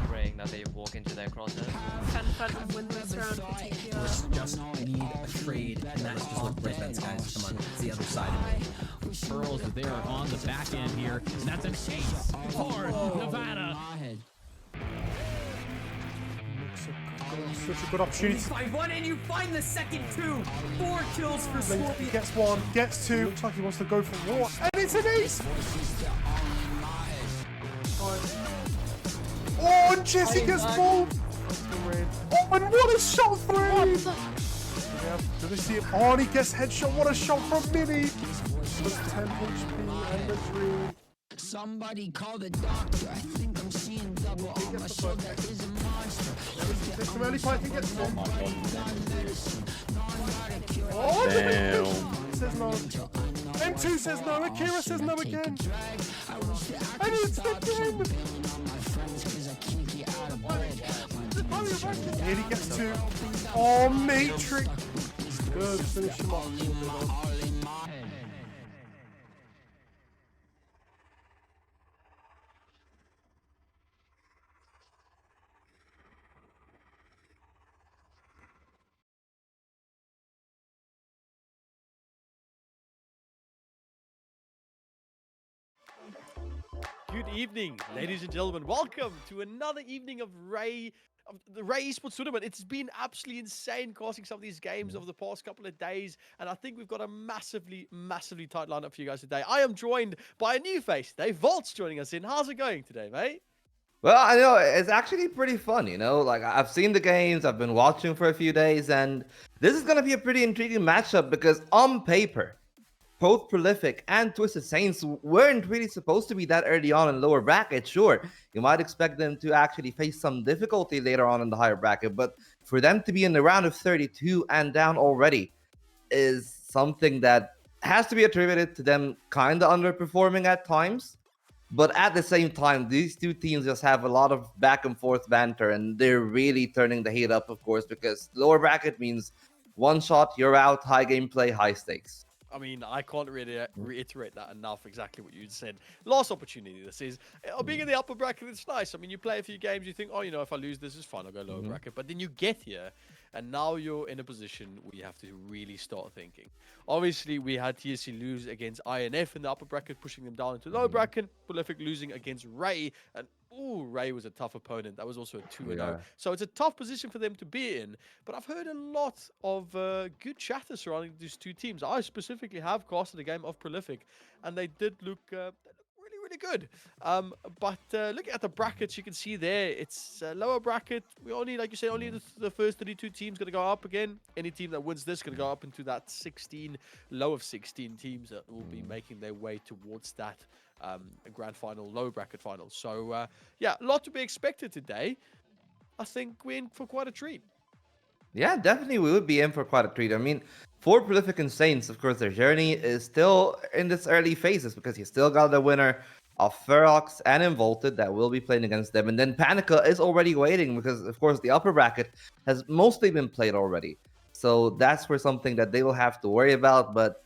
Praying that they walk into their crosses. Fan and win this round for TPR. Just need a trade, and that's just what Brisbane's guys. Come on, it's the other side of it. Pearls there on the back end here, and that's an ace for Nevada. Such a good opportunity. You find one and you find the second two. 4 kills for Scorpion. Gets one, gets two. Looks like he wants to go for war, and it's an ace. Oh, and Jesse gets full. Oh, and what a shot for him! Yeah, do they see it? Oh, and he gets headshot. What a shot from Mini. Plus 10 HP and the dream. Somebody call the doctor. I think I'm seeing double on my shoulder is a monster. Takes some early fight, he gets one. Oh, damn. Says no. M2 says no. Akira says no again. And it's the game. Here he gets two. Oh, Matrix. Good, finish him off. Good evening, ladies and gentlemen. Welcome to another evening of the Ray Esports Tournament. It's been absolutely insane casting some of these games over the past couple of days, and I think we've got a massively tight lineup for you guys today. I am joined by a new face, Dave Volt's joining us in. How's it going today, mate? Well, I know it's actually pretty fun, you know. Like, I've seen the games, I've been watching for a few days, and this is going to be a pretty intriguing matchup because on paper, both Prolific and Twisted Saints weren't really supposed to be that early on in lower brackets. Sure, you might expect them to actually face some difficulty later on in the higher bracket, but for them to be in the round of 32 and down already is something that has to be attributed to them kind of underperforming at times. But at the same time, these two teams just have a lot of back and forth banter, and they're really turning the heat up, of course, because lower bracket means one shot, you're out, high gameplay, high stakes. I mean, I can't really reiterate that enough. Exactly what you said. Last opportunity. This is being in the upper bracket. It's nice. I mean, you play a few games, you think, oh, you know, if I lose this, is fine. I'll go lower bracket. But then you get here, and now you're in a position where you have to really start thinking. Obviously, we had TSE lose against INF in the upper bracket, pushing them down into lower bracket. Prolific losing against Ray, and ooh, Ray was a tough opponent. That was also a 2-0. Yeah. So it's a tough position for them to be in. But I've heard a lot of good chatter surrounding these two teams. I specifically have casted a game of Prolific, and they did look really, really good. But looking at the brackets, you can see there, it's lower bracket. We only, like you said, only the first 32 teams going to go up again. Any team that wins this going to go up into that 16, low of 16 teams that will be making their way towards that grand final, low bracket final. So, yeah, a lot to be expected today. I think we're in for quite a treat. Yeah, definitely we would be in for quite a treat. I mean, for Prolific and Saints, of course, their journey is still in its early phases because you still got the winner of Ferox and Involted that will be playing against them. And then Panica is already waiting because, of course, the upper bracket has mostly been played already. So that's where something that they will have to worry about. But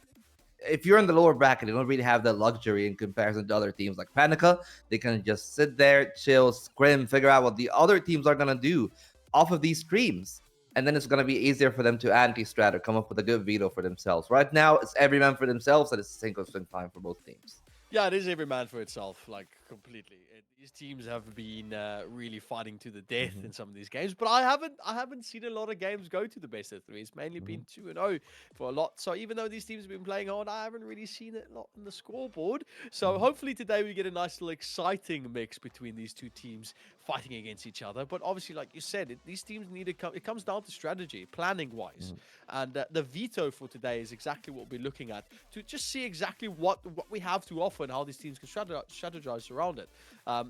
if you're in the lower bracket, you don't really have that luxury in comparison to other teams like Panica. They can just sit there, chill, scrim, figure out what the other teams are going to do off of these streams. And then it's going to be easier for them to anti-strat or come up with a good veto for themselves. Right now, it's every man for themselves, and it's sink or swim time for both teams. Yeah, it is every man for itself, like completely. These teams have been really fighting to the death in some of these games, but I haven't seen a lot of games go to the best of three. It's mainly been 2-0 for a lot. So even though these teams have been playing hard, I haven't really seen it a lot on the scoreboard. So hopefully today we get a nice little exciting mix between these two teams fighting against each other. But obviously, like you said, these teams need to come. It comes down to strategy, planning wise, and the veto for today is exactly what we're looking at to just see exactly what we have to offer and how these teams can strategize around it.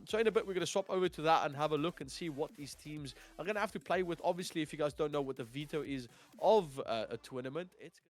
So in a bit, we're going to swap over to that and have a look and see what these teams are going to have to play with. Obviously, if you guys don't know what the veto is of a tournament, it's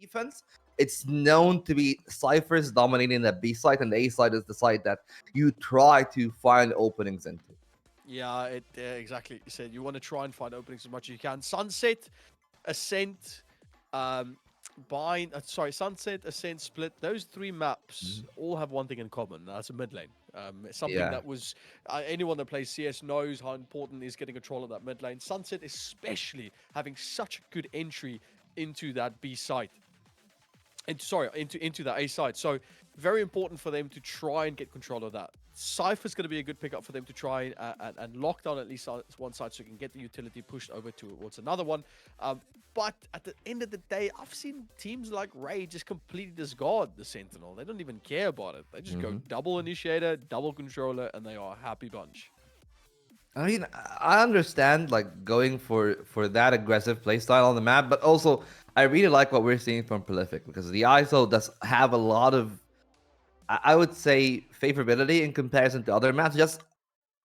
defense, it's known to be Cypher's dominating the B side, and the A side is the side that you try to find openings into. Yeah, exactly. You said you want to try and find openings as much as you can. Sunset, Ascent, um, Sunset, Ascent, Split. Those three maps all have one thing in common. That's a mid lane. It's something Yeah. that was anyone that plays CS knows how important is getting control of that mid lane. Sunset, especially having such a good entry into that B site. Into that A side. So very important for them to try and get control of that. Cypher's going to be a good pickup for them to try and lock down at least one side so you can get the utility pushed over towards another one. But at the end of the day, I've seen teams like Ray just completely discard the Sentinel. They don't even care about it. They just go double initiator, double controller, and they are a happy bunch. I mean, I understand like going for that aggressive playstyle on the map, but also I really like what we're seeing from Prolific because the ISO does have a lot of, I would say, favorability in comparison to other maps, just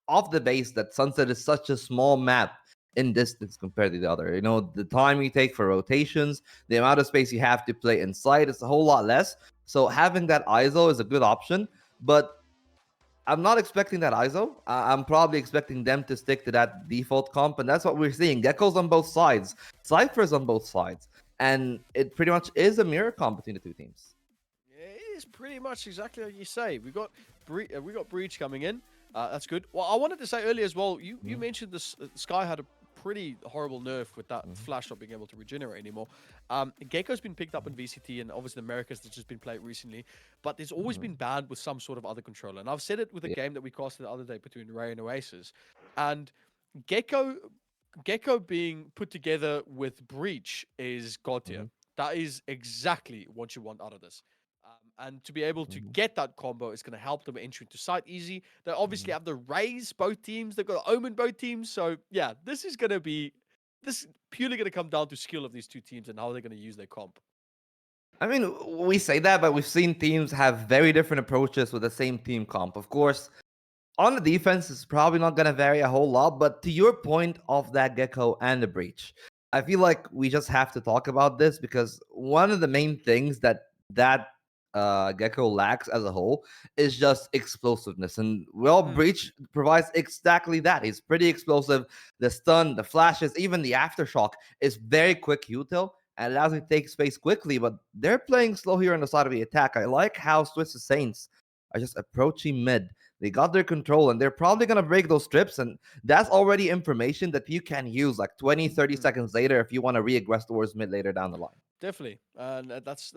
off the base that Sunset is such a small map in distance compared to the other. You know, the time you take for rotations, the amount of space you have to play inside is a whole lot less. So having that ISO is a good option, but I'm not expecting that ISO. I'm probably expecting them to stick to that default comp, and that's what we're seeing. Gekko's on both sides, Cypher's on both sides, and it pretty much is a mirror comp between the two teams. It is pretty much exactly like you say. We got Breach coming in. That's good. Well, I wanted to say earlier as well. You mentioned this. Sky had a pretty horrible nerf with that flash not being able to regenerate anymore. Gecko's been picked up in VCT and obviously the Americas that's just been played recently, but there's always been banned with some sort of other controller. And I've said it with a game that we casted the other day between Ray and Oasis, and Gecko being put together with Breach is god tier. That is exactly what you want out of this. And to be able to get that combo is going to help them enter into site easy. They obviously have the Rays, both teams. They've got Omen, both teams. So, yeah, this is purely going to come down to skill of these two teams and how they're going to use their comp. I mean, we say that, but we've seen teams have very different approaches with the same team comp. Of course, on the defense, it's probably not going to vary a whole lot. But to your point of that Gecko and the Breach, I feel like we just have to talk about this because one of the main things that Gecko lacks as a whole is just explosiveness. And Breach provides exactly that. He's pretty explosive. The stun, the flashes, even the aftershock is very quick util and allows you to take space quickly. But they're playing slow here on the side of the attack. I like how Swiss Saints are just approaching mid. They got their control and they're probably going to break those strips. And that's already information that you can use like 20, 30 seconds later if you want to re-aggress towards mid later down the line. Definitely, and that's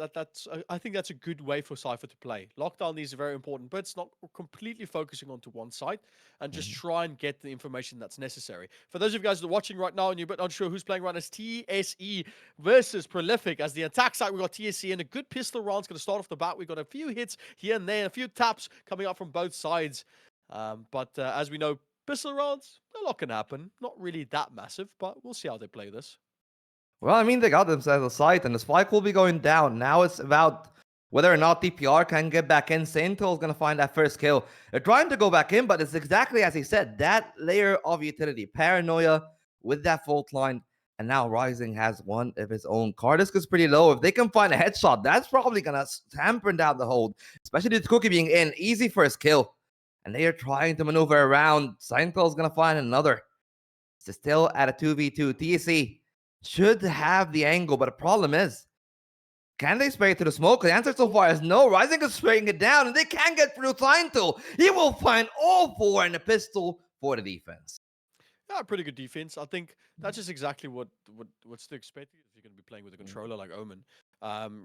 I think that's a good way for Cypher to play. Lock down these very important bits, not completely focusing onto one side, and just try and get the information that's necessary. For those of you guys that are watching right now and you're a bit unsure who's playing right now, it's TSE versus Prolific. As the attack side, we got TSE and a good pistol round's going to start off the bat. We got a few hits here and there, a few taps coming up from both sides. But as we know, pistol rounds, a lot can happen. Not really that massive, but we'll see how they play this. Well, I mean, they got themselves a site, and the spike will be going down. Now it's about whether or not TPR can get back in. Sentinel is going to find that first kill. They're trying to go back in, but it's exactly as he said, that layer of utility. Paranoia with that fault line, and now Rising has one of his own. Cardisk is pretty low. If they can find a headshot, that's probably going to hamper down the hold, especially with Cookie being in. Easy first kill. And they are trying to maneuver around. Sentinel is going to find another. It's still at a 2v2. TSE should have the angle, but the problem is, can they spray it to the smoke? The answer so far is no. Rising is spraying it down, and they can get through Thintel. He will find all four in the pistol for the defense. Yeah, pretty good defense. I think that's just exactly what's to expect if you're going to be playing with a controller like Omen.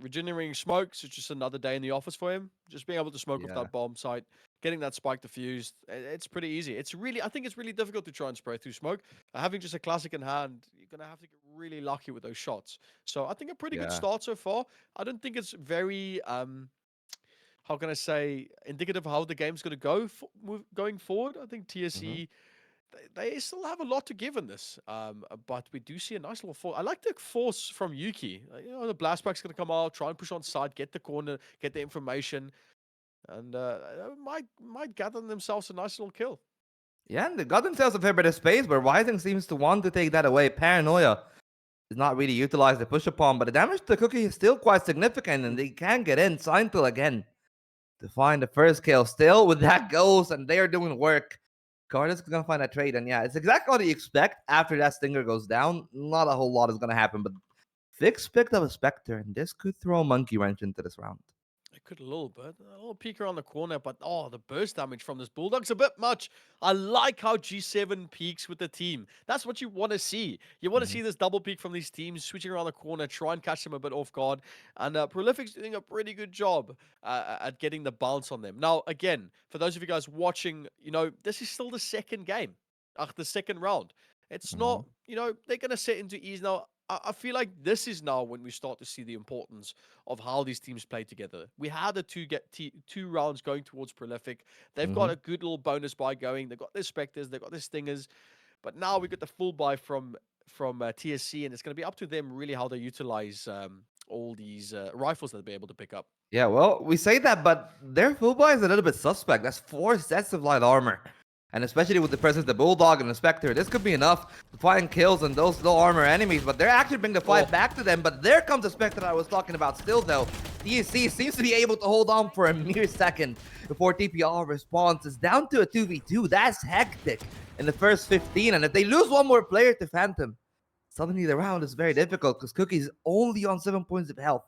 Regenerating smokes is just another day in the office for him. Just being able to smoke off that bomb site, getting that spike diffused, it's pretty easy. I think it's really difficult to try and spray through smoke. Having just a classic in hand, you're going to have to get really lucky with those shots. So I think a pretty good start so far. I don't think it's very, how can I say, indicative of how the game's going to go going forward. I think TSE... They still have a lot to give in this, but we do see a nice little force. I like the force from Yuki. The blast back's going to come out, try and push on side, get the corner, get the information, and might gather themselves a nice little kill. Yeah, and they got themselves a fair bit of space, but Rising seems to want to take that away. Paranoia is not really utilized to push upon, but the damage to Cookie is still quite significant, and they can get in. Seintel again to find the first kill. Still with that ghost, and they are doing work. Cardis is gonna find a trade, and yeah, it's exactly what you expect after that Stinger goes down. Not a whole lot is gonna happen, but Fix picked up a Spectre, and this could throw a monkey wrench into this round. It could a little bit. A little peek around the corner, but oh, the burst damage from this Bulldog's a bit much. I like how G7 peaks with the team. That's what you want to see. You want to see this double peek from these teams, switching around the corner, try and catch them a bit off guard. And Prolific's doing a pretty good job at getting the bounce on them. Now, again, for those of you guys watching, this is still the second game, the second round. It's not, they're going to set into ease now. I feel like this is now when we start to see the importance of how these teams play together. We had the two rounds going towards Prolific. They've got a good little bonus buy going. They've got their Spectres, they've got their Stingers, but now we got the full buy from TSE, and it's going to be up to them really how they utilize all these rifles that they'll be able to pick up. Yeah, well, we say that, but their full buy is a little bit suspect. That's 4 sets of light armor. And especially with the presence of the Bulldog and the Spectre, this could be enough to find kills on those low armor enemies. But they're actually bringing the fight back to them. But there comes the Spectre that I was talking about still, though. TSE seems to be able to hold on for a mere second before TPR response. It's down to a 2v2. That's hectic in the first 15. And if they lose one more player to Phantom, suddenly the round is very difficult because Cookie's only on 7 points of health.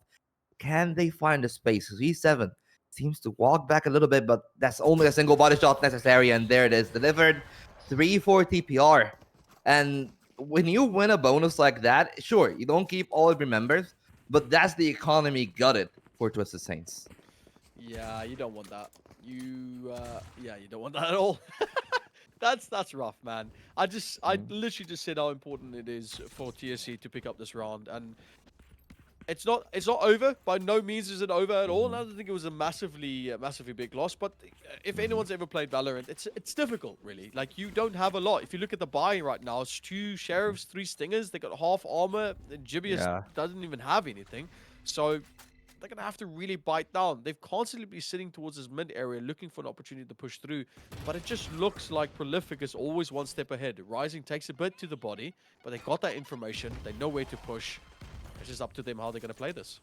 Can they find a space? G7 seems to walk back a little bit, but that's only a single body shot necessary, and there it is, delivered. 3-4 TPR. And when you win a bonus like that, sure, you don't keep all of your members, but that's the economy gutted for Twisted Saints. Yeah, you don't want that. You don't want that at all. That's rough, man. I literally just said how important it is for TSE to pick up this round, and it's not over. By no means is it over at all. And I don't think it was a massively big loss. But if anyone's ever played Valorant, it's difficult, really. Like, you don't have a lot. If you look at the buy right now, it's 2 Sheriffs, 3 Stingers. They got half armor. Jibius doesn't even have anything. So they're going to have to really bite down. They've constantly been sitting towards this mid area looking for an opportunity to push through. But it just looks like Prolific is always one step ahead. Rising takes a bit to the body, but they got that information. They know where to push. It's just up to them how they're going to play this.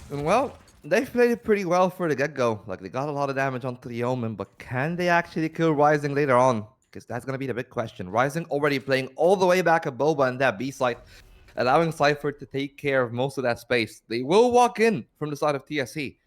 And well, they've played it pretty well for the get-go. Like, they got a lot of damage onto the Omen, but can they actually kill Rising later on? Because that's going to be the big question. Rising already playing all the way back at Boba and that B site, allowing Cypher to take care of most of that space. They will walk in from the side of TSE,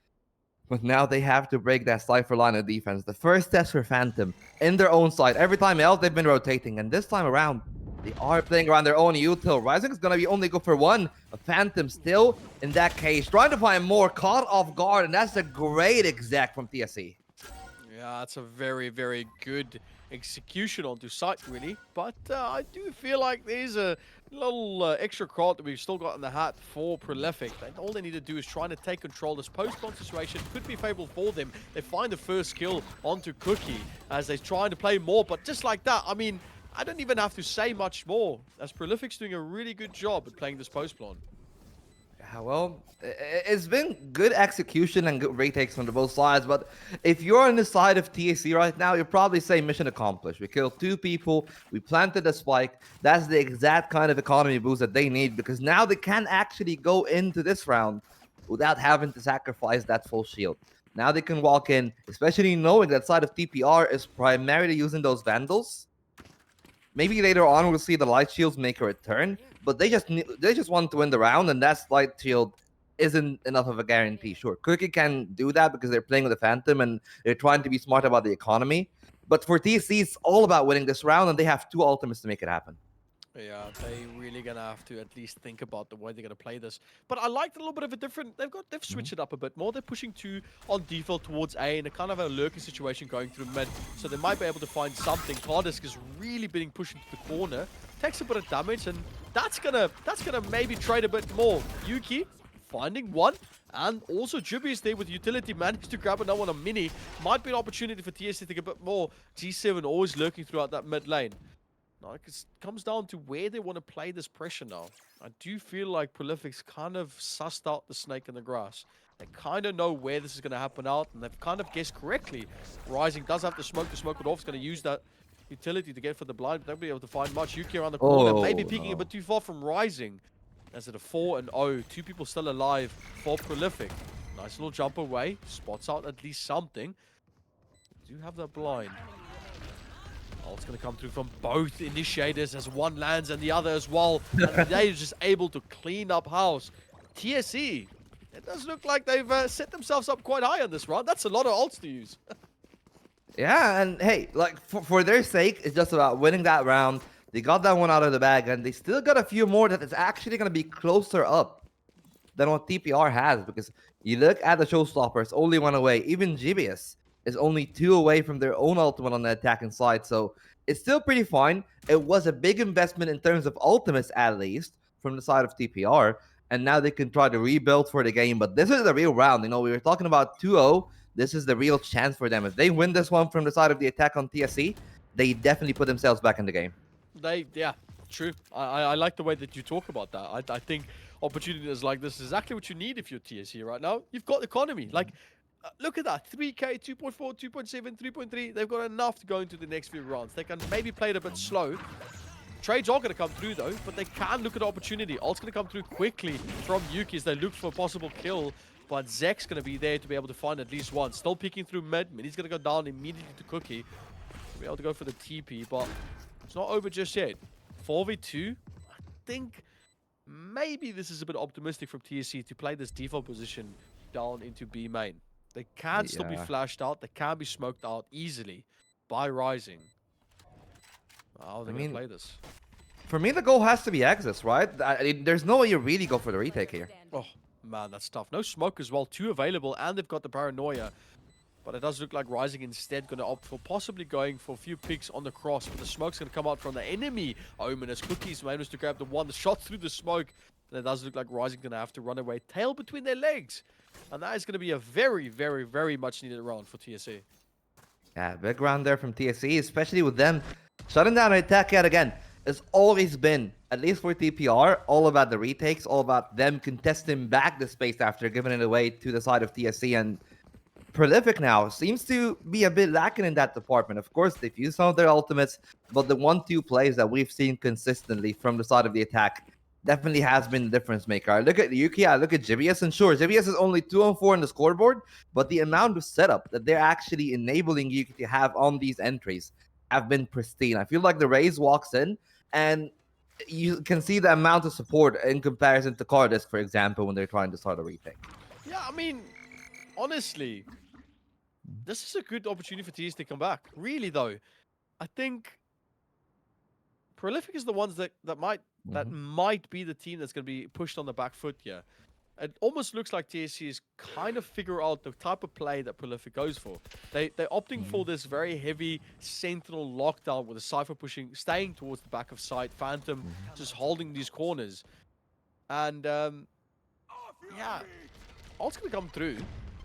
but now they have to break that Cypher line of defense. The first test for Phantom in their own side. Every time else, they've been rotating, and this time around, they are playing around their own util. Rising is going to be only go for one. A Phantom still in that case, trying to find more, caught off guard, and that's a great exec from TSE. Yeah, that's a very, very good execution onto site, really. But I do feel like there's a little extra card that we've still got in the hat for Prolific. And all they need to do is try to take control. This post-con situation could be favorable for them. They find the first kill onto Cookie as they're trying to play more. But just like that, I mean, I don't even have to say much more, as Prolific's doing a really good job at playing this post-plan. Yeah, well, it's been good execution and good retakes from both sides, but if you're on the side of TSE right now, you'll probably say mission accomplished. We killed 2 people, we planted a spike. That's the exact kind of economy boost that they need, because now they can actually go into this round without having to sacrifice that full shield. Now they can walk in, especially knowing that side of TPR is primarily using those Vandals. Maybe later on we'll see the light shields make a return, but they just want to win the round, and that light shield isn't enough of a guarantee. Sure, Cookie can do that because they're playing with the Phantom and they're trying to be smart about the economy. But for TSE, it's all about winning this round, and they have 2 ultimates to make it happen. Yeah, they really gonna have to at least think about the way they're gonna play this. But I liked a little bit of a different. They've switched it up a bit more. They're pushing 2 on default towards A in a kind of a lurking situation going through mid, so they might be able to find something. Cardisk is really being pushed into the corner, takes a bit of damage, and that's gonna maybe trade a bit more. Yuki finding one, and also Jibius there with utility, managed to grab another one on Mini. Might be an opportunity for TSE to get a bit more. G7 always lurking throughout that mid lane. Now, it comes down to where they want to play this pressure now. I do feel like Prolific's kind of sussed out the snake in the grass. They kind of know where this is going to happen out, and they've kind of guessed correctly. Rising does have to smoke it off. He's going to use that utility to get for the blind. They'll be able to find much. Yuki around the corner, Oh, maybe peeking a no. bit too far from Rising. As at a 4-0, 2 people still alive for Prolific. Nice little jump away, spots out at least something. Do have that blind. Oh, it's going to come through from both initiators as one lands and the other as well. And they're just able to clean up house. TSE, it does look like they've set themselves up quite high on this round. That's a lot of ults to use. Yeah, and hey, like for their sake, it's just about winning that round. They got that one out of the bag, and they still got a few more that is actually going to be closer up than what TPR has. Because you look at the showstoppers, only one away. Even GBS is only 2 away from their own ultimate on the attacking side. So it's still pretty fine. It was a big investment in terms of ultimates, at least, from the side of TPR. And now they can try to rebuild for the game. But this is the real round. You know, we were talking about 2-0. This is the real chance for them. If they win this one from the side of the attack on TSE, they definitely put themselves back in the game. Yeah, true. I like the way that you talk about that. I think opportunities like this is exactly what you need if you're TSE right now. You've got economy. Like, look at that. 3K, 2.4, 2.7, 3.3. They've got enough to go into the next few rounds. They can maybe play it a bit slow. Trades are going to come through, though, but they can look at opportunity. Ult's going to come through quickly from Yuki as they look for a possible kill. But Zek's going to be there to be able to find at least one. Still peeking through mid. He's going to go down immediately to Cookie. Be able to go for the TP, but it's not over just yet. 4v2. I think maybe this is a bit optimistic from TSE to play this default position down into B main. They can still be flashed out. They can be smoked out easily by Rising. How are they going to play this? For me, the goal has to be exits, right? There's no way you really go for the retake here. Oh, man, that's tough. No smoke as well. 2 available, and they've got the paranoia. But it does look like Rising instead going to opt for possibly going for a few picks on the cross. But the smoke's going to come out from the enemy Omen as Cookie's managed to grab the one. The shot through the smoke. And it does look like Rising going to have to run away. Tail between their legs. And that is going to be a very, very, very much needed round for TSE. Yeah, big round there from TSE, especially with them shutting down an attack yet again. It's always been, at least for TPR, all about the retakes, all about them contesting back the space after giving it away to the side of TSE. And Prolific now seems to be a bit lacking in that department. Of course, they've used some of their ultimates, but the 1-2 plays that we've seen consistently from the side of the attack definitely has been the difference maker. I look at Yuki, I look at GBS, and sure, GBS is only 2-4 on the scoreboard, but the amount of setup that they're actually enabling Yuki to have on these entries have been pristine. I feel like the Raze walks in, and you can see the amount of support in comparison to Cardisk, for example, when they're trying to start a retake. Yeah, I mean, honestly, this is a good opportunity for TS to come back. Really, though, I think Prolific is the ones that might be the team that's going to be pushed on the back foot here. It almost looks like TSE is kind of figure out the type of play that Prolific goes for. They're opting for this very heavy sentinel lockdown with the Cypher pushing, staying towards the back of site, Phantom just holding these corners. And yeah, ult's going to come through.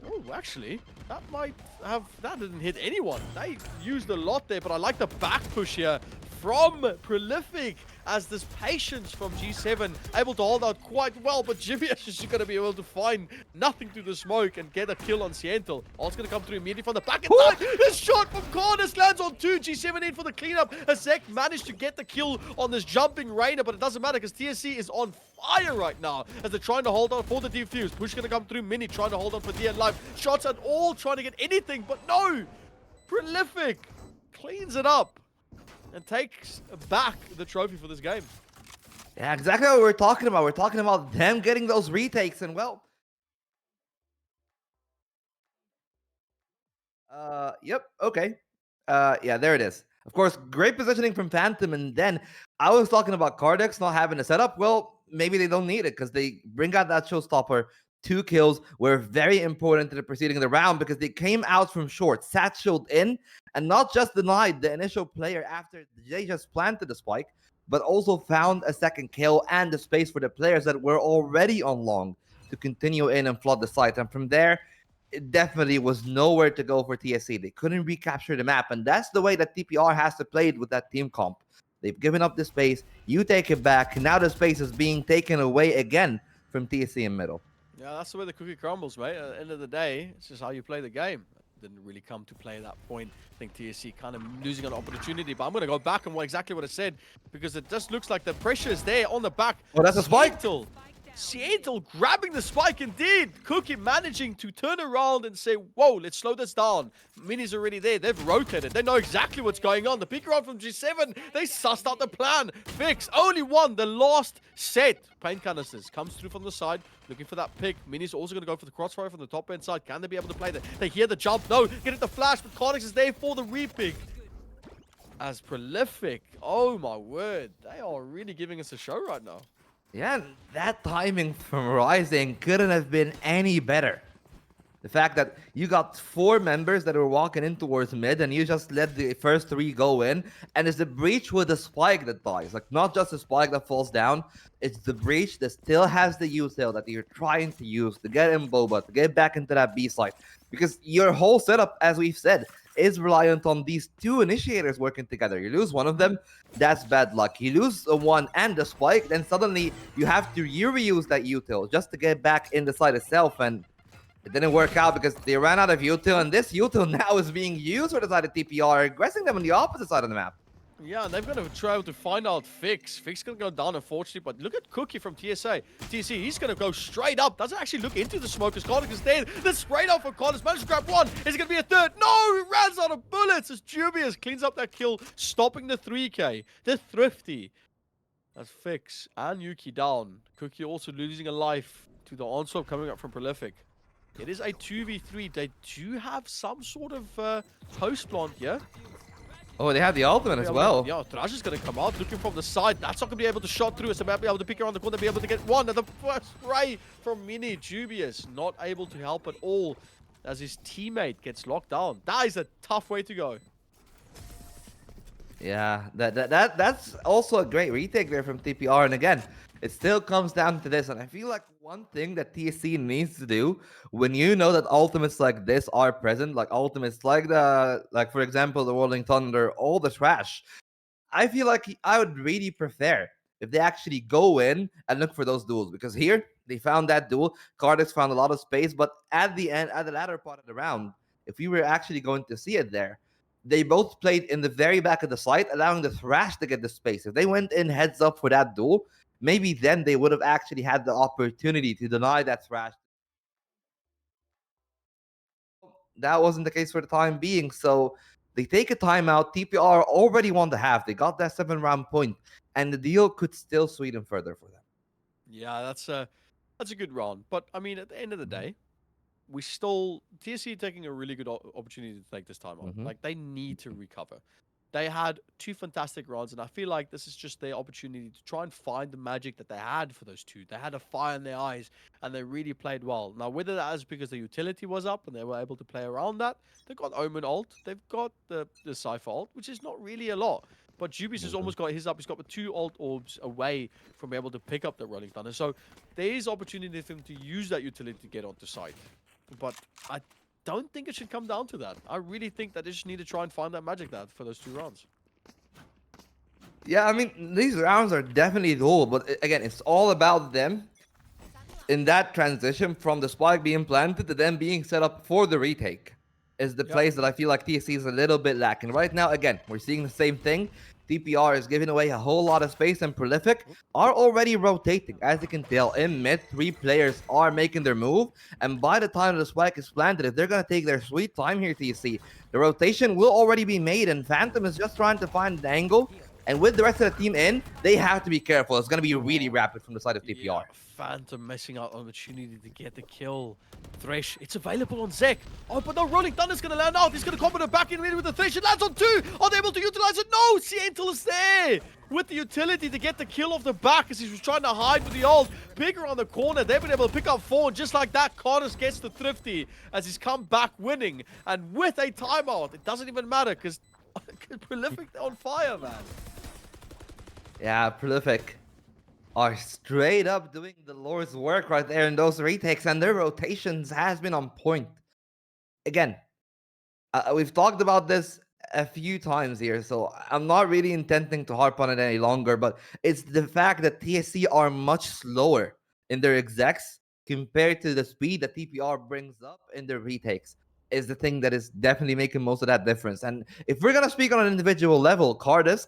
Oh, actually, that didn't hit anyone. They used a lot there, but I like the back push here from Prolific as this patience from G7 able to hold out quite well, but GBS is going to be able to find nothing through the smoke and get a kill on Sientel. Ult's going to come through immediately from the back inside. This shot from Corners lands on 2. G7 in for the cleanup. Zek managed to get the kill on this jumping Reyna, but it doesn't matter because TSE is on fire right now as they're trying to hold on for the defuse. Push going to come through. Mini trying to hold on for DN Life. Shots at all trying to get anything, but no! Prolific cleans it up and takes back the trophy for this game. Yeah, exactly what we're talking about. We're talking about them getting those retakes, and well, yep, okay. Yeah, there it is. Of course, great positioning from Phantom, and then I was talking about Cardex not having a setup. Well, maybe they don't need it because they bring out that showstopper. 2 kills were very important to the preceding the round because they came out from short, satcheled in, and not just denied the initial player after they just planted the spike, but also found a second kill and the space for the players that were already on long to continue in and flood the site. And from there, it definitely was nowhere to go for TSE. They couldn't recapture the map, and that's the way that TPR has to play it with that team comp. They've given up the space, you take it back, now the space is being taken away again from TSE in middle. Yeah, that's the way the cookie crumbles, mate. At the end of the day, it's just how you play the game. didn't really come to play at that point. I think TSE kind of losing an opportunity, but I'm going to go back on exactly what I said, because it just looks like the pressure is there on the back. Oh, that's a spike. Seattle grabbing the spike indeed. Cookie managing to turn around and say, whoa, let's slow this down. Mini's already there. They've rotated. They know exactly what's going on. The pick around from G7, they sussed out the plan. Fix only won the last set. Paint canisters comes through from the side, looking for that pick. Mini's also going to go for the crossfire from the top end side. Can they be able to play that? They hear the jump. No, get it the flash, but Carnix is there for the repick. As Prolific, oh my word, they are really giving us a show right now. Yeah, that timing from Rising couldn't have been any better. The fact that you got 4 members that were walking in towards mid and you just let the first 3 go in, and it's the breach with the spike that dies. Like, not just the spike that falls down, it's the breach that still has the util that you're trying to use to get in Boba, to get back into that B side. Because your whole setup, as we've said, is reliant on these 2 initiators working together. You lose one of them, that's bad luck. You lose one and the spike, then suddenly you have to reuse that util just to get back in the side itself, and it didn't work out because they ran out of util, and this util now is being used for the side of TPR, aggressing them on the opposite side of the map. Yeah, and they're going to try to find out Fix. Fix going to go down, unfortunately, but look at Cookie from TSE. He's going to go straight up. Doesn't actually look into the smoke as Carnix is there. Then straight up for Carnix. Managed to grab one. Is it going to be a third? No! He runs out of bullets as Dubious cleans up that kill, stopping the 3K. The Thrifty. That's Fix and Yuki down. Cookie also losing a life to the onslaught coming up from Prolific. It is a 2v3. They do have some sort of post plant here. Oh, they have the ultimate as well. Yeah, Thrash is going to come out looking from the side. That's not going to be able to shot through. So they might be able to pick around the corner, be able to get one. And the first spray from Mini. Dubious not able to help at all as his teammate gets locked down. That is a tough way to go. Yeah, that's also a great retake there from TPR. And again, it still comes down to this. And I feel like one thing that TSE needs to do when you know that ultimates like this are present, like ultimates like for example, the Rolling Thunder, all the trash, I feel like I would really prefer if they actually go in and look for those duels. Because here, they found that duel. Cardiff found a lot of space. But at the end, at the latter part of the round, if we were actually going to see it there, they both played in the very back of the site, allowing the Thrash to get the space. If they went in heads up for that duel, maybe then they would have actually had the opportunity to deny that Thrash. That wasn't the case for the time being, so they take a timeout. TPR already won the half. They got that 7-round point, and the deal could still sweeten further for them. Yeah, that's a good round. But, I mean, at the end of the day, we still... TSE taking a really good opportunity to take this time on. Like, they need to recover. They had 2 fantastic rounds, and I feel like this is just their opportunity to try and find the magic that they had for those 2. They had a fire in their eyes, and they really played well. Now, whether that is because the utility was up and they were able to play around that, they've got Omen ult, they've got the Cypher ult, which is not really a lot. But Jubius has almost got his up. He's got 2 ult orbs away from being able to pick up the Rolling Thunder. So there is opportunity for him to use that utility to get onto site. But I don't think it should come down to that. I really think that they just need to try and find that magic that for those 2 rounds. Yeah, I mean, these rounds are definitely cool, but again, it's all about them in that transition from the spike being planted to them being set up for the retake is the place that I feel like TSE is a little bit lacking. Right now, again, we're seeing the same thing. TPR is giving away a whole lot of space, and Prolific are already rotating. As you can tell, in mid, 3 players are making their move, and by the time the spike is planted, if they're going to take their sweet time here, TSE, the rotation will already be made, and Phantom is just trying to find an angle. And with the rest of the team in, they have to be careful. It's going to be really rapid from the side of TPR. Yeah, Phantom missing out on opportunity to get the kill. Thresh, it's available on Zek. Oh, but no, Rolling Thunder's going to land out. He's going to combo the back in with the Thresh. It lands on 2. Are they able to utilize it? No, Seattle is there with the utility to get the kill off the back as he was trying to hide with the ult. Big around the corner. They've been able to pick up 4. And just like that, Carlos gets the Thrifty as he's come back winning. And with a timeout, it doesn't even matter because Prolific on fire, man. Yeah, Prolific are straight up doing the Lord's work right there in those retakes, and their rotations has been on point. Again, we've talked about this a few times here, so I'm not really intending to harp on it any longer, but it's the fact that TSE are much slower in their execs compared to the speed that TPR brings up in their retakes. is the thing that is definitely making most of that difference. And if we're gonna speak on an individual level, Cardisk,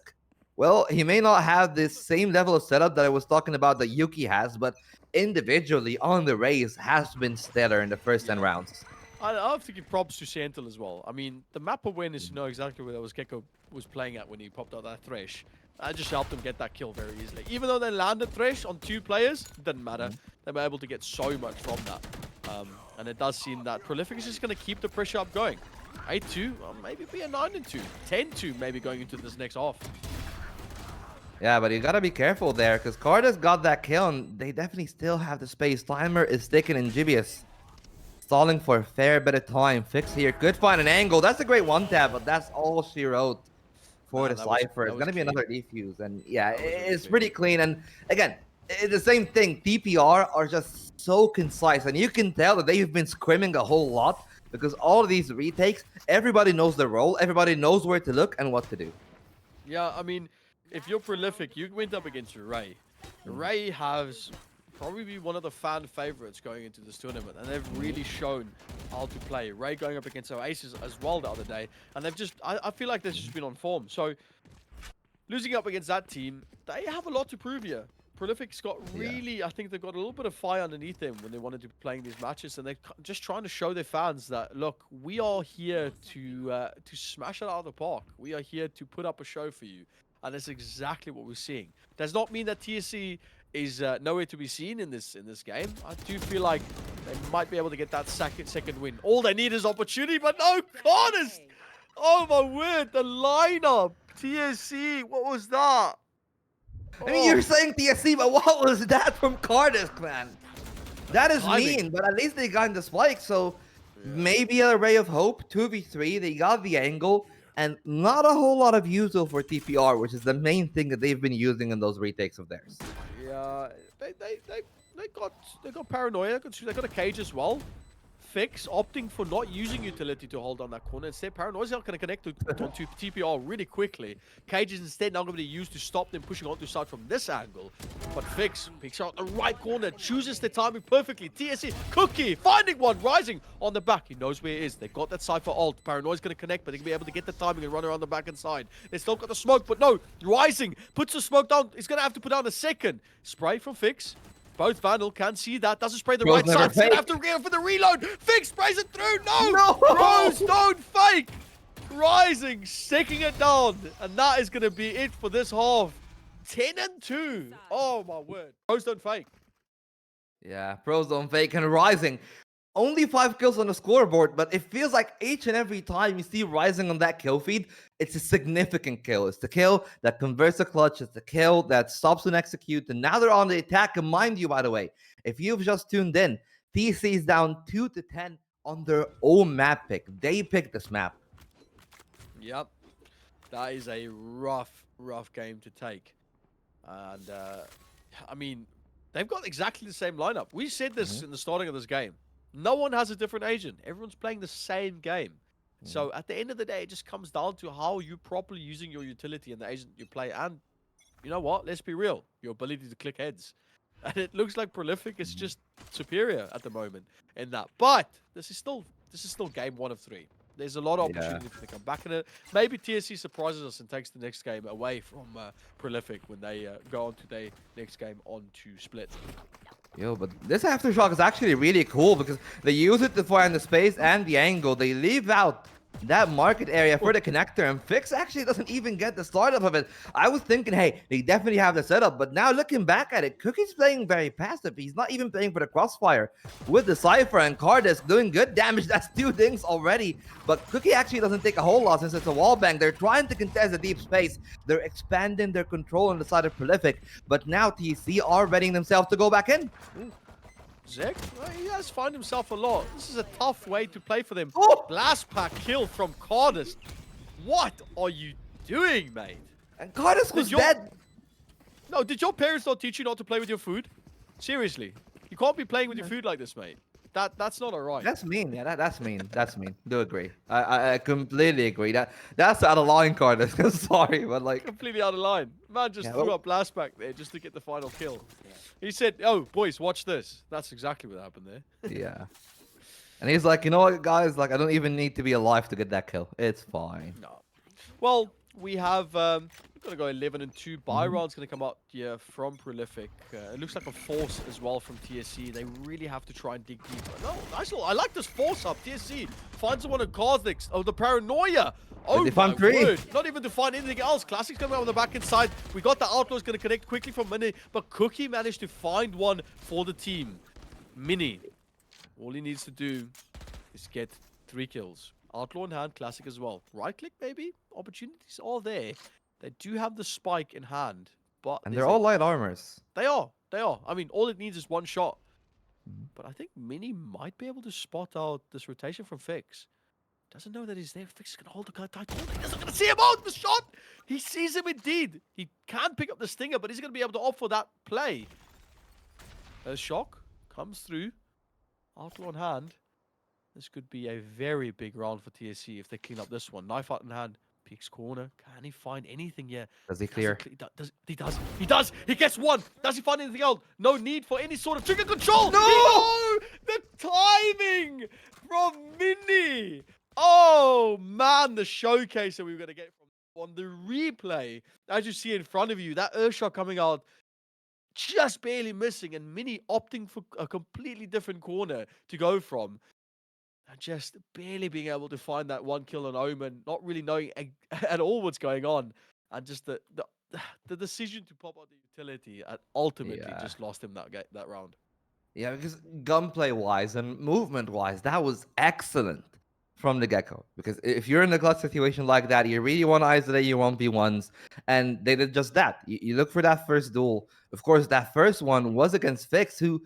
well, he may not have this same level of setup that I was talking about that Yuki has, but individually on the race has been stellar in the first 10 rounds. I have to give props to Sentinel as well. I mean, the map awareness, you know exactly where that was Gecko was playing at when he popped out that Thresh. I just helped him get that kill very easily. Even though they landed Thresh on 2 players, didn't matter. They were able to get so much from that. And it does seem that Prolific is just going to keep the pressure up going. 8-2, well, maybe be a 9-2. 10-2 maybe going into this next half. Yeah, but you gotta be careful there, because Cardisk got that kill, and they definitely still have the space. Timer is sticking in Gibius. Stalling for a fair bit of time. Fix here. Could find an angle. That's a great one tap, but that's all she wrote for the Cypher. It's going to be another defuse. And yeah, it's pretty clean. And again, it's the same thing. TPR are just so concise. And you can tell that they've been scrimming a whole lot because all of these retakes, everybody knows their role. Everybody knows where to look and what to do. Yeah, I mean, if you're Prolific, you went up against Ray. Ray has probably one of the fan favorites going into this tournament, and they've really shown how to play. Ray going up against Oasis as well the other day, and they've just, I feel like they've just been on form. So losing up against that team, they have a lot to prove here. Prolific's got really, I think they've got a little bit of fire underneath them when they wanted to be playing these matches, and they're just trying to show their fans that, look, we are here to smash it out of the park. We are here to put up a show for you, and that's exactly what we're seeing. Does not mean that TSE is nowhere to be seen in this game. I do feel like they might be able to get that second win. All they need is opportunity, but no, Cardisk! Oh my word, the lineup! TSE, what was that? I mean, you're saying TSE, but what was that from Cardisk, man? That is mean, but at least they got in the spike, so maybe a ray of hope. 2v3, they got the angle, and not a whole lot of usual for TPR, which is the main thing that they've been using in those retakes of theirs. Yeah, they got paranoia. They got a cage as well. Fix opting for not using utility to hold on that corner. Instead, Paranoia is not going to connect to TPR really quickly. Cage is instead now going to be used to stop them pushing onto side from this angle. But Fix picks out the right corner, chooses the timing perfectly. TSE, Cookie, finding one, rising on the back. He knows where it is. They've got that Cypher ult. Paranoia's going to connect, but they're going to be able to get the timing and run around the back and side. They still got the smoke, but no, Rising puts the smoke down. He's going to have to put down a second. Spray from Fix. Both Vandal can see that. Doesn't spray the right side. He's going to have to go for the reload. Fix sprays it through. No! Bros, don't fake! Rising, sticking it down. And that is going to be it for this half. 10-2. Oh, my word. Pros don't fake. Yeah, pros don't fake. And Rising, only 5 kills on the scoreboard, but it feels like each and every time you see Rising on that kill feed, it's a significant kill. It's the kill that converts a clutch. It's the kill that stops and execute. And now they're on the attack. And mind you, by the way, if you've just tuned in, TSE is down 2-10 on their own map pick. They picked this map. Yep. That is a rough game to take. And, I mean, they've got exactly the same lineup. We said this in the starting of this game. No one has a different agent. Everyone's playing the same game. So at the end of the day, it just comes down to how you properly using your utility and the agent you play. And you know what? Let's be real. Your ability to click heads. And it looks like Prolific is just superior at the moment in that. But this is still game 1 of 3. There's a lot of opportunity to come back in it. Maybe TSE surprises us and takes the next game away from Prolific when they go on to their next game on to Split. Yo, but this Aftershock is actually really cool because they use it to find the space and the angle. They leave out that market area for the connector, and Fix actually doesn't even get the startup of it. I was thinking, hey, they definitely have the setup, but now looking back at it, Cookie's playing very passive. He's not even playing for the crossfire with the Cypher, and Cardisk doing good damage. That's 2 things already, but Cookie actually doesn't take a whole lot since it's a wall bang. They're trying to contest the deep space. They're expanding their control on the side of Prolific, but now TSE are readying themselves to go back in. Zek, well, he has found himself a lot. This is a tough way to play for them. Blast pack kill from Cardisk. What are you doing, mate? And Cardisk was dead. No, did your parents not teach you not to play with your food? Seriously. You can't be playing with your food like this, mate. That's not alright. That's mean. Yeah, that's mean. That's mean. Do agree. I completely agree. That's out of line, Cardisk. Sorry, but like completely out of line. Man just threw up blast back there just to get the final kill. He said, "Oh, boys, watch this." That's exactly what happened there. Yeah. And he's like, you know what, guys? Like, I don't even need to be alive to get that kill. It's fine. No. Well, we have we're gonna go 11 and 2. Buy round's gonna come out here from Prolific. It looks like a force as well from TSE. They really have to try and dig deeper. No, nice little. I like this force up. TSE finds one of Cosmic's. Oh, the paranoia. Oh they my found 3. word! Not even to find anything else. Classic's coming out on the back inside. We got the Outlaw's gonna connect quickly from Mini, but Cookie managed to find one for the team. Mini. All he needs to do is get 3 kills. Outlaw in hand, Classic as well. Right click, maybe? Opportunities are there. They do have the spike in hand, but... And they're all light armors. They are. They are. I mean, all it needs is 1 shot. But I think Mini might be able to spot out this rotation from Fix. Doesn't know that he's there. Fix is going to hold the guy tight. He's not going to see him out. The shot! He sees him indeed. He can pick up the stinger, but he's going to be able to opt for that play. A shock comes through. Outlaw in hand. This could be a very big round for TSE if they clean up this one. Knife out in hand. Peeks corner. Can he find anything here? Does he clear? He does. He does. He gets 1. Does he find anything else? No need for any sort of trigger control. No! The timing from Mini. Oh, man. The showcase that we were going to get from on the replay. As you see in front of you, that Urshot coming out just barely missing and Mini opting for a completely different corner to go from. And just barely being able to find that 1 kill on Omen, not really knowing at all what's going on. And just the decision to pop out the utility and ultimately just lost him that round. Yeah, because gunplay-wise and movement-wise, that was excellent from the get-go. Because if you're in a clutch situation like that, you really want to isolate your 1v1s, and they did just that. You look for that first duel. Of course, that first one was against Fix, who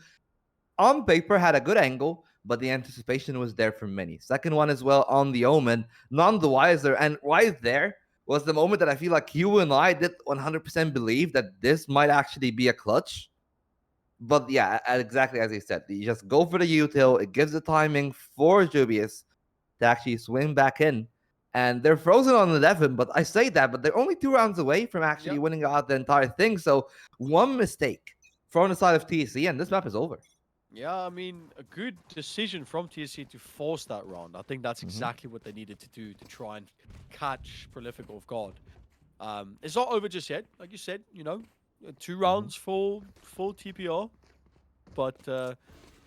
on paper had a good angle, but the anticipation was there for Mini. Second one as well on the Omen, none the wiser. And right there was the moment that I feel like you and I did 100% believe that this might actually be a clutch. But yeah, exactly as he said, you just go for the util. It gives the timing for Jubius to actually swing back in. And they're frozen on 11, but I say that, but they're only 2 rounds away from actually winning out the entire thing. So one mistake from the side of TSE, and this map is over. Yeah, I mean, a good decision from TSE to force that round. I think that's exactly what they needed to do to try and catch Prolific off guard. It's not over just yet. Like you said, you know, 2 rounds for full TPR. But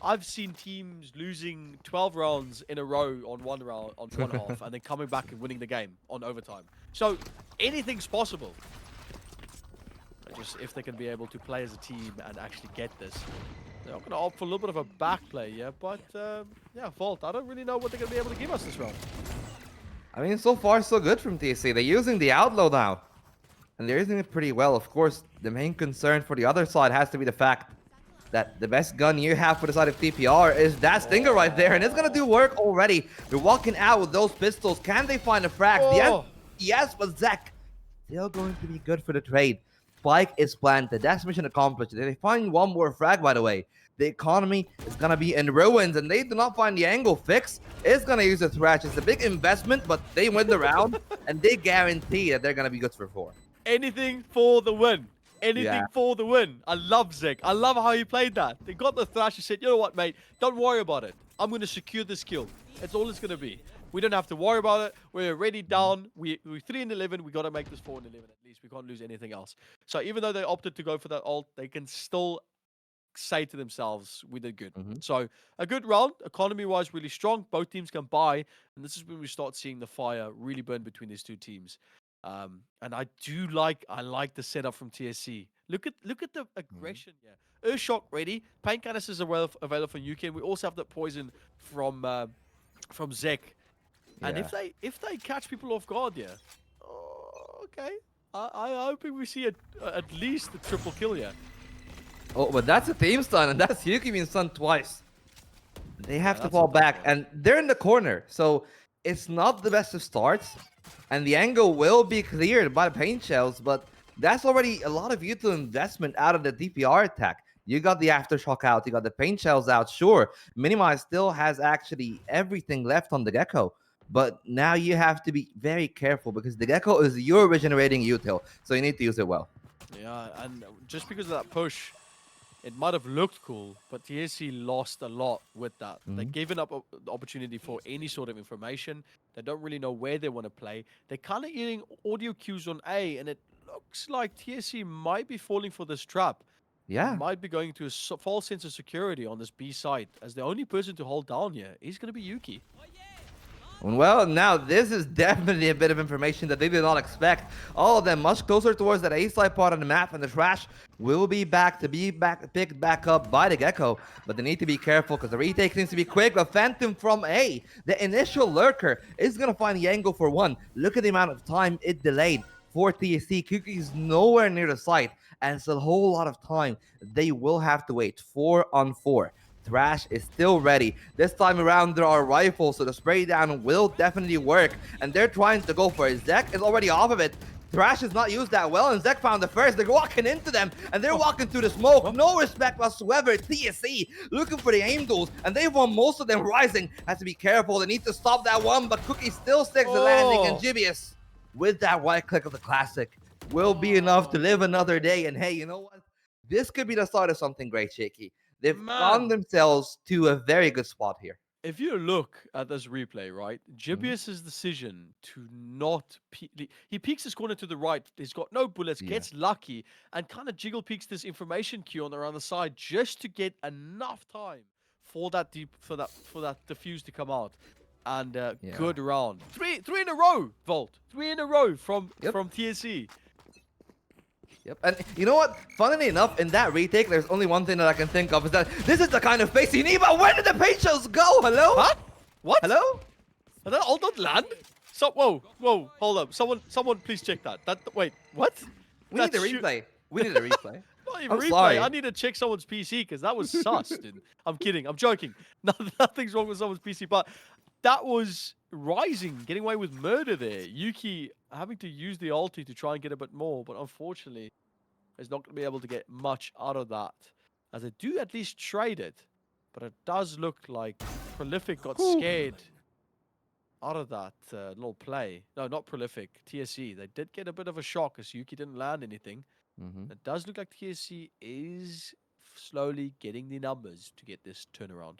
I've seen teams losing 12 rounds in a row on one half and then coming back and winning the game on overtime. So anything's possible. Just if they can be able to play as a team and actually get this. They're going to opt for a little bit of a back play, yeah. But, yeah, Vault, I don't really know what they're going to be able to give us this round. I mean, so far, so good from TSE. They're using the Outlaw now. And they're using it pretty well. Of course, the main concern for the other side has to be the fact that the best gun you have for the side of TPR is that Stinger right there. And it's going to do work already. They're walking out with those pistols. Can they find a frag? Yes, but Zach still going to be good for the trade. Spike is planted. That's mission accomplished. If they find one more frag, by the way, the economy is going to be in ruins, and they do not find the angle fix. It's going to use a thrash. It's a big investment, but they win the round, and they guarantee that they're going to be good for 4. Anything for the win. Anything for the win. I love Zek. I love how he played that. They got the thrash and said, you know what, mate? Don't worry about it. I'm going to secure this kill. That's all it's going to be. We don't have to worry about it. We're already down. We're 3 and 11. We got to make this 4 and 11 at least. We can't lose anything else. So even though they opted to go for that ult, they can still say to themselves, we did good. So a good round, economy-wise, really strong. Both teams can buy, and this is when we start seeing the fire really burn between these 2 teams. And I like the setup from TSE. Look at the aggression here. Urshot ready. Paint canisters are available from UK. And we also have that poison from Zek. And if they catch people off guard, okay. I'm hoping we see at least a triple kill here. Oh, but that's a team stun, and that's Yuki being stunned twice. They have to fall back, and they're in the corner, so it's not the best of starts. And the angle will be cleared by the paint shells, but that's already a lot of util investment out of the DPR attack. You got the aftershock out, you got the paint shells out, sure. Minimize still has actually everything left on the Gecko. But now you have to be very careful because the Gecko is your regenerating util, so you need to use it well. Yeah, and just because of that push, it might have looked cool, but TSE lost a lot with that. They've given up the opportunity for any sort of information. They don't really know where they want to play. They're kind of getting audio cues on A, and it looks like TSE might be falling for this trap. Yeah. Might be going to a false sense of security on this B side, as the only person to hold down here is going to be Yuki. Well, now this is definitely a bit of information that they did not expect. All of them much closer towards that A side part on the map, and the trash will be picked back up by the Gecko. But they need to be careful because the retake seems to be quick. But Phantom from A, the initial lurker, is going to find the angle for one. Look at the amount of time it delayed for TSE. Cookie's nowhere near the site, and it's a whole lot of time. They will have to wait 4-on-4. Thrash is still ready. This time around, there are rifles, so the spray down will definitely work. And they're trying to go for it. Zek is already off of it. Thrash has not used that well, and Zek found the first. They're walking into them, and they're walking through the smoke. No respect whatsoever. TSE looking for the aim duels, and they've won most of them. Rising has to be careful. They need to stop that one, but Cookie still sticks the landing, and Gibius, with that right click of the classic, will be enough to live another day. And hey, you know what? This could be the start of something great, Shaky. They've found themselves to a very good spot here. If you look at this replay, right, Gibius's decision to not he peeks his corner to the right. He's got no bullets, gets lucky, and kind of jiggle peeks this information queue on around the side just to get enough time for that defuse to come out. And good round, three in a row, Volt, 3 in a row from TSE. Yep, and you know what? Funnily enough, in that retake, there's only one thing that I can think of, is that this is the kind of face you need, but where did the patios go? Hello? Huh? What? Hello? Did that all not land? So, whoa, hold up. Someone please check that. Wait, what? We need a replay. We need a replay. Not even I'm replay. sorry. I need to check someone's PC because that was sus, dude. I'm kidding. I'm joking. Nothing's wrong with someone's PC, but that was Rising getting away with murder there. Yuki having to use the ulti to try and get a bit more, but unfortunately, is not going to be able to get much out of that. As they do at least trade it, but it does look like Prolific got scared out of that little play. No, not Prolific. TSE. They did get a bit of a shock as Yuki didn't land anything. It does look like TSE is slowly getting the numbers to get this turnaround.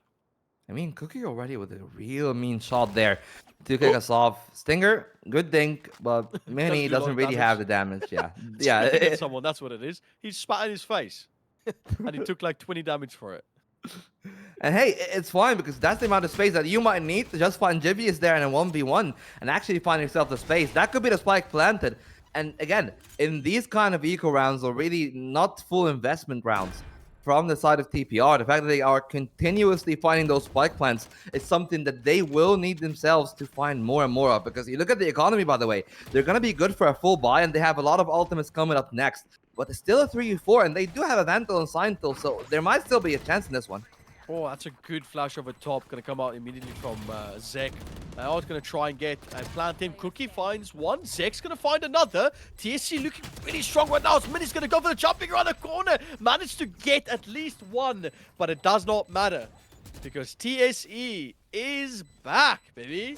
I mean, Cookie already with a real mean shot there to kick us off. Stinger, good thing, but Mini doesn't really have the damage. Yeah, yeah. Someone, that's what it is. He spat in his face, and he took like 20 damage for it. And hey, it's fine because that's the amount of space that you might need to just find Gibius there in a 1v1 and actually find yourself the space. That could be the spike planted. And again, in these kind of eco rounds, or really not full investment rounds, from the side of TPR, the fact that they are continuously finding those spike plants is something that they will need themselves to find more and more of. Because you look at the economy, by the way, they're going to be good for a full buy, and they have a lot of ultimates coming up next. But it's still a 3v4, and they do have a Vantal and Signtal, so there might still be a chance in this one. Oh, that's a good flash over top. Going to come out immediately from Zek. Now it's going to try and get a plant in. Cookie finds one. Zek's going to find another. TSE looking really strong right now. Mini's going to go for the jumping around the corner. Managed to get at least one, but it does not matter because TSE is back, baby.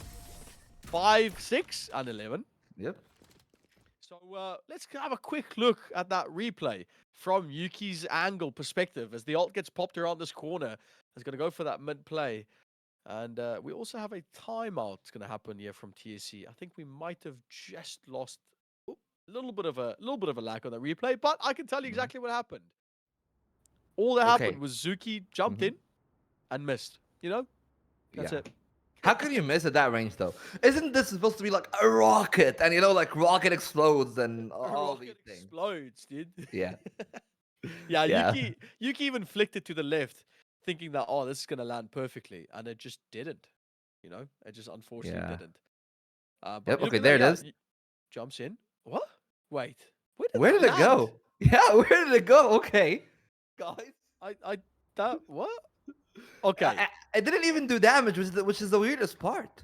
5, 6, and 11. Yep. So let's have a quick look at that replay from Yuki's angle perspective as the ult gets popped around this corner. It's going to go for that mid play. And we also have a timeout going to happen here from TSE. I think we might have just lost a little bit of a lag on the replay, but I can tell you exactly what happened. All that happened was Zuki jumped in and missed. You know, that's it. How could you miss at that range, though? Isn't this supposed to be like a rocket? And, you know, like rocket explodes and all these things. Explodes, dude. Yeah. yeah. Yuki even flicked it to the left, thinking that, oh, this is going to land perfectly. And it just didn't. You know, it just unfortunately didn't. But okay, there it is. Jumps in. What? Wait. Where did it go? Yeah, where did it go? Okay. Guys. That, what? Okay. It didn't even do damage, which is the weirdest part.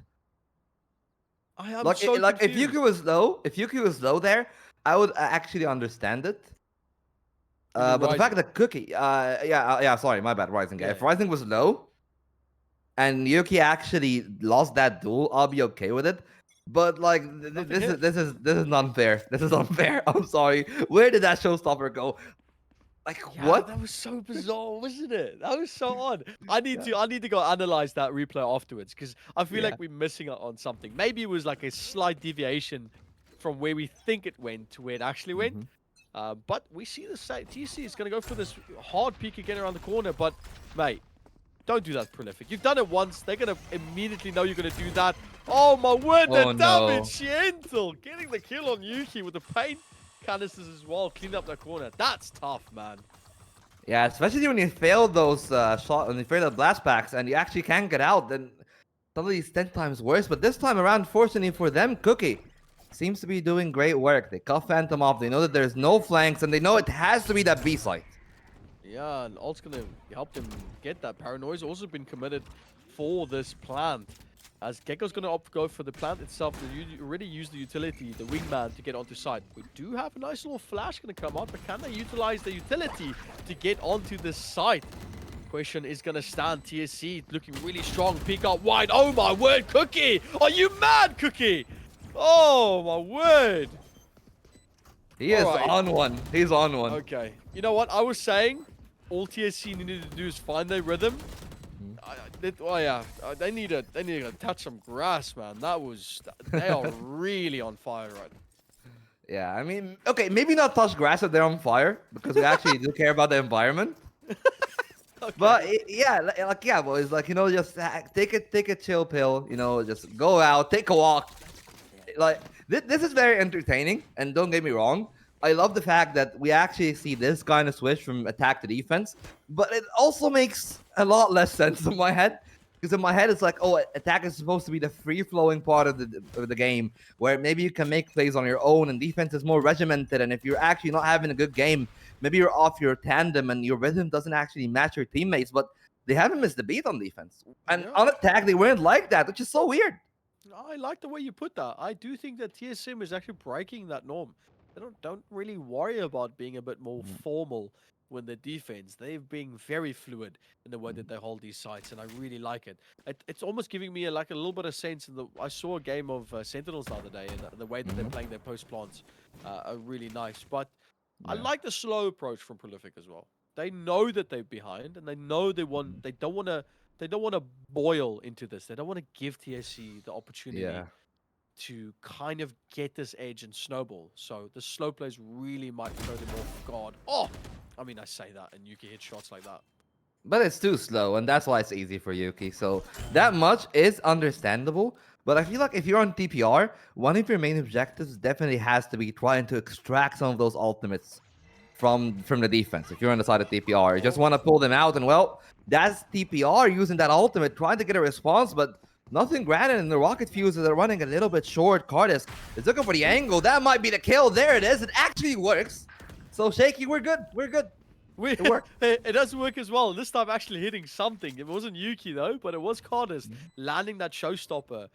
I am like, so if Yuki was low there, I would actually understand it. But the fact that Cookie, sorry, my bad, Rising guy. If Rising was low, and Yuki actually lost that duel, I'll be okay with it. But like, this is unfair. This is unfair. I'm sorry. Where did that showstopper go? Like Yeah, what? that was so bizarre, wasn't it? That was so odd. I need to go analyze that replay afterwards because I feel Yeah. like we're missing out on something. Maybe it was like a slight deviation from where we think it went to where it actually went. Mhm. But we see the same. TSE is going to go for this hard peek again around the corner. But, mate, don't do that, Prolific. You've done it once. They're going to immediately know you're going to do that. Oh, my word, the Oh, no. damage. Gentle. Getting the kill on Yuki with the paint canisters as well. Clean up that corner. That's tough, man. Yeah, especially when you fail those when you fail the blast packs and you actually can't get out, then suddenly it's 10 times worse. But this time around, fortunately for them, Cookie seems to be doing great work. They cut Phantom off. They know that there's no flanks, and they know it has to be that B site. Yeah, and Alt's going to help them get that. Paranoia's also been committed for this plant. As Gecko's going to go for the plant itself, they already used the utility, the wingman, to get onto site. We do have a nice little flash going to come out, but can they utilize the utility to get onto the site? Question is going to stand. TSE looking really strong. Peek out wide. Oh my word, Cookie! Are you mad, Cookie? Oh my word! He is Alright. on one. He's on one. Okay. You know what? I was saying all TSC needed to do is find their rhythm. They need to touch some grass, man. They are really on fire right now. Yeah, I mean, okay, maybe not touch grass if they're on fire, because we actually do care about the environment. Okay. But well, it's like, just take a chill pill, just go out, take a walk. Like this is very entertaining, and don't get me wrong, I love the fact that we actually see this kind of switch from attack to defense, but it also makes a lot less sense in my head. Because in my head, it's like, oh, attack is supposed to be the free-flowing part of the game, where maybe you can make plays on your own, and defense is more regimented. And if you're actually not having a good game, maybe you're off your tandem and your rhythm doesn't actually match your teammates. But they haven't missed a beat on defense, and on attack they weren't like that, which is so weird. I like the way you put that. I do think that TSM is actually breaking that norm. They don't really worry about being a bit more formal when the defense. They've been very fluid in the way that they hold these sites, and I really like it. It's almost giving me a little bit of sense. I saw a game of Sentinels the other day, and the way that they're playing their post plants are really nice. But I like the slow approach from Prolific as well. They know that they're behind, and they know they don't want to boil into this. They don't want to give TSC the opportunity to kind of get this edge and snowball. So the slow plays really might throw them off guard. Oh, I mean, I say that, and Yuki hit shots like that. But it's too slow, and that's why it's easy for Yuki. So that much is understandable. But I feel like if you're on TPR, one of your main objectives definitely has to be trying to extract some of those ultimates from the defense. If you're on the side of TPR, you just want to pull them out, and well, that's TPR using that ultimate, trying to get a response, but nothing granted, and the rocket fuses are running a little bit short. Cardis is looking for the angle. That might be the kill. There it is. It actually works. So Shaky, we're good. We're good. It worked. It does work as well. This time actually hitting something. It wasn't Yuki though, but it was Cardis landing that showstopper.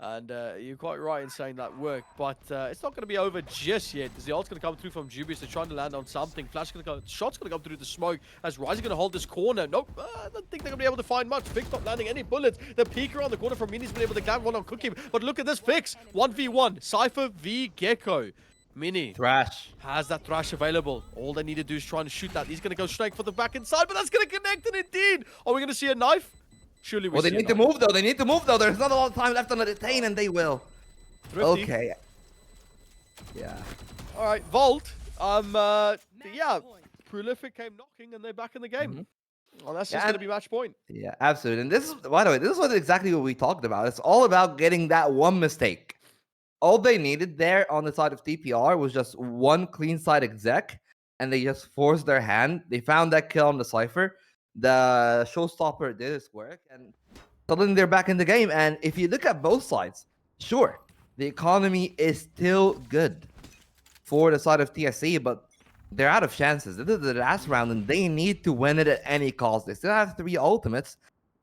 And you're quite right in saying that worked, but it's not going to be over just yet. The ult's going to come through from Jubius. They're trying to land on something. Flash going to go. Shot's going to come through the smoke as Rise is going to hold this corner. Nope, I don't think they're going to be able to find much. Fix not landing any bullets. The peek around the corner from Mini's been able to get one on Cookie, but look at this Fix. 1v1. Cypher v Gecko. Mini Thrash has that Thrash available. All they need to do is try and shoot that. He's going to go straight for the back inside, but that's going to connect it indeed. Are we going to see a knife? Surely we Well, they need to move though. They need to move though. There's not a lot of time left on the detain, and they will. Thrifty. Okay. Yeah. All right, Vault. Yeah, Prolific came knocking, and they're back in the game. Well, that's just going to be match point. Yeah, absolutely. And this is, by the way, this is exactly what we talked about. It's all about getting that one mistake. All they needed there on the side of TPR was just one clean side exec, and they just forced their hand. They found that kill on the Cypher. The showstopper did its work, and suddenly they're back in the game. And if you look at both sides, sure, the economy is still good for the side of TSE, but they're out of chances. This is the last round, and they need to win it at any cost. They still have 3 ultimates,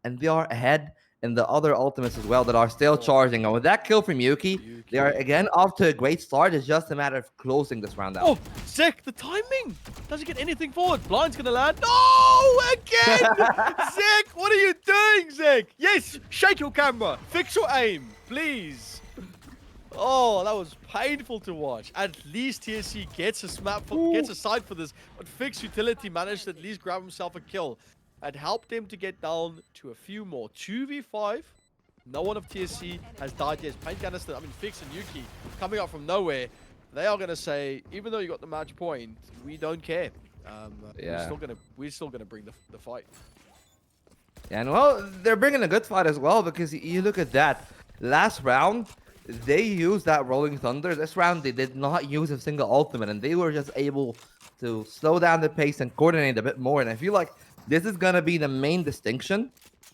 and they are ahead in the other ultimates as well that are still charging. And with that kill from Yuki, they are again off to a great start. It's just a matter of closing this round out. Oh, Zek, the timing doesn't get anything forward. Blind's gonna land. No, again! Zek, what are you doing, Zek? Yes, shake your camera. Fix your aim, please. Oh, that was painful to watch. At least TSE gets a gets a side for this, but Fix Utility managed to at least grab himself a kill. It helped him to get down to a few more. 2v5. No one of TSE has died yet. Paint Canister, I mean Fix and Yuki coming up from nowhere. They are gonna say, even though you got the match point, we don't care. Yeah. We're still gonna bring the fight. And well, they're bringing a good fight as well because you look at that. Last round, they used that Rolling Thunder. This round, they did not use a single ultimate, and they were just able to slow down the pace and coordinate a bit more. And I feel like this is gonna be the main distinction.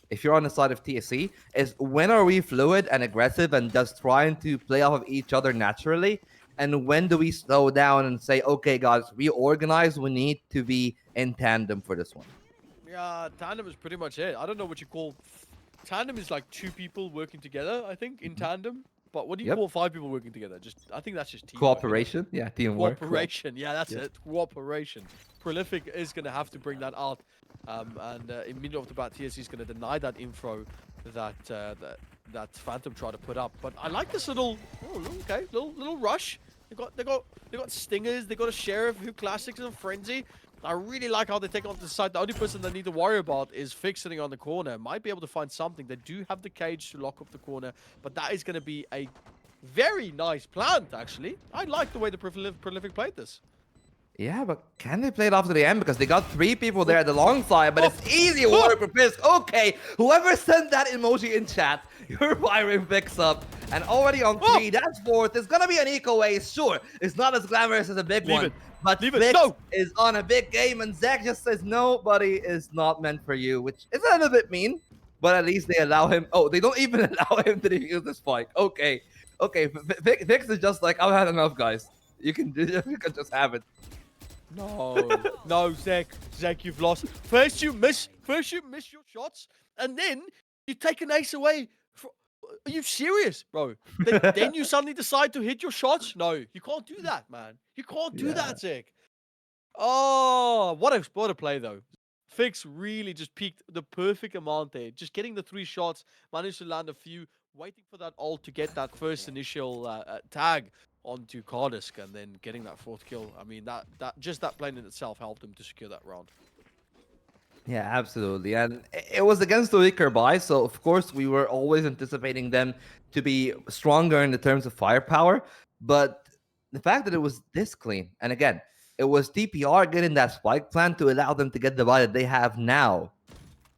If you're on the side of TSE, is when are we fluid and aggressive and just trying to play off of each other naturally? And when do we slow down and say, okay, guys, we organize, we need to be in tandem for this one? Yeah, tandem is pretty much it. I don't know what you call... Tandem is like 2 people working together, I think, in tandem. But what do you call 5 people working together? I think that's just teamwork. Cooperation? Yeah, teamwork. Cooperation. Yeah, that's it. Cooperation. Prolific is going to have to bring that out. And immediately off the bat, TSE is going to deny that info that Phantom tried to put up. But I like this little... Oh, okay. Little rush. They got stingers. They got a sheriff who classics and frenzy. I really like how they take off the side. The only person they need to worry about is Fix sitting on the corner. Might be able to find something. They do have the cage to lock up the corner, but that is going to be a very nice plant, actually. I like the way the Prolific played this. Yeah, but can they play it off to the end? Because they got 3 people there at the long side, but it's easy water for Piss. Okay, whoever sent that emoji in chat, you're firing Fix up. And already on 3, that's 4th. There's going to be an eco ace, sure. It's not as glamorous as a big one. But Fix is on a big game, and Zach just says, nobody is not meant for you, which is a little bit mean. But at least they allow him. Oh, they don't even allow him to defuse the spike. Okay. Okay, Fix is just like, I've had enough, guys. You can just have it. No, Zach, you've lost. First you miss your shots, and then you take an ace away. Are you serious, bro? Then you suddenly decide to hit your shots? No, you can't do that, man. You can't do that, Zach. Oh, what a play though. Fix really just peaked the perfect amount there. Just getting the 3 shots, managed to land a few, waiting for that ult to get that first initial tag onto Cardisk, and then getting that 4th kill. I mean, that plane in itself helped him to secure that round. Yeah, absolutely. And it was against the weaker buy, so of course we were always anticipating them to be stronger in the terms of firepower. But the fact that it was this clean, and again, it was TPR getting that spike plan to allow them to get the buy that they have now,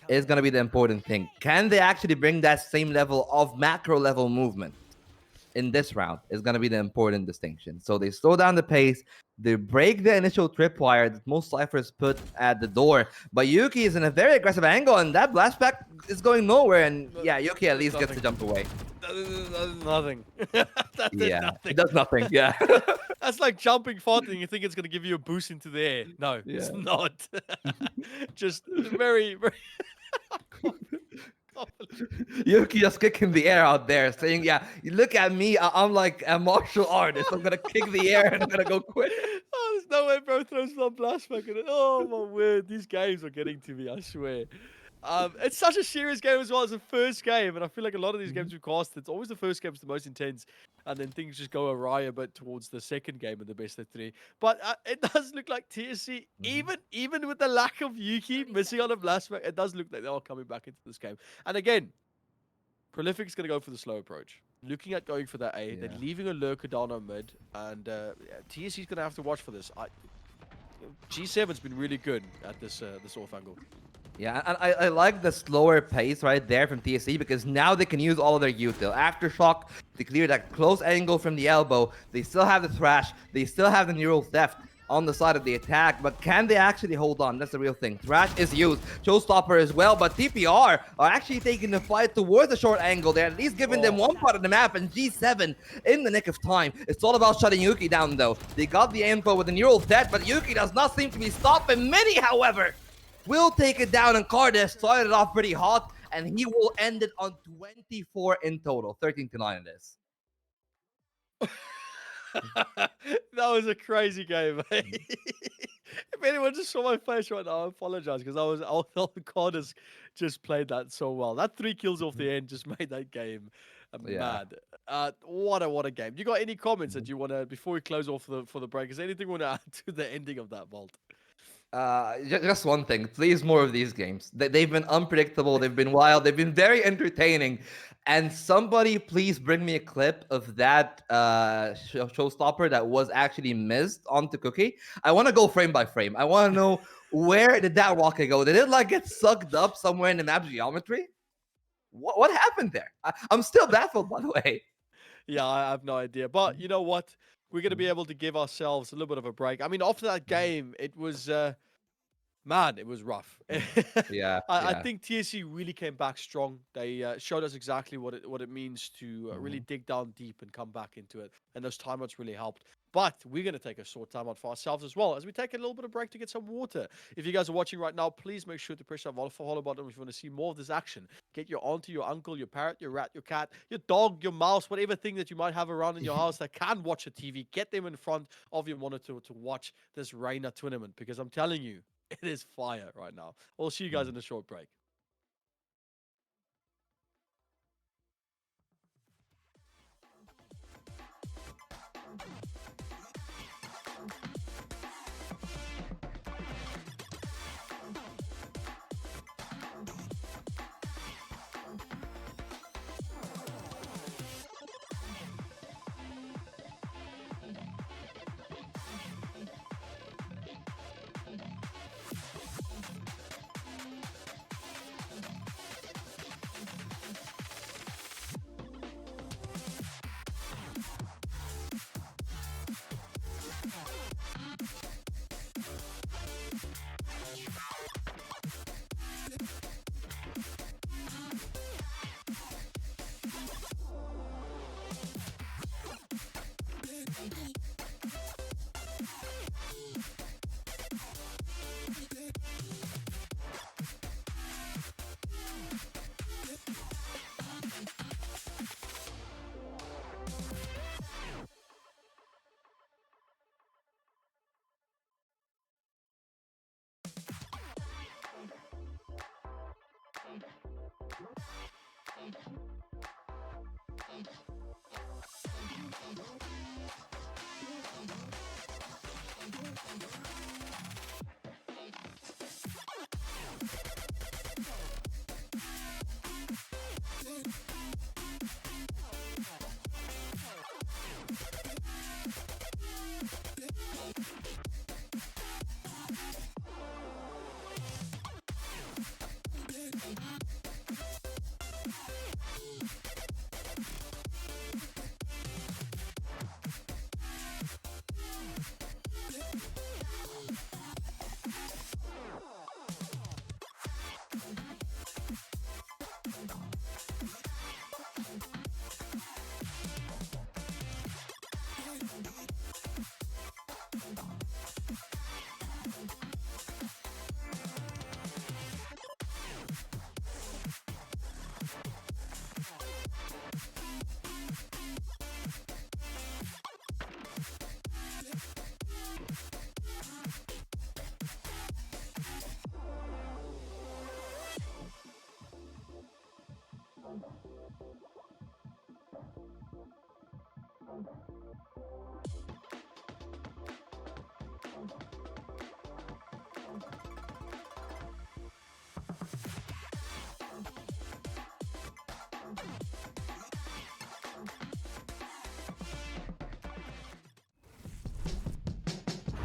is going to be the important thing. Can they actually bring that same level of macro level movement in this round is going to be the important distinction. So they slow down the pace, they break the initial tripwire that most Cyphers put at the door, but Yuki is in a very aggressive angle, and that blast back is going nowhere, and yeah, Yuki at least gets to jump away. That's nothing. Nothing. It does nothing, yeah. That's like jumping farting, you think it's going to give you a boost into the air. No, it's not. Just very, very... Yuki just kicking the air out there, saying, yeah, you look at me, I'm like a martial artist. I'm going to kick the air and I'm going to go quit. Oh, there's no way bro throws some blast back in it. Oh, my word. These games are getting to me, I swear. It's such a serious game as well. It's the first game, and I feel like a lot of these games we've cast, it's always the first game's the most intense, and then things just go awry a bit towards the second game of the best of 3. But it does look like TSE, even with the lack of Yuki missing on a blast back, it does look like they are coming back into this game. And again, Prolific's going to go for the slow approach. Looking at going for that A, they're leaving a lurker down on mid, and TSE's going to have to watch for this. G7's been really good at this off angle. Yeah, and I like the slower pace right there from TSE because now they can use all of their util. Aftershock to clear that close angle from the elbow. They still have the Thrash. They still have the Neural Theft on the side of the attack, but can they actually hold on? That's the real thing. Thrash is used, Showstopper as well, but TPR are actually taking the fight towards the short angle. They're at least giving them one part of the map, and G7 in the nick of time. It's all about shutting Yuki down though. They got the info with the Neural Theft, but Yuki does not seem to be stopping. Mini, however, will take it down, and Cardiff started off pretty hot, and he will end it on 24 in total. 13-9 it is. That was a crazy game, mate. If anyone just saw my face right now, I apologize because I thought Cardiff just played that so well. That 3 kills off the end just made that game mad. What a game. You got any comments that you want to, before we close off for the break, is there anything you want to add to the ending of that vault? Just one thing, please, more of these games. They've been unpredictable, they've been wild, they've been very entertaining. And somebody please bring me a clip of that showstopper that was actually missed onto Cookie. I want to go frame by frame. I want to know, where did that rocket go? Did it like get sucked up somewhere in the map geometry? What happened there? I'm still baffled, by the way. Yeah, I have no idea. But you know what? We're going to be able to give ourselves a little bit of a break. I mean, after that game, it was, man, it was rough. Yeah, I yeah. think TSE really came back strong. They showed us exactly what it means to really dig down deep and come back into it. And those timeouts really helped. But we're going to take a short timeout for ourselves as well, as we take a little bit of break to get some water. If you guys are watching right now, please make sure to press that follow button if you want to see more of this action. Get your auntie, your uncle, your parrot, your rat, your cat, your dog, your mouse, whatever thing that you might have around in your house that can watch a TV. Get them in front of your monitor to watch this Reyna tournament, because I'm telling you, it is fire right now. We'll see you guys in a short break.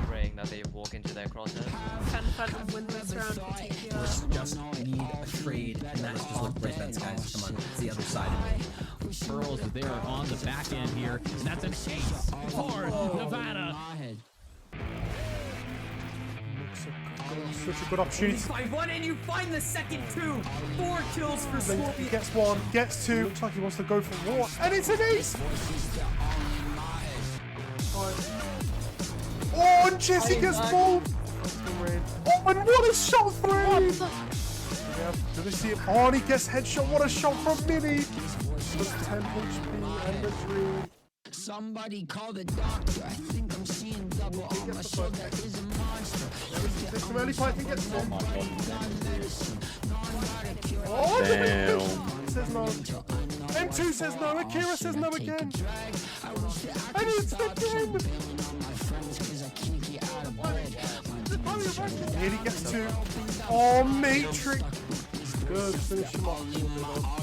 Praying that they walk into their crosshairs. 10 Phantom win this round for TPR. Just need a trade, and that's just what red bets, guys. Come on, it's the other side of it. Pearls there on the back end here, and that's an ace for Nevada. Such a good opportunity. Find one and you find the second two. 4 kills for He Scorpion. gets one, gets two. Looks like he wants to go for more, and it's an ace. Oh, and Jesse gets full. Oh, and what a shot for him! Yeah, do they see it? Oh, and he gets headshot. What a shot from Mini. Plus 10 HP and the dream. Somebody call the doctor. I think I'm seeing double. On my shoulder is a monster. There's some early fight he gets to. Oh, damn. It says no. 2 says no. Akira says no again. And it's again. Here he gets 2. Oh, Matrix. Good. Finish him off.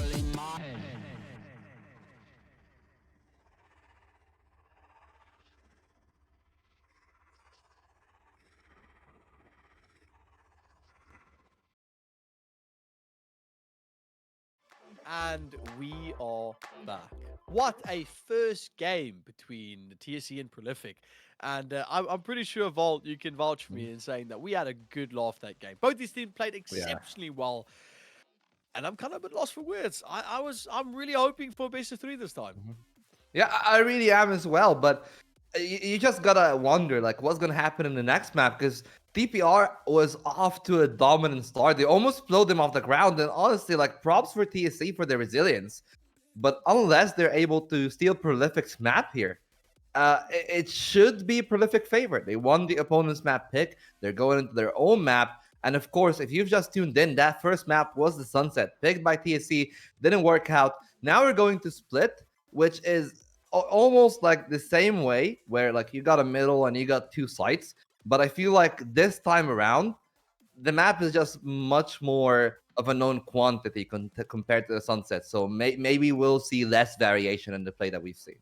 And we are back. What a first game between the TSE and Prolific. And I'm pretty sure, Vault, you can vouch for me in saying that we had a good laugh that game. Both these teams played exceptionally well. And I'm kind of a bit lost for words. I'm really hoping for a best of 3 this time. Yeah, I really am as well. But you just gotta wonder, like, what's gonna happen in the next map? Because TPR was off to a dominant start. They almost blew them off the ground. And honestly, like, props for TSE for their resilience. But unless they're able to steal Prolific's map here, it should be Prolific favorite. They won the opponent's map pick. They're going into their own map. And of course, if you've just tuned in, that first map was the Sunset, picked by TSE. Didn't work out. Now we're going to split, which is almost like the same way, where like you got a middle and you got 2 sites. But I feel like this time around, the map is just much more of a known quantity compared to the Sunset. So maybe we'll see less variation in the play that we've seen.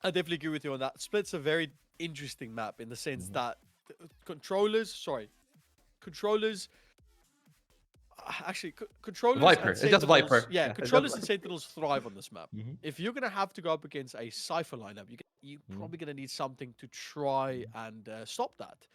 I definitely agree with you on that. Split's a very interesting map in the sense that controllers, actually, controllers Viper. and It's just Viper. Sentinels, yeah, Yeah, it's controllers just and Sentinels thrive on this map. If you're going to have to go up against a Cypher lineup, you're probably going to need something to try and stop that.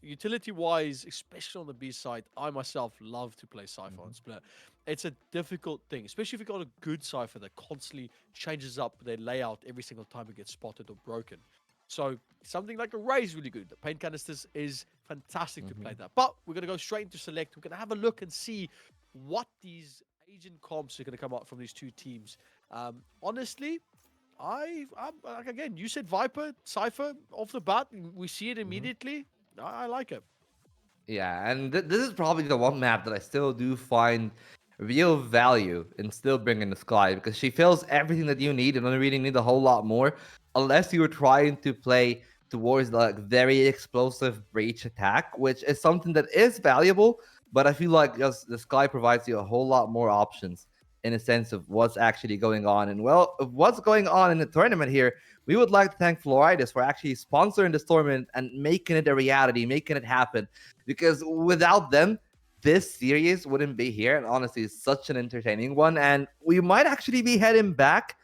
Utility-wise, especially on the B side, I myself love to play Cypher on Split. It's a difficult thing, especially if you've got a good Cypher that constantly changes up their layout every single time it gets spotted or broken. So something like a Ray is really good. The paint canisters is fantastic to play that. But we're going to go straight into select. We're going to have a look and see what these agent comps are going to come out from these 2 teams. Honestly, I'm like, again, you said Viper, Cypher off the bat. We see it immediately. I like it. Yeah, and this is probably the one map that I still do find real value in still bringing the Sky, because she fills everything that you need and don't really need a whole lot more, unless you're trying to play towards the like, very explosive breach attack, which is something that is valuable, but I feel like just the Sky provides you a whole lot more options in a sense of what's actually going on. And well, of what's going on in the tournament here, we would like to thank Floridas for actually sponsoring this tournament and making it a reality, making it happen. Because without them, this series wouldn't be here. And honestly, it's such an entertaining one. And we might actually be heading back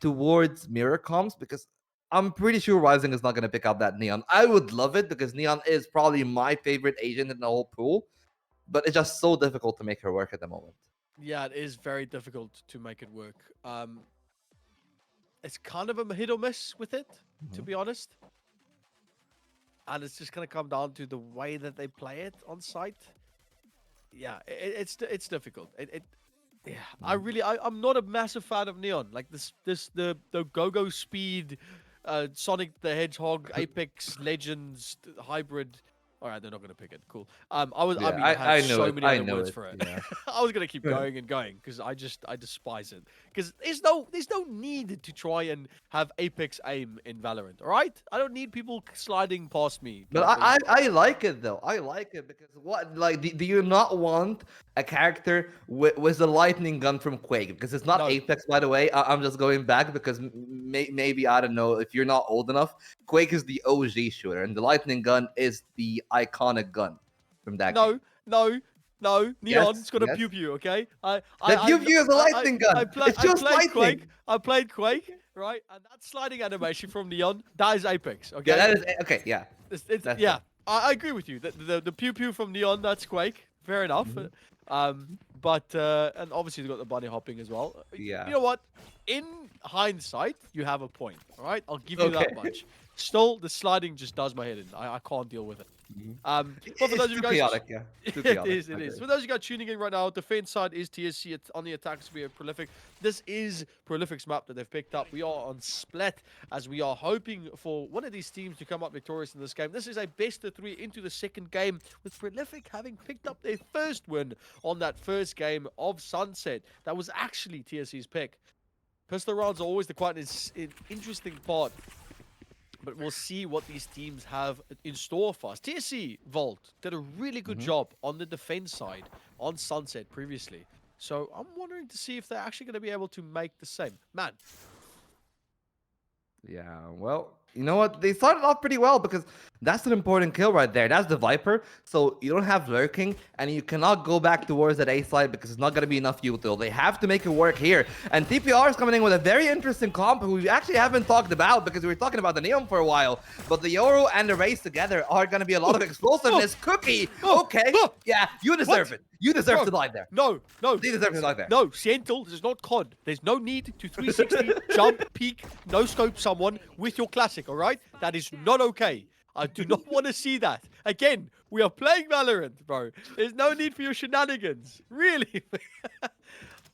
towards mirror comps, because I'm pretty sure Rising is not going to pick up that Neon. I would love it, because Neon is probably my favorite agent in the whole pool. But it's just so difficult to make her work at the moment. Yeah, it is very difficult to make it work. It's kind of a hit or miss with it, to be honest. And it's just going to come down to the way that they play it on site. Yeah, it's difficult. Yeah, I'm not a massive fan of Neon. Like the go-go speed, Sonic the Hedgehog, Apex Legends hybrid. All right, they're not going to pick it. Cool. I have so many other words for it. Yeah. I was going to keep going and going because I despise it. Because there's no need to try and have Apex aim in Valorant. All right, I don't need people sliding past me. But I like it though. I like it because what, like, do you not want a character with a lightning gun from Quake? Because it's not Apex, by the way. I'm just going back because maybe, I don't know if you're not old enough. Quake is the OG shooter, and the lightning gun is the iconic gun from that game. No. Neon, Yes, it's got a pew pew, okay? The pew pew is a lightning gun. It's just lightning. Quake. I played Quake, right? And that sliding animation from Neon, that is Apex, okay? Yeah, that is okay. Yeah, yeah. I agree with you. The pew pew from Neon, that's Quake. Fair enough. But and obviously you've got the bunny hopping as well. Yeah. You know what? In hindsight, you have a point. All right, I'll give you that much. Still, the sliding just does my head in. I can't deal with it. But for those of you guys, chaotic, yeah. It is. For those of you guys tuning in right now, defense side is TSC. On the attacks, we are Prolific. This is Prolific's map that they've picked up. We are on Split, as we are hoping for one of these teams to come up victorious in this game. This is a best of 3 into the second game, with Prolific having picked up their first win on that first game of Sunset. That was actually TSC's pick. Pistol rounds are always the quite interesting part. But we'll see what these teams have in store for us. TSE Vault did a really good job on the defense side on Sunset previously. So I'm wondering to see if they're actually going to be able to make the same. Man. Yeah, well, you know what? They started off pretty well because that's an important kill right there. That's the Viper, so you don't have lurking, and you cannot go back towards that A side because it's not going to be enough util. They have to make it work here. And TPR is coming in with a very interesting comp who we actually haven't talked about because we were talking about the Neon for a while. But the Yoru and the Race together are going to be a lot of explosiveness. Cookie, okay, yeah, you deserve it. You deserve to die there. No. You deserve to die there. No, Sentinel, this is not COD. There's no need to 360, jump, peek, no-scope someone with your classic, all right? That is not okay. I do not want to see that. Again, we are playing Valorant, bro. There's no need for your shenanigans. Really?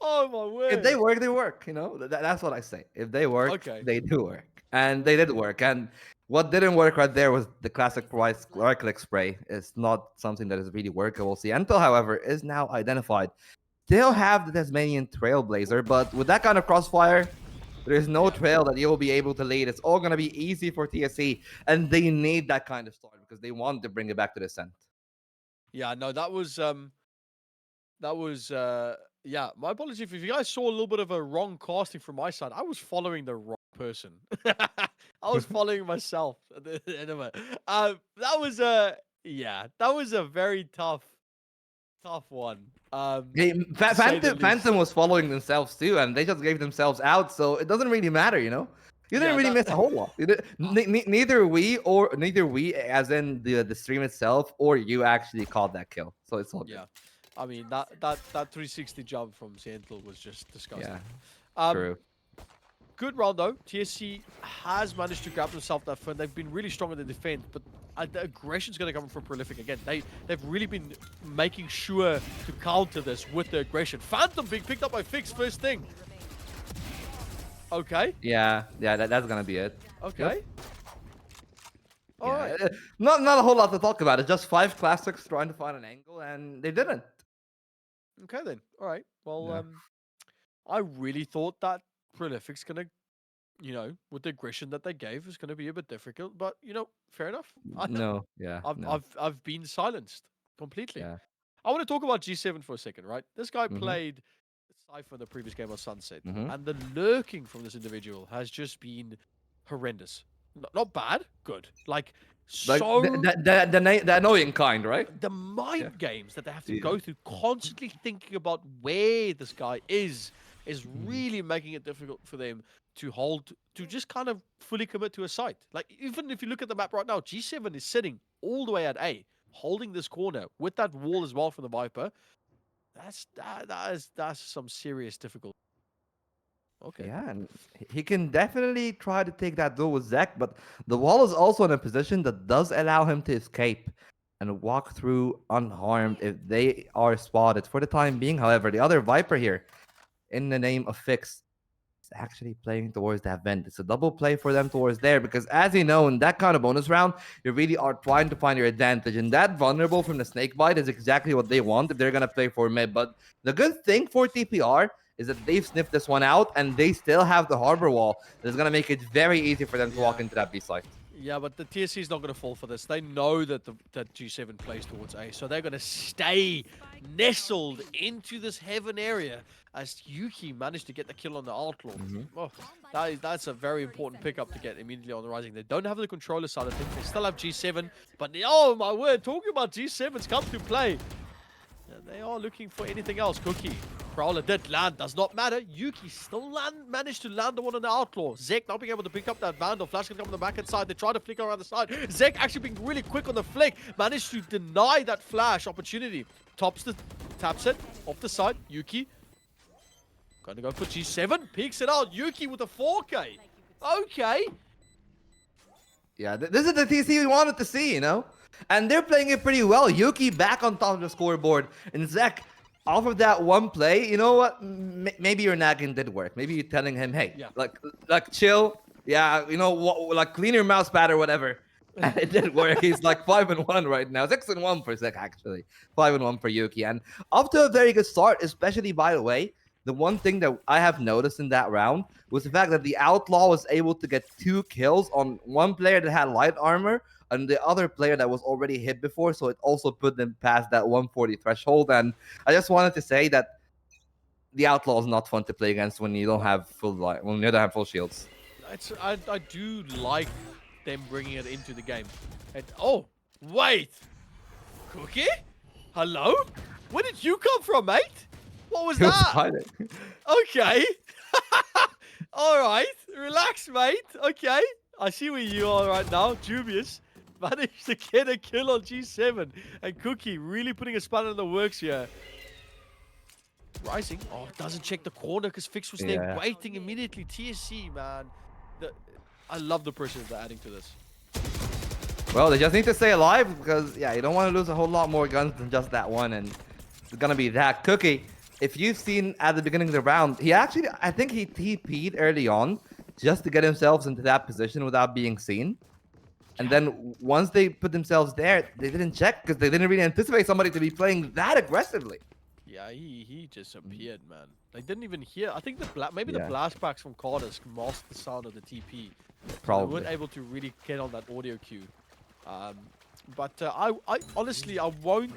Oh, my word. If they work, they work, you know? That's what I say. If they work, they do work. And they did work. And what didn't work right there was the classic price right-click spray. It's not something that is really workable. Siento, however, is now identified. Still have the Tasmanian Trailblazer, but with that kind of crossfire, there is no trail that you'll be able to lead. It's all going to be easy for TSE, and they need that kind of start because they want to bring it back to the scent. Yeah, no, yeah, my apologies if you guys saw a little bit of a wrong casting from my side. I was following the wrong person. I was following myself. Anyway, that was a very tough one. Phantom was following themselves too, and they just gave themselves out, so it doesn't really matter, you know. You didn't really miss a whole lot. Neither we, as in the stream itself, or you actually called that kill, so it's all good. Yeah, I mean that 360 jump from Sentinel was just disgusting. Yeah, true. Good round though. TSC has managed to grab themselves that front. They've been really strong in the defense, but the aggression's going to come from Prolific again. They've really been making sure to counter this with the aggression. Phantom being picked up by Fix first thing. Okay. Yeah, that's gonna be it. Okay. Yep. All right. Not a whole lot to talk about. It's just 5 classics trying to find an angle, and they didn't. Okay then. All right. Well, Yeah. I really thought that Prolific's gonna, you know, with the aggression that they gave, is gonna be a bit difficult. But you know, fair enough. No, yeah. I've been silenced completely. Yeah. I want to talk about G7 for a second, right? This guy Mhm. played Cypher in the previous game of Sunset, Mhm. and the lurking from this individual has just been horrendous. Not bad, good. Like Like so the annoying kind, right? the mind games that they have to Yeah. go through, constantly thinking about where this guy is Mm-hmm. really making it difficult for them to hold, to just kind of fully commit to a site. Like, even if you look at the map right now, G7 is sitting all the way at A, holding this corner with that wall as well from the Viper. That's some serious difficulty. Okay. Yeah, and he can definitely try to take that duel with Zek, but the wall is also in a position that does allow him to escape and walk through unharmed if they are spotted for the time being. However, the other Viper here, in the name of Fix, is actually playing towards that vent. It's a double play for them towards there because, as you know, in that kind of bonus round, you really are trying to find your advantage. And that vulnerable from the snake bite is exactly what they want if they're going to play for mid. But the good thing for TPR is that they've sniffed this one out and they still have the harbor wall. That's going to make it very easy for them to walk into that B site. Yeah, but the TSC is not going to fall for this. They know that that G7 plays towards A, so they're going to stay nestled into this heaven area as Yuki managed to get the kill on the Outlaw. Oh, that's a very important pickup to get immediately on the Rising. They don't have the controller side of things. They still have G7, but oh my word, talking about G7's come to play. They are looking for anything else. Cookie. Prowler did land. Does not matter. Yuki still managed to land the one on the Outlaw. Zek not being able to pick up that Vandal. Flash can come on the back side. They try to flick around the side. Zek actually being really quick on the flick. Managed to deny that flash opportunity. Taps it off the side. Yuki. Going to go for G7. Peeks it out. Yuki with a 4K. Okay. Yeah, this is the TC we wanted to see, you know? And they're playing it pretty well. Yuki back on top of the scoreboard. And Zek, off of that one play, you know what? Maybe your nagging did work. Maybe you're telling him, hey, like chill. Yeah, you know, like clean your mouse pad or whatever. And it did work. He's like 5-1 right now. 6-1 for Zek, actually. 5-1 for Yuki. And off to a very good start, especially, by the way, the one thing that I have noticed in that round was the fact that the Outlaw was able to get 2 kills on one player that had light armor and the other player that was already hit before, so it also put them past that 140 threshold. And I just wanted to say that the Outlaw is not fun to play against when you don't have full light, when you don't have full shields. I do like them bringing it into the game. And oh, wait, Cookie, hello? Where did you come from, mate? What was He was that? hiding. Okay. All right, relax, mate. Okay, I see where you are right now. Dubious managed to get a kill on G7, and Cookie really putting a spanner in the works here. Rising. Oh, doesn't check the corner because Fix was there waiting immediately. TSE, man. I love the pressure they're adding to this. Well, they just need to stay alive because, yeah, you don't want to lose a whole lot more guns than just that one. And it's going to be that. Cookie, if you've seen at the beginning of the round, he actually, I think he TP'd early on just to get himself into that position without being seen. And then once they put themselves there, they didn't check because they didn't really anticipate somebody to be playing that aggressively. Yeah, he just appeared, man. They didn't even hear. I think maybe the blast packs from Cardiff masked the sound of the TP. Probably. They weren't able to really get on that audio cue. But I honestly, I would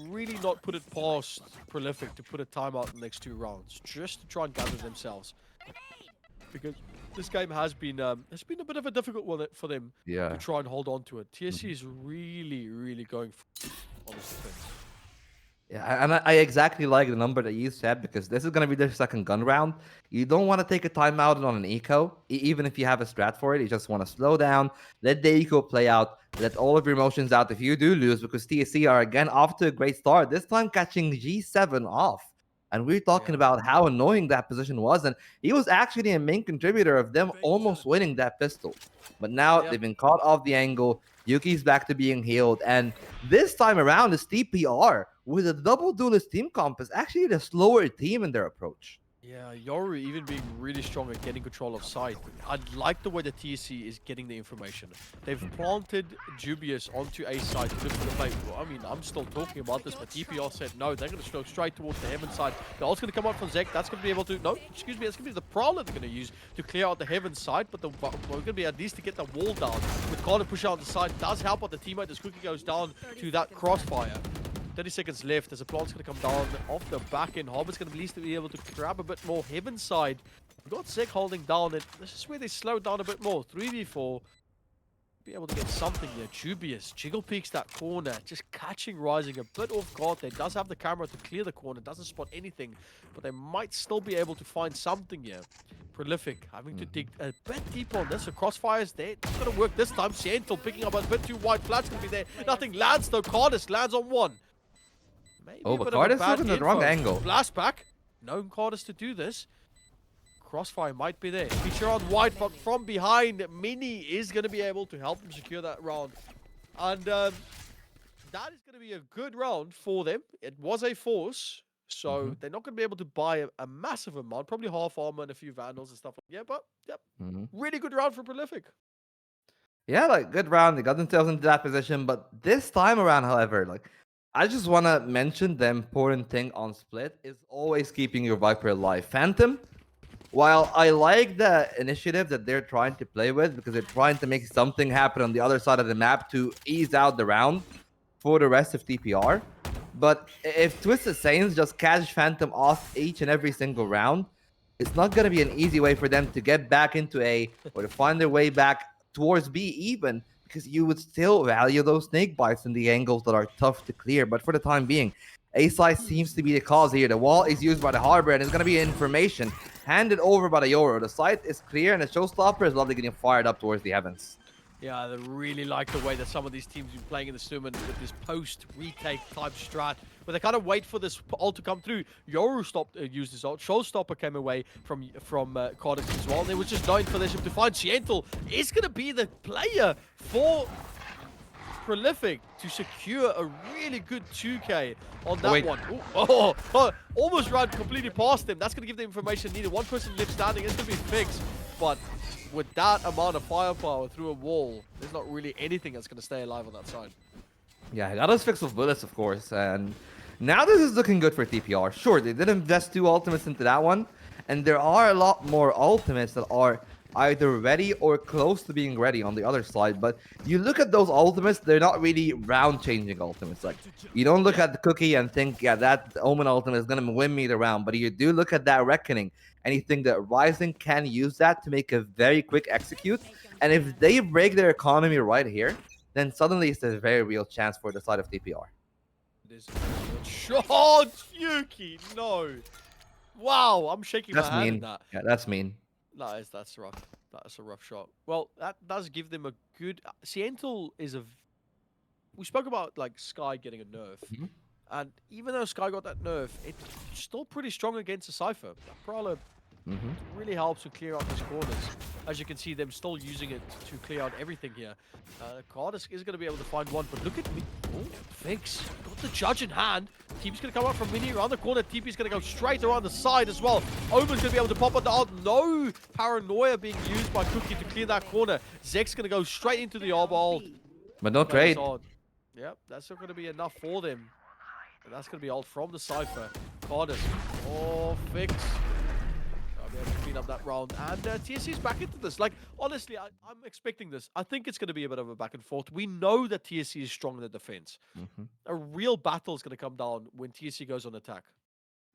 really not put it past Prolific to put a timeout in the next 2 rounds, just to try and gather themselves. Because this game has been a bit of a difficult one for them to try and hold on to it. TSE is really going on this defense. Yeah, and I exactly like the number that you said because this is going to be their second gun round. You don't want to take a timeout on an eco, even if you have a strat for it. You just want to slow down, let the eco play out, let all of your emotions out if you do lose because TSE are again off to a great start, this time catching G7 off. And we're talking about how annoying that position was. And he was actually a main contributor of them almost winning that pistol. But now they've been caught off the angle. Yuki's back to being healed. And this time around, it's TPR with a double duelist team comp is actually the slower team in their approach. Yeah, Yoru even being really strong at getting control of site. I like the way the TSE is getting the information. They've planted Dubious onto A side to look for the play. Well, I mean, I'm still talking about this, but TPR said no, they're going to go straight towards the heaven side. They're also going to come out from Zek. That's going to be able to, no, excuse me, that's going to be the Prowler they're going to use to clear out the heaven side, but we're going to be at least to get the wall down. With Carter push out the side, does help out the teammate as Cookie goes down to that crossfire. 30 seconds left. There's a plant's going to come down off the back end. Hobbitt's going to at least be able to grab a bit more heaven side. We've got Zek holding down it. This is where they slow down a bit more. 3v4. Be able to get something here. Dubious. Jiggle peeks that corner. Just catching Rising a bit off guard. They does have the camera to clear the corner. Doesn't spot anything. But they might still be able to find something here. Prolific having to dig a bit deeper on this. So Crossfire's there. It's going to work this time. Siental picking up a bit too wide. Flat's going to be there. Nothing lands though. Cardis lands on 1. Maybe but Cardis is in the wrong angle. Blast back. Known Cardis to do this. Crossfire might be there. Feature on wide, but from behind, Mini is going to be able to help them secure that round. And that is going to be a good round for them. It was a force, so they're not going to be able to buy a massive amount. Probably half armor and a few vandals and stuff. But really good round for Prolific. Yeah, like good round. They got themselves into that position, but this time around, however, like I just want to mention the important thing on Split is always keeping your Viper alive. Phantom, while I like the initiative that they're trying to play with because they're trying to make something happen on the other side of the map to ease out the round for the rest of TPR. But if Twisted Saints just catch Phantom off each and every single round, it's not going to be an easy way for them to get back into A or to find their way back towards B even, because you would still value those snake bites in the angles that are tough to clear. But for the time being, A-side seems to be the cause here. The wall is used by the Harbor and it's going to be information handed over by the Yoru. The site is clear and the Showstopper is lovely getting fired up towards the heavens. Yeah, they really like the way that some of these teams have been playing in the tournament with this post-retake type strat, where they kind of wait for this ult to come through. Yoru used his ult. Showstopper came away from Cardiff as well. And they was just dying for this to find Siental is going to be the player for Prolific to secure a really good 2k on that one. Ooh, almost ran completely past them. That's going to give the information needed. One person left standing. It's going to be fixed, but with that amount of firepower through a wall, there's not really anything that's going to stay alive on that side. Yeah, that was fixed with bullets, of course. And Now this is looking good for TPR. Sure, they did invest 2 ultimates into that one, and there are a lot more ultimates that are either ready or close to being ready on the other side. But you look at those ultimates, they're not really round-changing ultimates. Like, you don't look at the Cookie and think, yeah, that Omen ultimate is going to win me the round. But you do look at that Reckoning, and you think that Rising can use that to make a very quick execute. And if they break their economy right here, then suddenly it's a very real chance for the side of TPR. This is a good shot, Yuki. No. Wow, I'm shaking That's my hand mean. at that. Yeah, that's mean. No, that's rough. That's a rough shot. Well, that does give them a good. Siental is a. We spoke about like Sky getting a nerf, and even though Sky got that nerf, it's still pretty strong against a Cypher. Prowler really helps to clear out these corners. As you can see, them still using it to clear out everything here. Cardis is going to be able to find one, but look at me. Oh, Fix got the judge in hand. TP's going to come up from Mini around the corner. TP's going to go straight around the side as well. Omen's going to be able to pop on the out. No paranoia being used by Cookie to clear that corner. Zek's going to go straight into the arbor. But no trade. Yep, that's not going to be enough for them. And that's going to be ult from the Cypher. Cardis. Oh, Fix. Be able to clean up that round, and TSE is back into this. Like, honestly, I'm expecting this. I think it's going to be a bit of a back and forth. We know that TSE is strong in the defense. A real battle is going to come down when TSE goes on attack.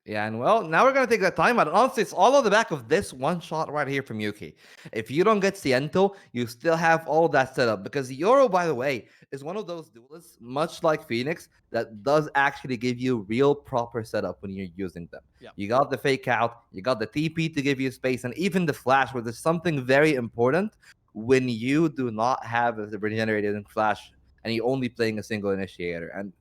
Yeah, and well, now we're going to take that timeout. And honestly, it's all on the back of this one shot right here from Yuki. If you don't get Siento, you still have all that set up. Because Yoro, by the way, is one of those duelists, much like Phoenix, that does actually give you real proper setup when you're using them. Yeah. You got the fake out, you got the TP to give you space, and even the flash, where there's something very important when you do not have the regenerated flash and you're only playing a single initiator. And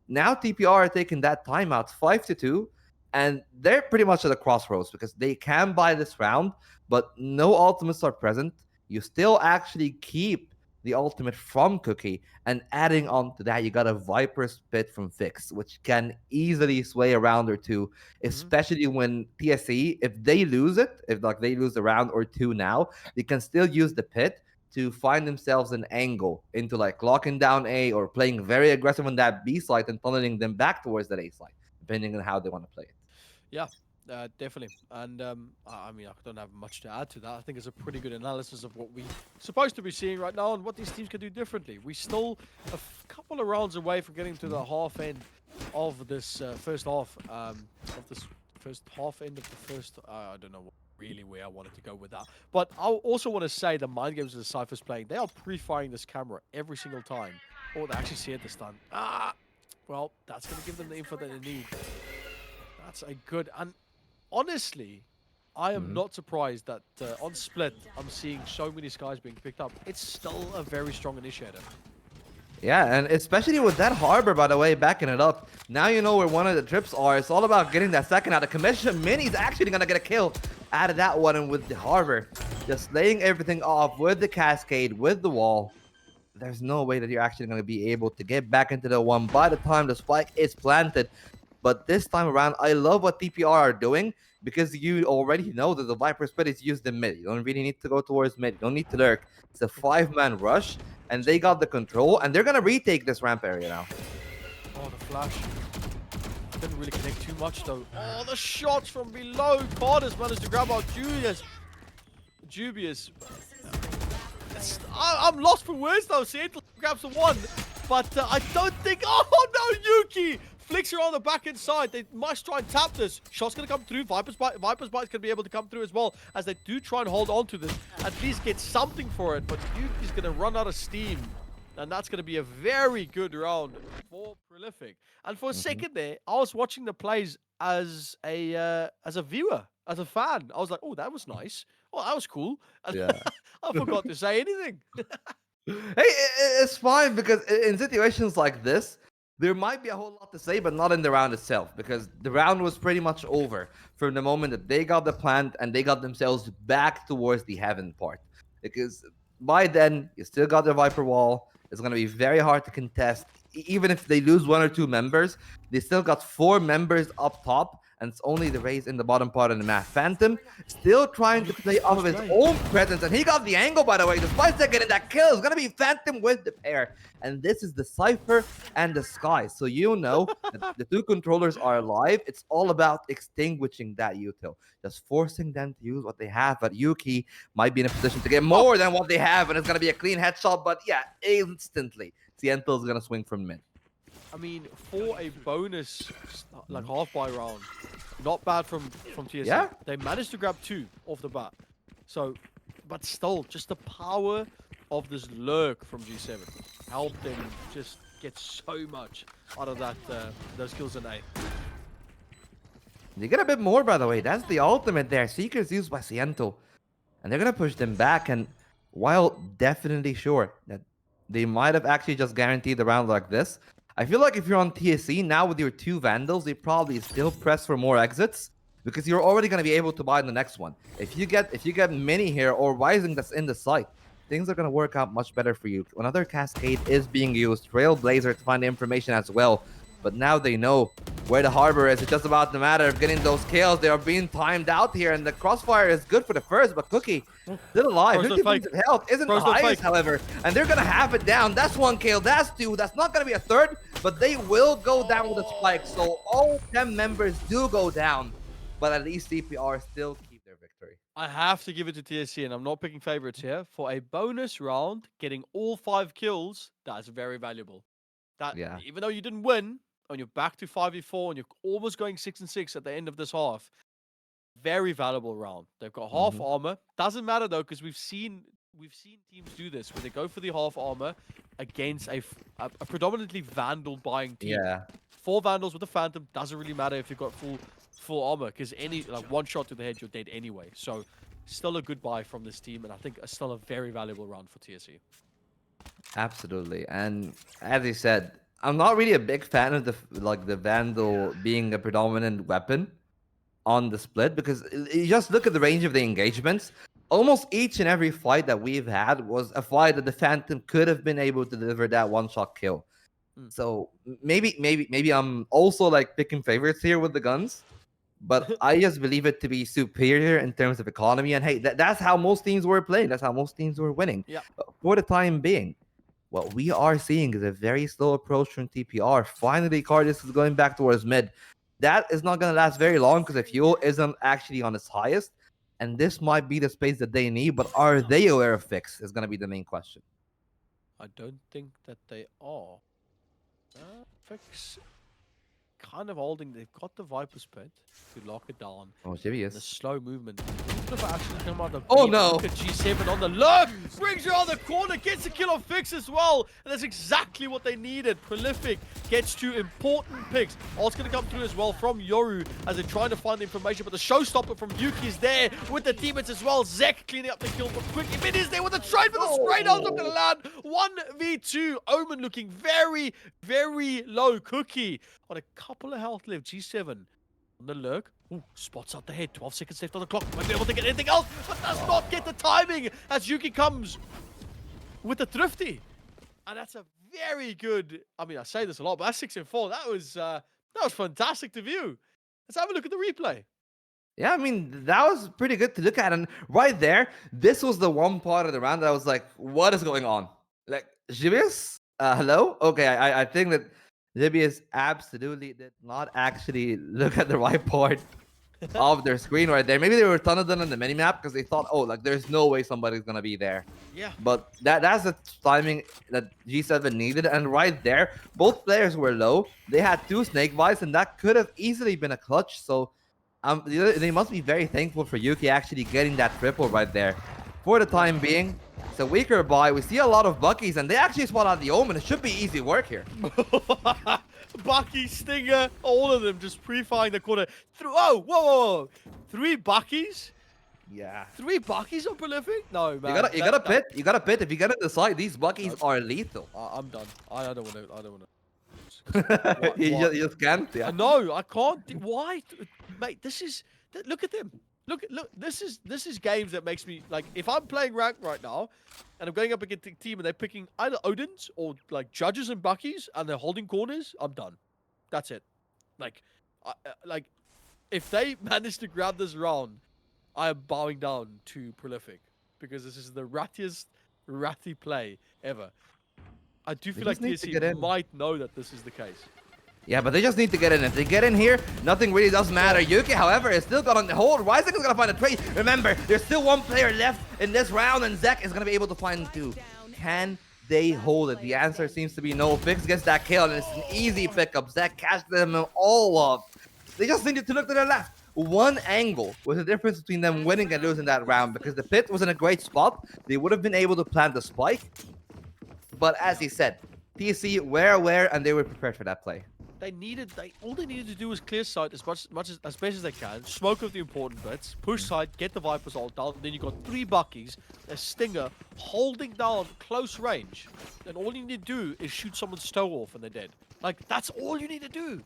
now TPR are taking that timeout 5-2. And they're pretty much at a crossroads because they can buy this round, but no ultimates are present. You still actually keep the ultimate from Cookie, and adding on to that, you got a Viper's Pit from Fix, which can easily sway a round or two, especially when TSE, if they lose it, if like they lose a round or two now, they can still use the Pit to find themselves an angle into like locking down A or playing very aggressive on that B side and tunneling them back towards that A side, depending on how they want to play it. Yeah, definitely. And I mean, I don't have much to add to that. I think it's a pretty good analysis of what we're supposed to be seeing right now and what these teams can do differently. We're still a couple of rounds away from getting to the half end of this first half, I don't know really where I wanted to go with that. But I also want to say the mind games that the Cypher's playing, they are pre-firing this camera every single time. Oh, they actually see it this time. Well, that's going to give them the info that they need. That's a good, and honestly, I am not surprised that on split, I'm seeing so many Skies being picked up. It's still a very strong initiator. Yeah, and especially with that Harbor, by the way, backing it up. Now you know where one of the trips are. It's all about getting that second out. The Commission Mini's actually going to get a kill out of that one, and with the Harbor, just laying everything off with the Cascade, with the wall. There's no way that you're actually going to be able to get back into the one by the time the spike is planted. But this time around, I love what TPR are doing because you already know that the Viper's Pit is used in mid. You don't really need to go towards mid. You don't need to lurk. It's a 5-man rush, and they got the control, and they're going to retake this ramp area now. Oh, the flash. Didn't really connect too much, though. Oh, the shots from below. Cardis managed to grab out Dubious. I'm lost for words, though. Seattle grabs the one, but I don't think... Oh, no, Yuki! Flicks her on the back inside. They must try and tap this. Shot's going to come through. Viper's Bite's going to be able to come through as well, as they do try and hold on to this. At least get something for it. But Yuki's going to run out of steam. And that's going to be a very good round for Prolific. And for a second there, I was watching the plays as a viewer, as a fan. I was like, oh, that was nice. Oh, that was cool. Yeah. I forgot to say anything. Hey, it's fine because in situations like this, there might be a whole lot to say, but not in the round itself, because the round was pretty much over from the moment that they got the plant and they got themselves back towards the heaven part. Because by then, you still got the Viper wall. It's going to be very hard to contest. Even if they lose 1 or 2 members, they still got 4 members up top and it's only the Rays in the bottom part of the map. Phantom still trying to play off of his own presence, and he got the angle, by the way. Despite getting that kill, it's gonna be Phantom with the pair, and this is the Cypher and the Sky. So you know that the two controllers are alive. It's all about extinguishing that util, just forcing them to use what they have. But Yuki might be in a position to get more than what they have, and it's gonna be a clean headshot. But yeah, instantly, Siento's gonna swing from mid. I mean, for a bonus, like half buy round, not bad from TSE. Yeah. They managed to grab 2 off the bat. So, but still, just the power of this lurk from G7 helped them just get so much out of that those kills in A. They get a bit more, by the way. That's the ultimate there. Seeker's used by Siento, and they're gonna push them back. And while definitely sure that they might have actually just guaranteed the round like this, I feel like if you're on TSE now with your 2 Vandals, they probably still press for more exits because you're already going to be able to buy the next one. If you get Mini here or Rising that's in the site, things are going to work out much better for you. Another Cascade is being used. Trailblazer to find information as well. But now they know where the harbor is. It's just about the matter of getting those kills. They are being timed out here, and the crossfire is good for the first, but Cookie still alive. 50 points of health isn't the highest, however, and they're gonna have it down. That's 1 kill, that's 2, that's not gonna be a third, but they will go down with a spike. So all 10 members do go down, but at least TPR still keep their victory. I have to give it to TSE, and I'm not picking favorites here. For a bonus round, getting all 5 kills, that's very valuable. That, Yeah. even though you didn't win, and you're back to 5v4, and you're almost going 6-6 at the end of this half, very valuable round. They've got half armor. Doesn't matter though, because we've seen teams do this where they go for the half armor against a predominantly Vandal buying team. Yeah. 4 Vandals with a Phantom doesn't really matter if you've got full armor, because any one shot to the head you're dead anyway. So still a good buy from this team, and I think still a very valuable round for TSE. Absolutely, and as I said, I'm not really a big fan of the Vandal being a predominant weapon on the split, because you just look at the range of the engagements. Almost each and every fight that we've had was a fight that the Phantom could have been able to deliver that one-shot kill. So maybe I'm also like picking favorites here with the guns, but I just believe it to be superior in terms of economy. And hey, that's how most teams were playing. That's how most teams were winning. Yeah. For the time being, what we are seeing is a very slow approach from TPR. Finally, Cardis is going back towards mid. That is not going to last very long because the fuel isn't actually on its highest. And this might be the space that they need, but are they aware of Fix is going to be the main question. I don't think that they are. Fix kind of holding. They've got the Viper's Pit to lock it down. Oh, here he The is. slow movement. Could have actually come out of Oh, B. no. Look at G7 on the look. Brings her on the corner. Gets a kill on Fix as well. And that's exactly what they needed. Prolific gets 2 important picks. All's going to come through as well from Yoru as they're trying to find the information. But the showstopper from Yuki is there with the teammates as well. Zek cleaning up the kill. But quickly, Mid is there with a trade for the spray. Now it's not going to land. 1v2. Omen looking very, very low. Cookie on a couple of health left. G7 on the lurk. Ooh, spots out the head. 12 seconds left on the clock. Might be able to get anything else, but does not get the timing as Yuki comes with the thrifty. And that's a very good. I mean, I say this a lot, but that's 6 and 4. That was fantastic to view. Let's have a look at the replay. Yeah, I mean, that was pretty good to look at. And right there, this was the one part of the round that I was like, what is going on? Like, Jibius? Hello? Okay, I think that Jibius absolutely did not actually look at the right part of their screen right there. Maybe they were tunneled in the minimap because they thought, oh, like, there's no way somebody's going to be there. Yeah. But that's the timing that G7 needed. And right there, both players were low. They had 2 snake bites, and that could have easily been a clutch. So they must be very thankful for Yuki actually getting that triple right there. For the time being, it's a weaker buy. We see a lot of Buckies, and they actually spot out the Omen. It should be easy work here. Bucky, Stinger, all of them just pre-firing the corner. Oh, whoa. 3 Buckies? Yeah. 3 Buckies on Prolific? No, man. You got a pit. You got a pit. If you get it the side, these Buckies are lethal. I'm done. I don't want to. You just can't. Yeah. No, I can't. Why, mate? Look at them. Look. This is games that makes me like. If I'm playing rank right now, and I'm going up against a team and they're picking either Odins or like Judges and Buckies, and they're holding corners, I'm done. That's it. Like if they manage to grab this round, I am bowing down to Prolific because this is the ratty play ever. I do feel like just need to TSE get in. might know that this is the case. Yeah, but they just need to get in. If they get in here, nothing really does matter. Yuki, however, is still got on the hold. Rising is going to find a trade. Remember, there's still one player left in this round, and Zek is going to be able to find two. Can they hold it? The answer seems to be no. Fix gets that kill, and it's an easy pickup. Zek cashed them all off. They just needed to look to their left. One angle was the difference between them winning and losing that round, because the pit was in a great spot. They would have been able to plant the spike. But as he said, TSE were aware, and they were prepared for that play. All they needed to do was clear side as best as they can, smoke of the important bits, push side, get the Viper's ult down, then you got 3 Buckies, a Stinger, holding down close range, and all you need to do is shoot someone's stow off and they're dead. Like, that's all you need to do.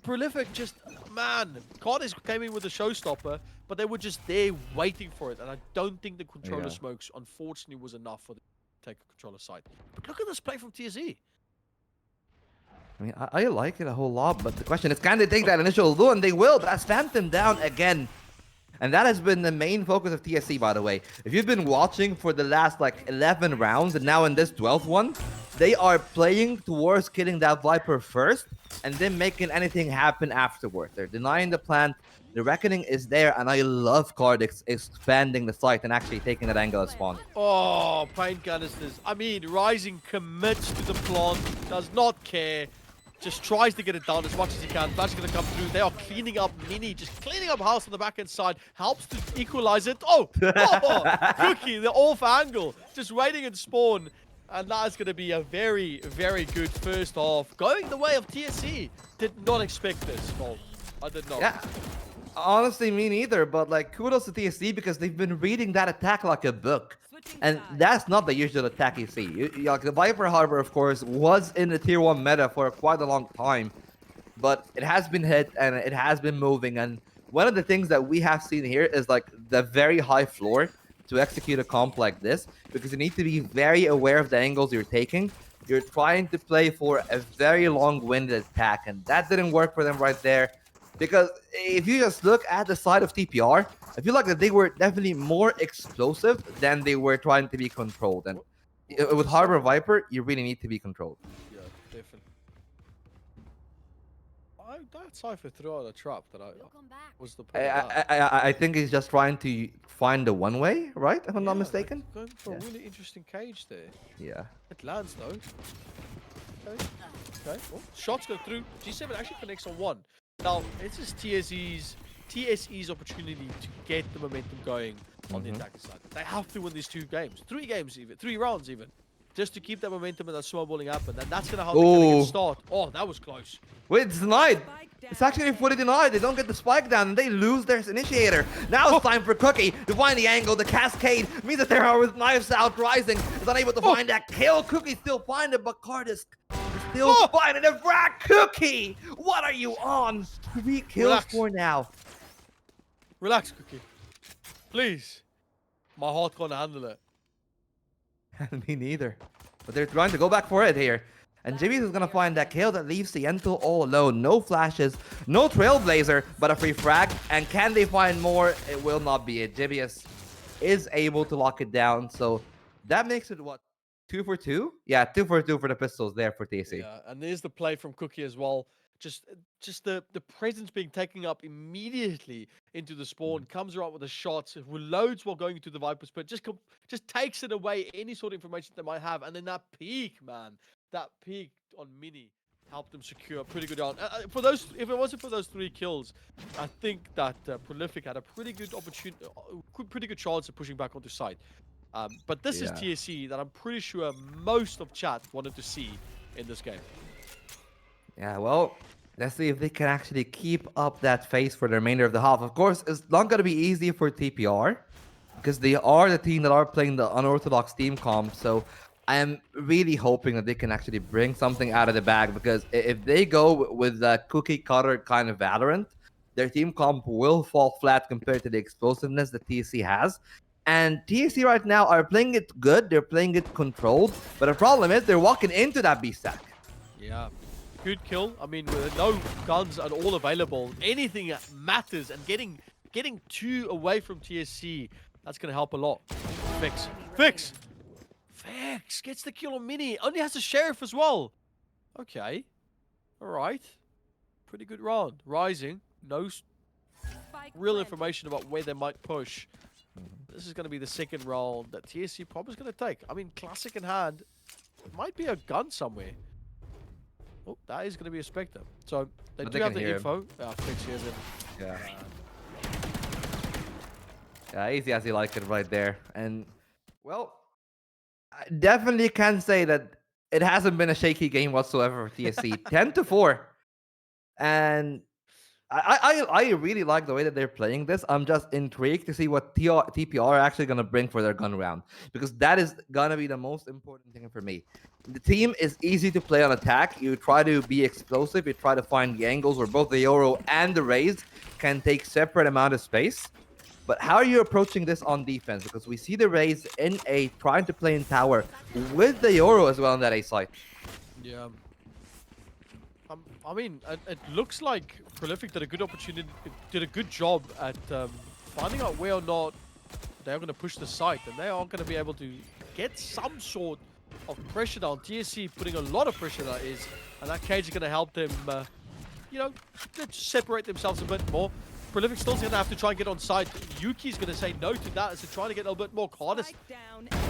Prolific just, man, Cardiff came in with a showstopper, but they were just there waiting for it, and I don't think the controller smokes, unfortunately, was enough for them to take a controller side. But look at this play from TSE. I mean, I like it a whole lot, but the question is, can they take that initial low? And they will. That's Phantom down again. And that has been the main focus of TSE, by the way. If you've been watching for the last, like, 11 rounds, and now in this 12th one, they are playing towards killing that Viper first, and then making anything happen afterward. They're denying the plant. The Reckoning is there, and I love Cardix expanding the site and actually taking that angle at spawn. Oh, paint canisters. I mean, Rising commits to the plant, does not care. Just tries to get it down as much as he can. Flash is going to come through. They are cleaning up Mini, just cleaning up house on the back end side. Helps to equalize it. Oh, Cookie, the off angle. Just waiting in spawn. And that is going to be a very, very good first half. Going the way of TSE. Did not expect this. Well, I did not. Yeah. Honestly, me neither, but like kudos to TSE because they've been reading that attack like a book. And that's not the usual attack you see. Like the Viper Harbor, of course, was in the tier 1 meta for quite a long time. But it has been hit and it has been moving. And one of the things that we have seen here is like the very high floor to execute a comp like this. Because you need to be very aware of the angles you're taking. You're trying to play for a very long-winded attack. And that didn't work for them right there. Because if you just look at the side of TPR, I feel like that they were definitely more explosive than they were trying to be controlled. And with Harbor Viper, you really need to be controlled. Yeah, definitely. That Cypher threw out a trap that was the point. I think he's just trying to find the one way, right? If I'm not mistaken. Going for a really interesting cage there. Yeah. It lands though. Okay. Okay. Oh, shots go through. G7 actually connects on one. Now, this is TSE's opportunity to get the momentum going on the attacker side. They have to win these 2 games. 3 games even. 3 rounds even. Just to keep that momentum and that snowballing happen. And that's going to help them get start. Oh, that was close. Wait, it's denied. It's actually fully denied. They don't get the spike down and they lose their initiator. Now it's time for Cookie to find the angle. The cascade means that they are with knives out. Rising is unable to find that kill. Cookie still find it, but Cardis still finding a frag. Cookie, what are you on? 3 kills for now. Relax, Cookie. Please. My heart can't handle it. Me neither. But they're trying to go back for it here. And Jibbies is going to find that kill that leaves Siento all alone. No flashes, no Trailblazer, but a free frag. And can they find more? It will not be it. Jibbies is able to lock it down. So that makes it, what, 2 for 2? Yeah, 2 for 2 for the pistols there for TSE. Yeah, and there's the play from Cookie as well. Just the presence being taken up immediately into the spawn, comes around with a shot, reloads while going into the Viper's pit, just takes it away, any sort of information they might have. And then that peak, man, that peak on Mini helped them secure a pretty good round. For those, if it wasn't for those 3 kills, I think that Prolific had a pretty good opportunity, pretty good chance of pushing back onto site. But this is TSE that I'm pretty sure most of chat wanted to see in this game. Yeah, well, let's see if they can actually keep up that pace for the remainder of the half. Of course, it's not going to be easy for TPR because they are the team that are playing the unorthodox team comp. So I am really hoping that they can actually bring something out of the bag, because if they go with the cookie cutter kind of Valorant, their team comp will fall flat compared to the explosiveness that TSE has. And TSE right now are playing it good. They're playing it controlled. But the problem is they're walking into that B stack. Yeah. Good kill. I mean, with no guns at all available, anything that matters, and getting 2 away from TSC, that's going to help a lot. Fix. Fix! Fix gets the kill on Mini. Only has the Sheriff as well. Okay. Alright. Pretty good round. Rising. No real information about where they might push. This is going to be the second round that TSC probably is going to take. I mean, Classic in hand. It might be a gun somewhere. Oh, that is going to be a Spectre. So, they do have the info. Fix hears him. Yeah. Yeah, easy as you like it right there. And, well, I definitely can say that it hasn't been a shaky game whatsoever for TSC. 10-4. And I really like the way that they're playing this. I'm just intrigued to see what TPR are actually going to bring for their gun round, because that is going to be the most important thing for me. The team is easy to play on attack. You try to be explosive. You try to find the angles where both the Yoro and the Raze can take separate amount of space. But how are you approaching this on defense? Because we see the Raze in A trying to play in tower with the Yoro as well on that A side. Yeah. I mean, it looks like Prolific did a good job at finding out where or not they're going to push the site, and they are going to be able to get some sort of pressure down. TSC putting a lot of pressure, that is, and that cage is going to help them, you know, separate themselves a bit more. Prolific still going to have to try and get on site. Yuki's going to say no to that, so trying to get a little bit more Cardis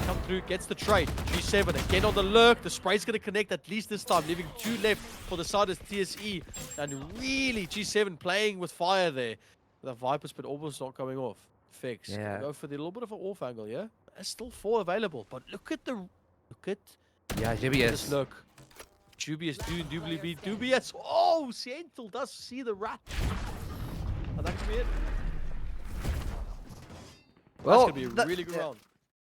come through, gets the trade. G7 again on the lurk. The spray's going to connect at least this time, leaving 2 left for the side of TSE. And really, G7 playing with fire there. The Viper Spit almost not going off. Fix. Yeah. Go for the little bit of an off angle, yeah? There's still 4 available, but look at Yeah, Dubious. this look. Dubious doing Dubious. Oh, Siental does see the rat. And that could be it. Well, that's going to be a really good round.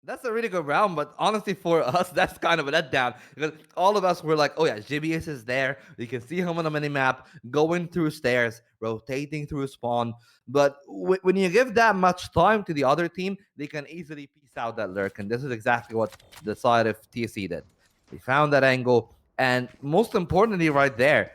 That's a really good round, but honestly for us, that's kind of a letdown. Because all of us were like, oh yeah, Gibius is there. You can see him on the minimap, going through stairs, rotating through spawn. But when you give that much time to the other team, they can easily piece out that lurk. And this is exactly what the side of TSE did. They found that angle. And most importantly right there,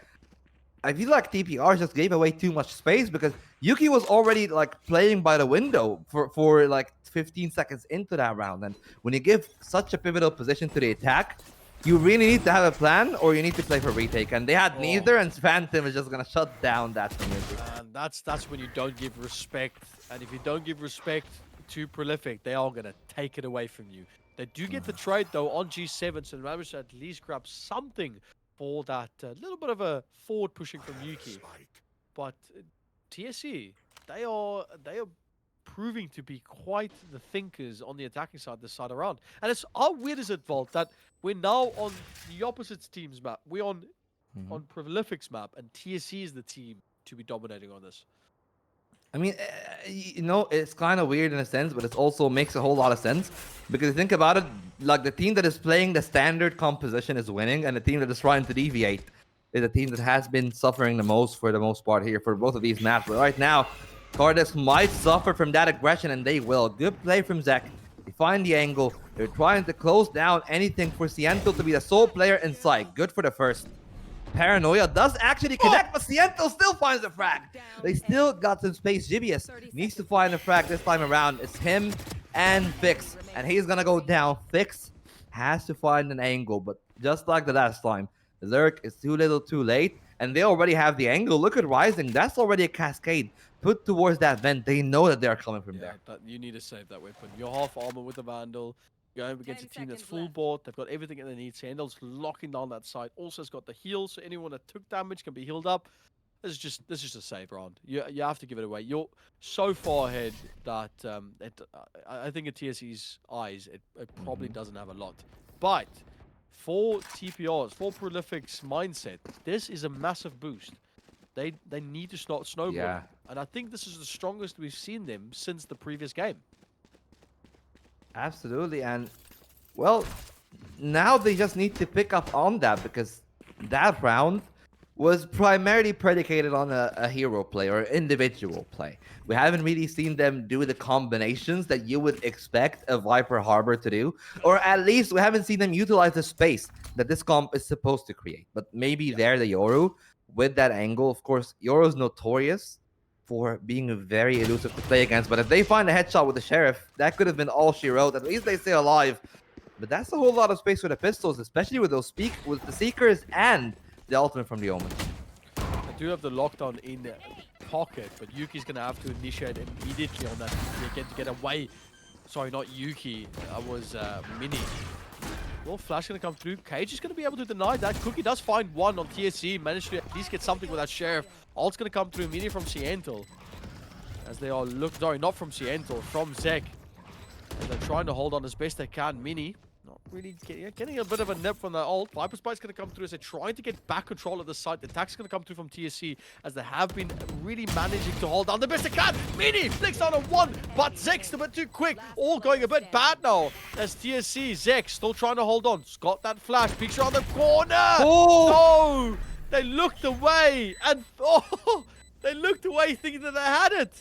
I feel like TPR just gave away too much space, because Yuki was already like playing by the window for like 15 seconds into that round. And when you give such a pivotal position to the attack, you really need to have a plan, or you need to play for retake. And they had neither, and Phantom is just gonna shut down that from Yuki. And that's when you don't give respect. And if you don't give respect to Prolific, they are gonna take it away from you. They do get the trade though on G7, so managed to at least grab something for that little bit of a forward pushing from Yuki. But TSE, they are proving to be quite the thinkers on the attacking side this side around. And it's how weird is it, Vault, that we're now on the opposite team's map. We're on Prolific's map, and TSE is the team to be dominating on this. I mean, you know, it's kind of weird in a sense, but it also makes a whole lot of sense. Because you think about it, like the team that is playing the standard composition is winning, and the team that is trying to deviate is a team that has been suffering the most for the most part here for both of these maps. But right now, Cardis might suffer from that aggression, and they will. Good play from Zek. They find the angle. They're trying to close down anything for Siento to be the sole player inside. Good for the first. Paranoia does actually connect, but Siento still finds the frag. They still got some space. Gibius needs to find the frag this time around. It's him and Fix, and he's gonna go down. Fix has to find an angle, but just like the last time, Zerk is too little too late, and they already have the angle. Look at Rising. That's already a cascade put towards that vent. They know that they're coming from there. You need to save that weapon. You're half armor with the Vandal. Going against a team that's full board. They've got everything that they need. Sandal's locking down that side. Also has got the heal, so anyone that took damage can be healed up. This is just a save round. You have to give it away. You're so far ahead that I think in TSE's eyes it probably doesn't have a lot. But for TPRs, for Prolific's mindset, this is a massive boost. They need to start snowballing. Yeah. And I think this is the strongest we've seen them since the previous game. Absolutely, and well, now they just need to pick up on that, because that round was primarily predicated on a hero play or individual play. We haven't really seen them do the combinations that you would expect a Viper Harbor to do, or at least we haven't seen them utilize the space that this comp is supposed to create. But maybe there, the Yoru, with that angle, of course, Yoru's notorious for being very elusive to play against, but if they find a headshot with the Sheriff, that could have been all she wrote. At least they stay alive. But that's a whole lot of space for the pistols, especially with those with the Seekers and the ultimate from the Omen. I do have the lockdown in the pocket, but Yuki's going to have to initiate immediately on that again to get away. Sorry, not Yuki. That was Mini. Well, Flash going to come through. Cage is going to be able to deny that. Cookie does find one on TSE. Managed to at least get something with that Sheriff. Ult's going to come through Mini from Siental. As they are sorry, not from Siental, from Zek. As they're trying to hold on as best they can. Mini not really getting a bit of a nip from the ult. Viper Spike's going to come through as they're trying to get back control of the site. The attack's going to come through from TSC as they have been really managing to hold on the best they can. Mini flicks on a one, but Zek's a bit too quick. All going a bit bad now as TSC. Zek still trying to hold on. Got that flash. Picture on the corner. Oh! No! They looked away and they looked away thinking that they had it.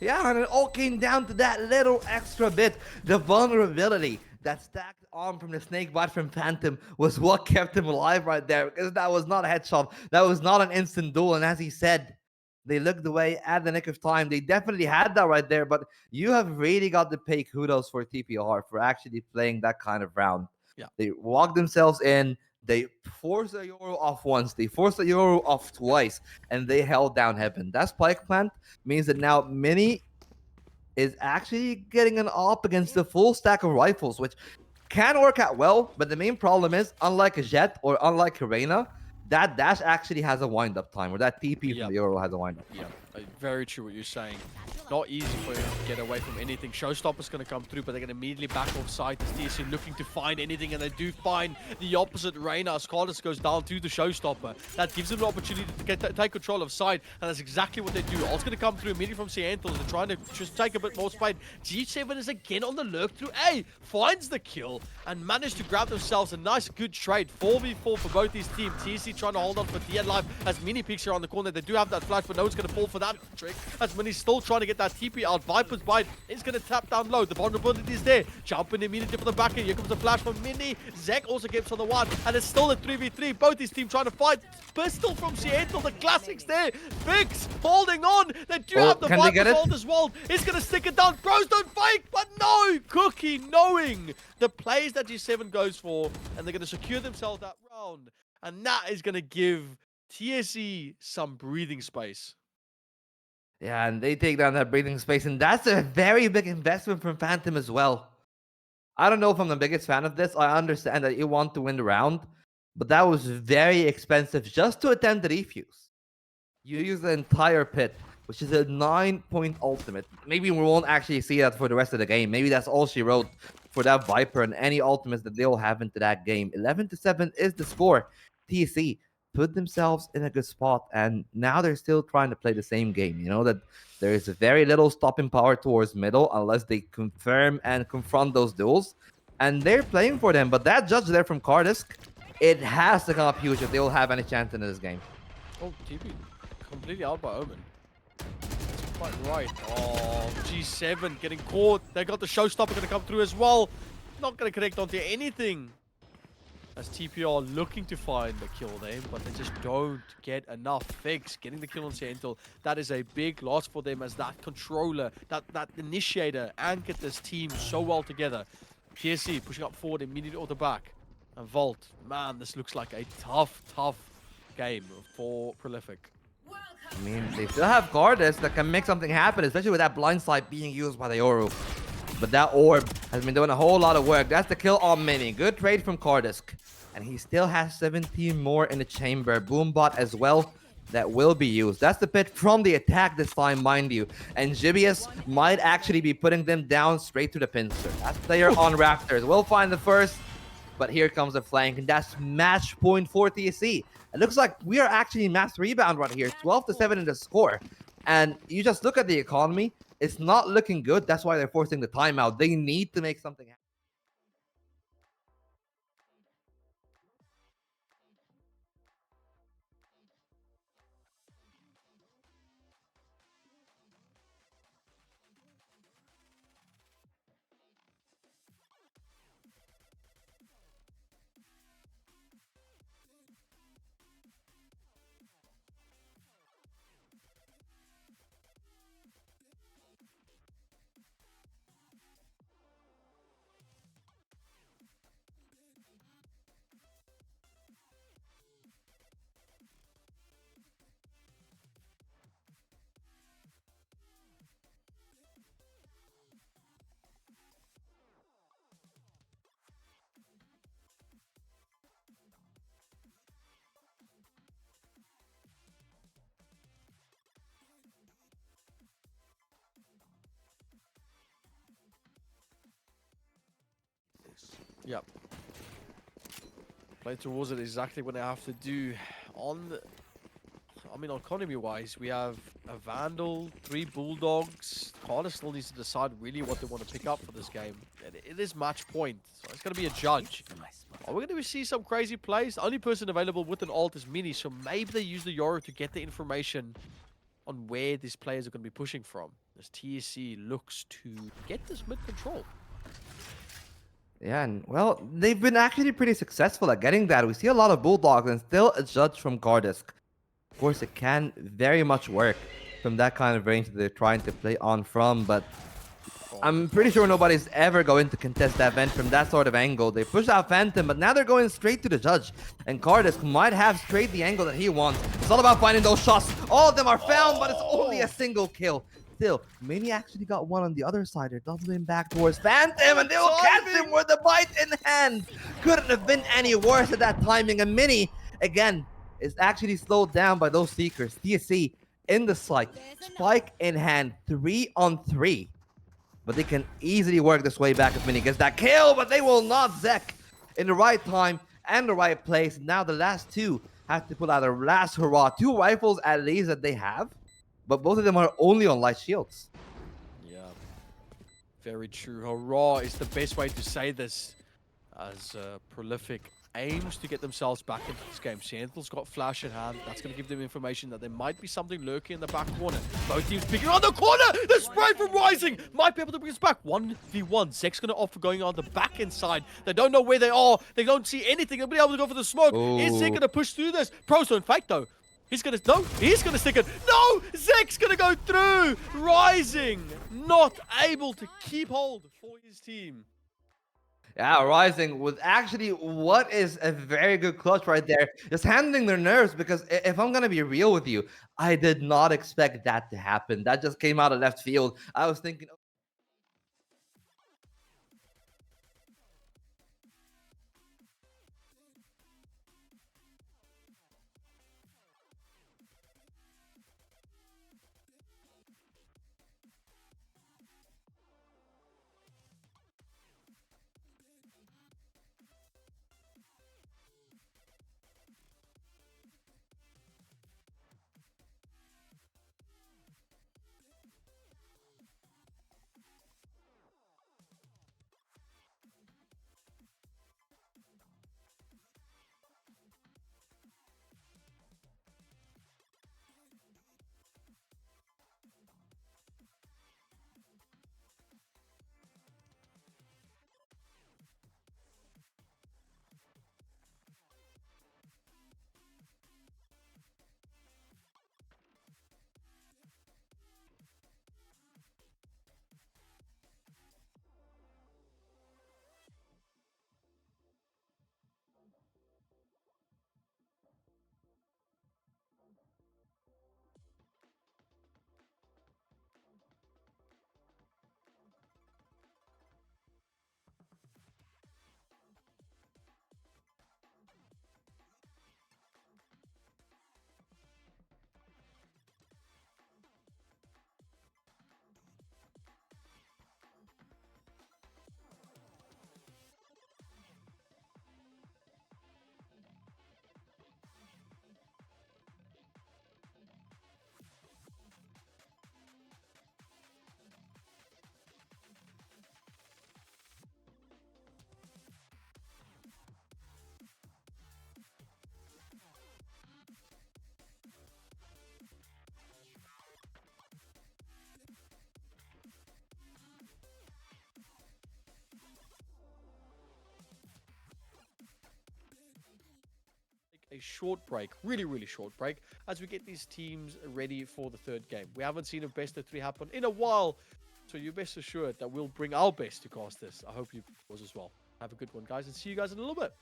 Yeah, and it all came down to that little extra bit. The vulnerability. That stacked arm from the snake bite from Phantom was what kept him alive right there, because that was not a headshot. That was not an instant duel. And as he said, they looked away at the nick of time. They definitely had that right there, but you have really got to pay kudos for TPR for actually playing that kind of round. Yeah. They walked themselves in. They forced a Euro off once. They forced a Euro off twice, and they held down Heaven. That spike plant means that now Mini is actually getting an op against the full stack of rifles, which can work out well, but the main problem is, unlike a Jet or unlike a Reyna, that dash actually has a wind-up time, or that TP from the Euro has a wind-up time. Yeah, very true what you're saying. Not easy for him to get away from anything. Showstopper's going to come through, but they're going to immediately back off site. TSC looking to find anything, and they do find the opposite. Reyna, as Carlos goes down to the Showstopper. That gives them the opportunity to take control of site, and that's exactly what they do. All's going to come through immediately from Siental. They're trying to just take a bit more speed. G7 is again on the lurk through A. Finds the kill, and managed to grab themselves a nice, good trade. 4v4 for both these teams. TSC trying to hold on for DN Life as Mini peeks around the corner. They do have that flash, but no one's going to fall for that trick. As Mini's still trying to get that TP out. Viper's Bite is going to tap down low. The vulnerability is there. Jumping immediately for the back end. Here comes the flash from Mini. Zek also gets on the one. And it's still a 3v3. Both these teams trying to fight. Pistol from Siental. The classics there. Fix holding on. They do have the Viper's hold as well. He's going to stick it down. Bros don't fake. But no. Cookie knowing the plays that G7 goes for. And they're going to secure themselves that round. And that is going to give TSE some breathing space. Yeah, and they take down that breathing space, and that's a very big investment from Phantom as well. I don't know if I'm the biggest fan of this. I understand that you want to win the round, but that was very expensive just to attempt the defuse. You use the entire pit, which is a 9-point ultimate. Maybe we won't actually see that for the rest of the game. Maybe that's all she wrote for that Viper and any ultimates that they'll have into that game. 11-7 is the score. TSE put themselves in a good spot, and now they're still trying to play the same game. You know that there is very little stopping power towards middle unless they confirm and confront those duels, and they're playing for them. But that judge there from Cardisk, it has to come up huge if they will have any chance in this game. Oh, TP completely out by Omen. That's quite right. Oh, G7 getting caught. They got the Showstopper going to come through as well. Not going to connect onto anything. As TPR looking to find the kill there, but they just don't get enough. Fix getting the kill on Sentinel. That is a big loss for them, as that controller, that initiator anchored this team so well together. TSC pushing up forward immediately or the back. And Vault, man, this looks like a tough game for Prolific. I mean, they still have Cardisk that can make something happen, especially with that blind sight being used by the Yoru. But that orb has been doing a whole lot of work. That's the kill on Mini. Good trade from Cardisk. And he still has 17 more in the chamber. Boombot as well that will be used. That's the pit from the attack this time, mind you. And Gibius might actually be putting them down straight to the pincer. That player on Raptors will find the first. But here comes the flank. And that's match point for TSE. It looks like we are actually mass rebound right here. 12-7 in the score. And you just look at the economy. It's not looking good. That's why they're forcing the timeout. They need to make something happen. Yep. Play towards it exactly what they have to do. I mean, economy-wise, we have a Vandal, 3 Bulldogs. Carter still needs to decide really what they want to pick up for this game. And it is match point, so it's going to be a judge. Are we going to see some crazy plays? The only person available with an ult is Mini, so maybe they use the Yoru to get the information on where these players are going to be pushing from. As TSE looks to get this mid control. Yeah, and well, they've been actually pretty successful at getting that. We see a lot of Bulldogs and still a judge from Gardisk. Of course, it can very much work from that kind of range that they're trying to play on from, but I'm pretty sure nobody's ever going to contest that vent from that sort of angle. They pushed out Phantom, but now they're going straight to the judge. And Gardisk might have straight the angle that he wants. It's all about finding those shots. All of them are found, but it's only a single kill. Still, Mini actually got one on the other side. They're doubling back towards Phantom, and they'll catch him with the bite in hand. Couldn't have been any worse at that timing. And Mini, again, is actually slowed down by those Seekers. TSE in the site, spike in hand, 3-on-3. But they can easily work this way back if Mini gets that kill, but they will not. Zek in the right time and the right place. Now the last two have to pull out a last hurrah. 2 rifles at least that they have, but both of them are only on light shields. Yeah, very true. Hurrah is the best way to say this, as Prolific aims to get themselves back into this game. Shantel's got flash in hand. That's going to give them information that there might be something lurking in the back corner. Both teams picking on the corner. The spray from Rising might be able to bring us back. 1v1. Zek's going to opt for going on the back end side. They don't know where they are. They don't see anything. They'll be able to go for the smoke. Is Zek going to push through this? Pros don't fake though. He's going to, no, he's going to stick it. No, Zek's going to go through. Rising not able to keep hold for his team. Yeah, Rising with actually what is a very good clutch right there. Just handling their nerves, because if I'm going to be real with you, I did not expect that to happen. That just came out of left field. I was thinking... A short break, really short break, as we get these teams ready for the third game. We haven't seen a best of 3 happen in a while, so you're best assured that we'll bring our best to cast this. I hope you was as well. Have a good one, guys, and see you guys in a little bit.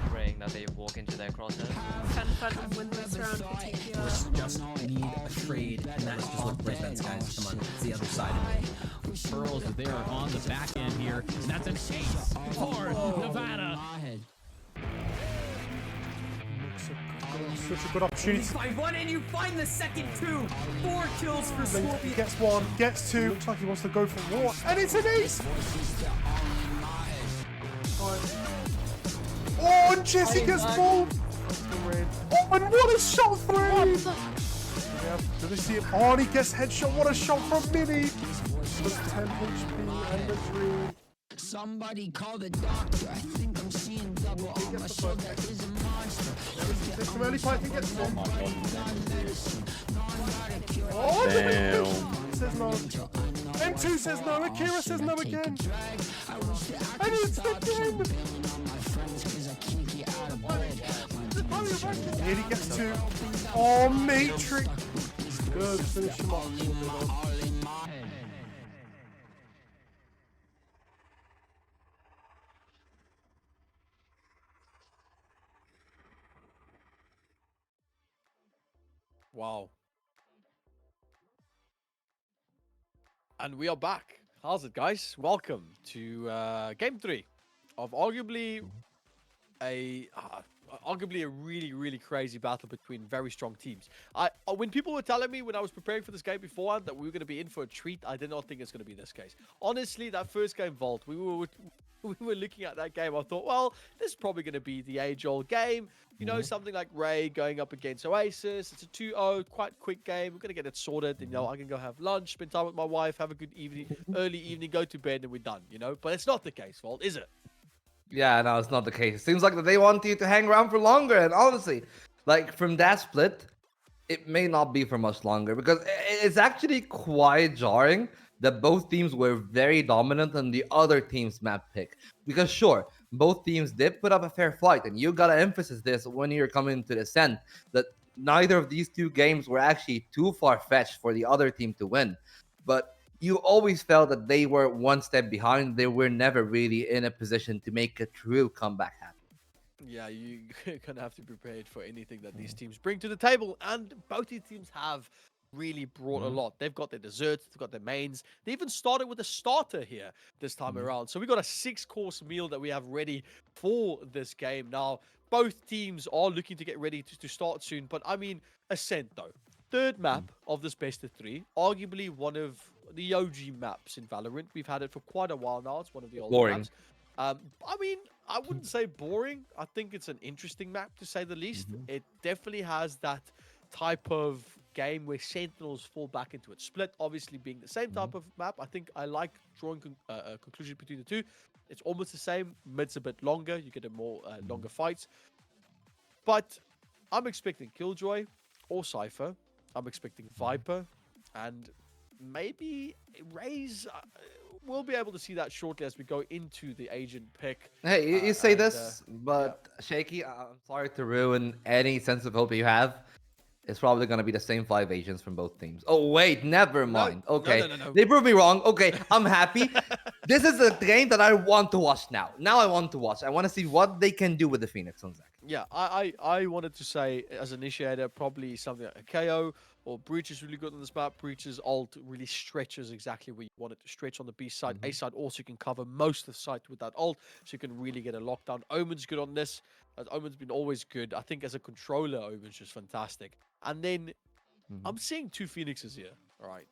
Praying that they walk into their crosshairs. Can fight and win this round for TPR. Just need a trade, and that is just what great bets, guys. Come on, it's the other side of it. Pearls, they are on the back end here, and that's an ace for Nevada. Such a good opportunity. Find one, and you find the second two. 4 kills for Scorpion. Gets one, gets two. Looks like he wants to go for war, and it's an ace. Oh, and Jesse gets full. Oh, and what a shot three! Yeah, do they see it? Oh, and he gets headshot. What a shot from Mini. With 10 HP and the dream. Somebody call the doctor. I think I'm seeing double on my shoulder is a monster. There's some early fight. He gets one. Oh, damn. Says no. M2 says no. Akira says no again. And it's the game. Here he gets two. Oh, Matrix. Good. Finish him off. Wow. And we are back. How's it, guys? Welcome to game 3 of arguably a really crazy battle between very strong teams. When people were telling me when I was preparing for this game beforehand that we were going to be in for a treat, I did not think it's going to be this case. Honestly, that first game, Vault, we were looking at that game. I thought, well, this is probably going to be the age-old game. You know, something like Ray going up against Oasis. It's a 2-0, quite quick game. We're going to get it sorted. And, you know, I can go have lunch, spend time with my wife, have a good evening, early evening, go to bed, and we're done, you know? But it's not the case, Vault, is it? Yeah, no, it's not the case. It seems like that they want you to hang around for longer. And honestly, like from that split, it may not be for much longer because it's actually quite jarring that both teams were very dominant on the other team's map pick. Because sure, both teams did put up a fair fight, and you gotta emphasize this when you're coming to the Ascent, that neither of these two games were actually too far-fetched for the other team to win. But you always felt that they were one step behind. They were never really in a position to make a true comeback happen. Yeah, you're going to have to be prepared for anything that these teams bring to the table. And both these teams have really brought a lot. They've got their desserts, they've got their mains. They even started with a starter here this time around. So we got a 6-course meal that we have ready for this game. Now, both teams are looking to get ready to start soon. But I mean, Ascent though. Third map of this best of 3. Arguably one of the OG maps in Valorant. We've had it for quite a while now. It's one of the older maps. I mean, I wouldn't say boring. I think it's an interesting map, to say the least. It definitely has that type of game where Sentinels fall back into it. Split, obviously, being the same type of map. I think I like drawing a conclusion between the two. It's almost the same. Mid's a bit longer. You get a more longer fights. But I'm expecting Killjoy or Cypher. I'm expecting Viper. And maybe Raze... we'll be able to see that shortly as we go into the agent pick. Hey, you say this, but Shaky, I'm sorry to ruin any sense of hope you have. It's probably going to be the same 5 agents from both teams. Oh, wait, never mind. Okay, no. They proved me wrong. Okay, I'm happy. This is a game that I want to watch now. Now I want to watch. I want to see what they can do with the Phoenix on Zach. Yeah, I wanted to say, as initiator, probably something like a KO or Breach is really good on this map. Breach's ult really stretches exactly where you want it to stretch on the B side. A side also can cover most of the site with that ult, so you can really get a lockdown. Omen's good on this. Omen's been always good. I think as a controller, Omen's just fantastic. And then I'm seeing 2 Phoenixes here. All right.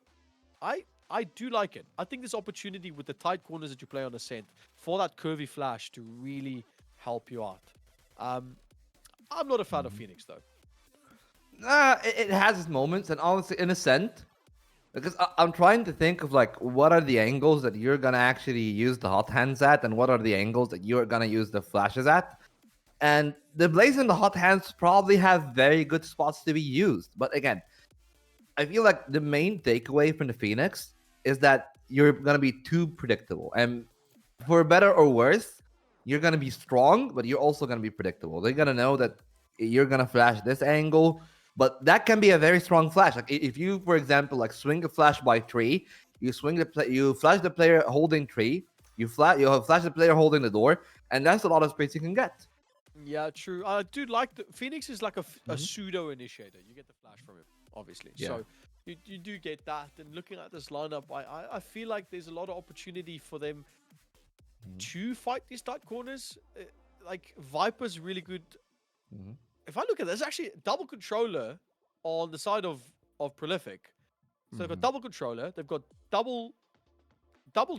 I do like it. I think this opportunity with the tight corners that you play on Ascent for that curvy flash to really help you out. I'm not a fan of Phoenix, though. It has its moments, and honestly, in Ascent, because I'm trying to think of like what are the angles that you're gonna actually use the hot hands at, and what are the angles that you're gonna use the flashes at. And the Blaze and the hot hands probably have very good spots to be used. But again, I feel like the main takeaway from the Phoenix is that you're gonna be too predictable, and for better or worse, you're gonna be strong, but you're also gonna be predictable. They're gonna know that you're gonna flash this angle, but that can be a very strong flash. Like if you, for example, like swing a flash by tree, you you flash the player holding tree, you flash the player holding the door, and that's a lot of space you can get. Yeah, true. I do like the Phoenix is like a Mhm. pseudo initiator. You get the flash from him, obviously. Yeah. So you do get that. And looking at this lineup, I feel like there's a lot of opportunity for them to fight these tight corners. Like Viper's really good. Mhm. If I look at this, actually double controller on the side of Prolific. So they've got double controller. They've got double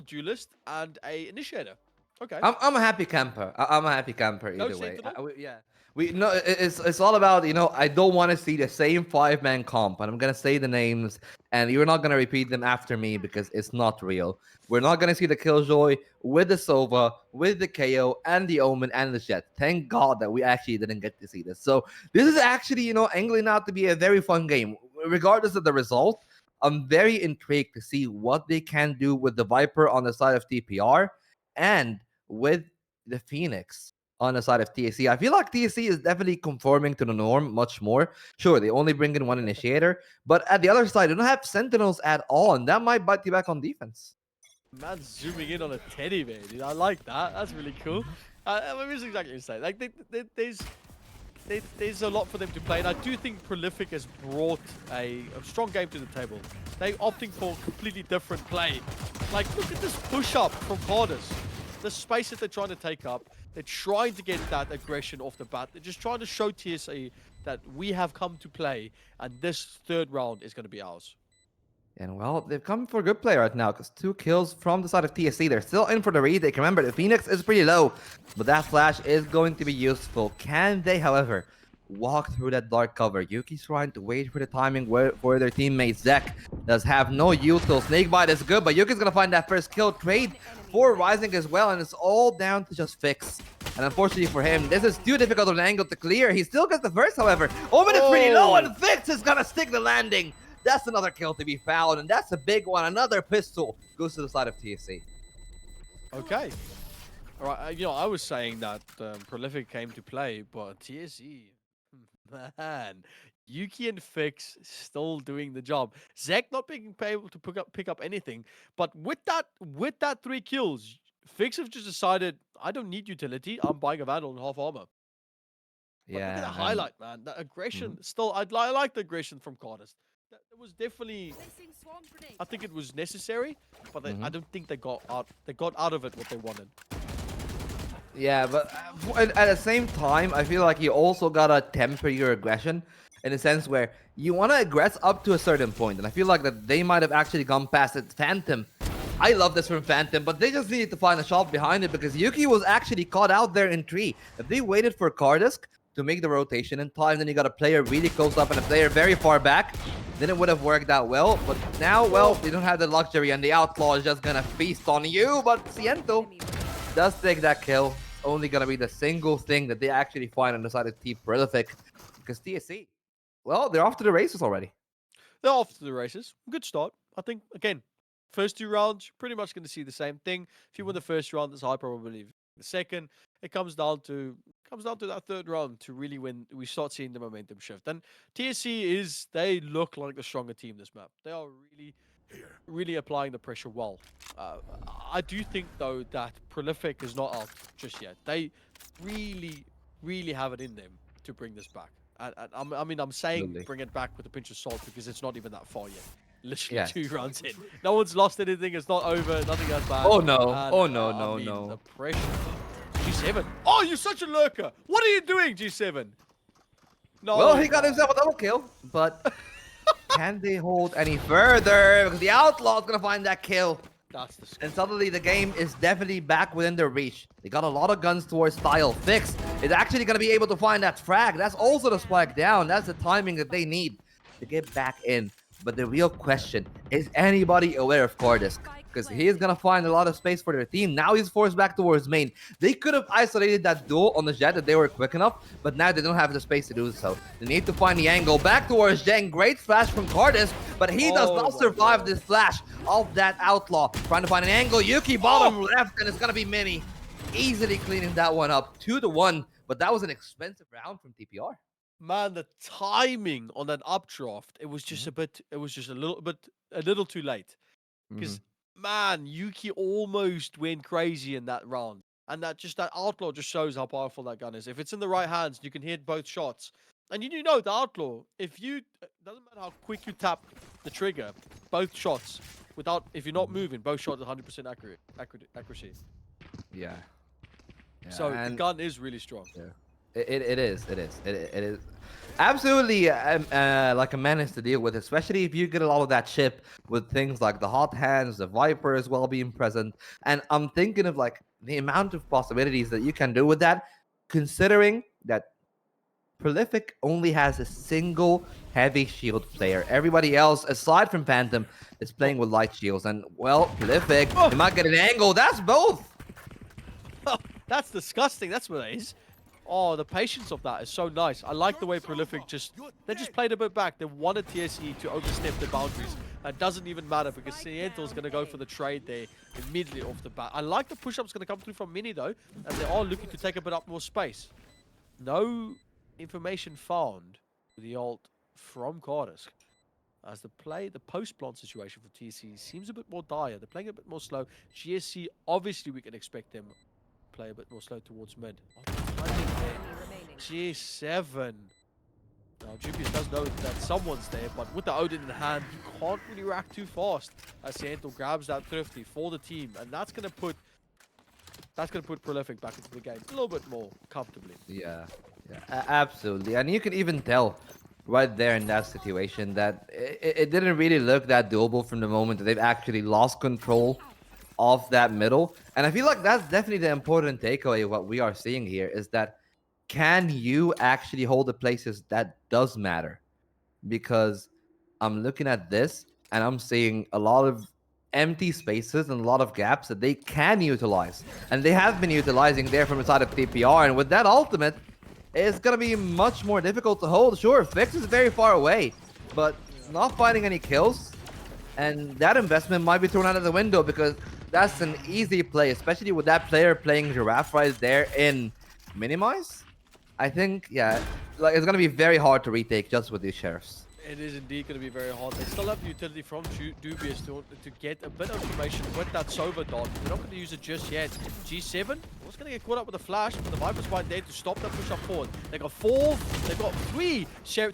duelist and a initiator. Okay. I'm a happy camper. I'm a happy camper No either way. sentinel? Yeah. We no, it's all about, you know, I don't want to see the same 5-man comp, and I'm gonna say the names, and you're not gonna repeat them after me because it's not real. We're not gonna see the Killjoy with the Sova, with the KO, and the Omen and the Jet. Thank God that we actually didn't get to see this. So this is actually, you know, angling out to be a very fun game, regardless of the result. I'm very intrigued to see what they can do with the Viper on the side of TPR and with the Phoenix on the side of TSE. I feel like TSE is definitely conforming to the norm much more. Sure, they only bring in one initiator, but at the other side, they don't have sentinels at all, and that might bite you back on defense. Man, zooming in on a teddy bear, dude. I like that. That's really cool. I mean, it's exactly what you say. Like, there's a lot for them to play, and I do think Prolific has brought a strong game to the table. They opting for completely different play. Like, look at this push-up from Cardis. The space that they're trying to take up, they're trying to get that aggression off the bat. They're just trying to show TSE that we have come to play, and this third round is going to be ours. And well, they've come for a good play right now because 2 kills from the side of TSE. They're still in for the retake. Remember, the Phoenix is pretty low, but that flash is going to be useful. Can they, however, walk through that dark cover? Yuki's trying to wait for the timing for their teammate. Zek does have no util. Snakebite is good, but Yuki's going to find that first kill. Trade for Rising as well, and it's all down to just Fix. And unfortunately for him, this is too difficult of an angle to clear. He still gets the first, however. Omen is pretty low, and Fix is going to stick the landing. That's another kill to be found, and that's a big one. Another pistol goes to the side of TSE. Okay. All right. You know, I was saying that Prolific came to play, but TSE, man, Yuki and Fix still doing the job. Zek not being able to pick up anything, but with that 3 kills, Fix have just decided I don't need utility. I'm buying a Vandal and half armor. But look at the highlight, man. That aggression. Still, I like the aggression from Cardis. That was definitely. I think it was necessary, but I don't think they got out. They got out of it what they wanted. Yeah, but at the same time, I feel like you also gotta temper your aggression in a sense where you want to aggress up to a certain point, and I feel like that they might have actually gone past it. Phantom, I love this from Phantom, but they just needed to find a shot behind it because Yuki was actually caught out there in tree. If they waited for Cardisk to make the rotation in time, then you got a player really close up and a player very far back, then it would have worked out well. But now, well, they don't have the luxury, and the Outlaw is just gonna feast on you. But Siento does take that kill. It's only gonna be the single thing that they actually find on the side of T Prolific, because TSE, well, they're off to the races already. They're off to the races. Good start. I think, again, first 2 rounds, you're pretty much going to see the same thing. If you win the first round, there's high probability the second. It comes down to that third round to really win. We start seeing the momentum shift. And TSE they look like the stronger team this map. They are really applying the pressure well. I do think, though, that Prolific is not out just yet. They really have it in them to bring this back. I mean, I'm saying Absolutely. bring it back with a pinch of salt because it's not even that far yet. Literally Yes. 2 rounds in. No one's lost anything. It's not over. Nothing goes bad. Oh no! And, Oh no! I mean, No! The pressure. G7. Oh, you're such a lurker. What are you doing, G7? No. Well, he got himself a double kill, but can they hold any further? Because the Outlaw's gonna find that kill. That's the And suddenly the game is definitely back within their reach. They got a lot of guns towards Style. Fix is actually going to be able to find that frag. That's also the spike down. That's the timing that they need to get back in. But the real question, is anybody aware of Cardisk? because he is going to find a lot of space for their team. Now he's forced back towards main. They could have isolated that duel on the Jet if they were quick enough, but now they don't have the space to do so. They need to find the angle back towards Jen. Great flash from Cardis, but he does not survive this flash of that Outlaw. Trying to find an angle. Yuki bottom left, and it's going to be Mini. Easily cleaning that one up 2-1, but that was an expensive round from TPR. Man, the timing on that updraft, it was just a little too late. Because man, Yuki almost went crazy in that round. And that Outlaw just shows how powerful that gun is. If it's in the right hands, you can hit both shots. And you know the Outlaw, doesn't matter how quick you tap the trigger, both shots, if you're not moving, both shots are 100% accuracy. Yeah. So the gun is really strong. Yeah. It is absolutely like a menace to deal with, especially if you get a lot of that chip with things like the hot hands, the Viper as well being present. And I'm thinking of like the amount of possibilities that you can do with that, considering that Prolific only has a single heavy shield player. Everybody else, aside from Phantom, is playing with light shields. And well, Prolific, he might get an angle. That's both. That's disgusting. That's what it is. Oh, the patience of that is so nice. I like the way Prolific they just played a bit back. They wanted TSE to overstep the boundaries. It doesn't even matter because Siento's going to go for the trade there immediately off the bat. I like the push-up's going to come through from Mini though, as they are looking to take a bit up more space. No information found for the ult from Cardis. As the post-plant situation for TSE seems a bit more dire. They're playing a bit more slow. GSC, obviously we can expect them play a bit more slow towards mid. G7. Now, Jupius does know that someone's there, but with the Odin in hand, you can't really rack too fast. As Siento grabs that Thrifty for the team, and that's gonna put Prolific back into the game a little bit more comfortably. Yeah, absolutely. And you can even tell right there in that situation that it didn't really look that doable from the moment that they've actually lost control of that middle. And I feel like that's definitely the important takeaway of what we are seeing here is that can you actually hold the places that does matter? Because I'm looking at this and I'm seeing a lot of empty spaces and a lot of gaps that they can utilize. And they have been utilizing there from inside of TPR. And with that ultimate, it's going to be much more difficult to hold. Sure, Fix is very far away, but not finding any kills. And that investment might be thrown out of the window because that's an easy play, especially with that player playing Giraffe right there in Minimize. I think, yeah, like it's going to be very hard to retake just with these Sheriffs. It is indeed going to be very hard. They still have the utility from Dubious to get a bit of information with that Sova dot. They're not going to use it just yet. G7 was going to get caught up with a flash, but the Viper's right there to stop that push up forward. They got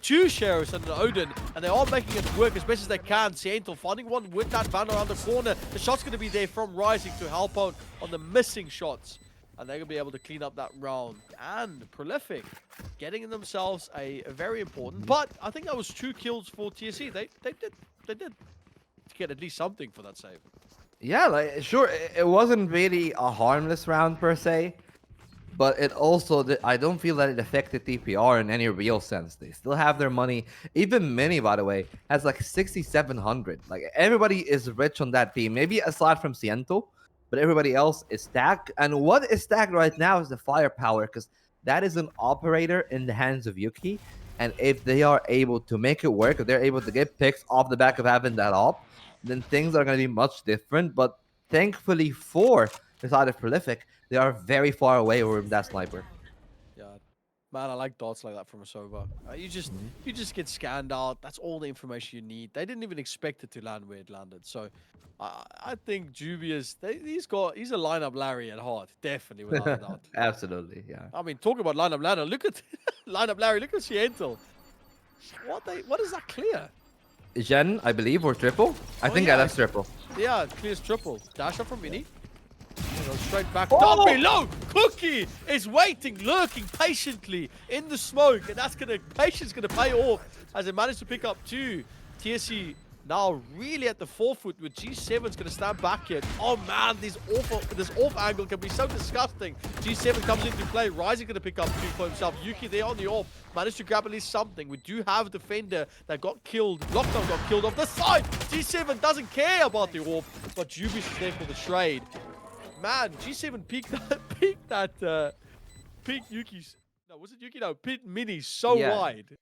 two Sheriffs and an Odin, and they are making it work as best as they can. Siento finding one with that van around the corner. The shot's going to be there from Rising to help out on the missing shots. And they're going to be able to clean up that round. And Prolific getting themselves a very important. But I think that was 2 kills for TSE. They did get at least something for that save. Yeah, like sure, it wasn't really a harmless round per se. But it also, I don't feel that it affected TPR in any real sense. They still have their money. Even Mini, by the way, has like 6,700. Like everybody is rich on that team. Maybe aside from Siento. But everybody else is stacked. And what is stacked right now is the firepower, because that is an operator in the hands of Yuki. And if they are able to make it work, if they're able to get picks off the back of having that op, then things are going to be much different. But thankfully for the side of Prolific, they are very far away from that sniper. Yeah, man, I like dots like that from a Sova. You just get scanned out. That's all the information you need. They didn't even expect it to land where it landed. So I think Dubious, he's a lineup Larry at heart, definitely without a doubt. Absolutely, yeah. I mean, talking about lineup Larry, look at lineup Larry. Look at Siento. What is that clear? Gen, I believe, or triple. I think that's triple. Yeah, it clears triple. Dash up from Mini. Straight back down below. Cookie is waiting, lurking patiently in the smoke, and patience gonna pay off as they manage to pick up 2. TSE Now really at the forefoot with G7's going to stand back here. Oh man, this off angle can be so disgusting. G7 comes into play. Rising going to pick up 2 for himself. Yuki there on the off. Managed to grab at least something. We do have a defender that got killed. Lockdown got killed off the side. G7 doesn't care about the orb, but Jubish is there for the trade. Man, G7 peaked Yuki's. No, was it Yuki? No, peaked Mini so wide.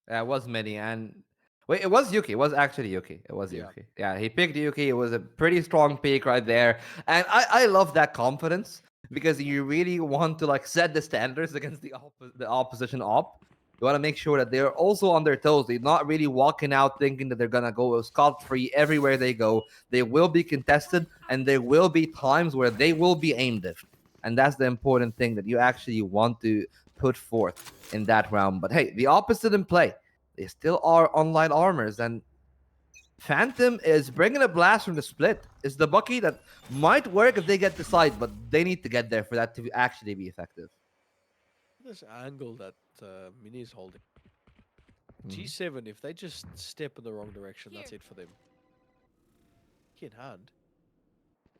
Yeah, it was Mini and wait, it was Yuki. It was actually Yuki. It was Yeah. Yuki. Yeah, he picked Yuki. It was a pretty strong pick right there, and I love that confidence because you really want to like set the standards against the opposition op. You want to make sure that they're also on their toes. They're not really walking out thinking that they're gonna go scot-free everywhere they go. They will be contested, and there will be times where they will be aimed at, and that's the important thing that you actually want to put forth in that round. But hey, the opposite in play. They still are online armors, and Phantom is bringing a blast from the split. It's the Bucky that might work if they get the side, but they need to get there for that to actually be effective. This angle that Mini is holding. G7, if they just step in the wrong direction, that's it for them. Key in hand.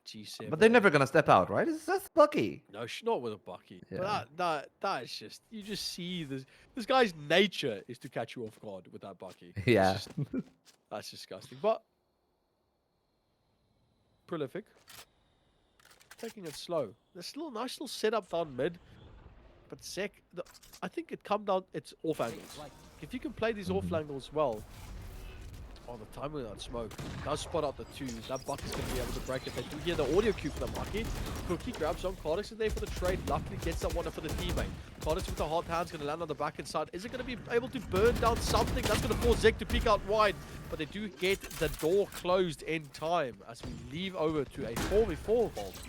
G7. But they're never gonna step out, right? That's Bucky. No, she's not with a Bucky. Yeah. But that is just, you just see this guy's nature is to catch you off guard with that Bucky. Yeah. That's disgusting. But Prolific taking it slow. There's still a nice little setup down mid. But Zek, I think it come down, it's off angles. If you can play these off angles well, oh, the time without smoke does spot out the 2. That Buck is going to be able to break it. They do hear the audio cue for the Bucky. Cookie grabs on. Cardex is there for the trade. Luckily gets that one for the teammate. Cardex with the hard hands going to land on the back inside. Is it going to be able to burn down something? That's going to force Zek to peek out wide. But they do get the door closed in time as we leave over to a 4v4 vault.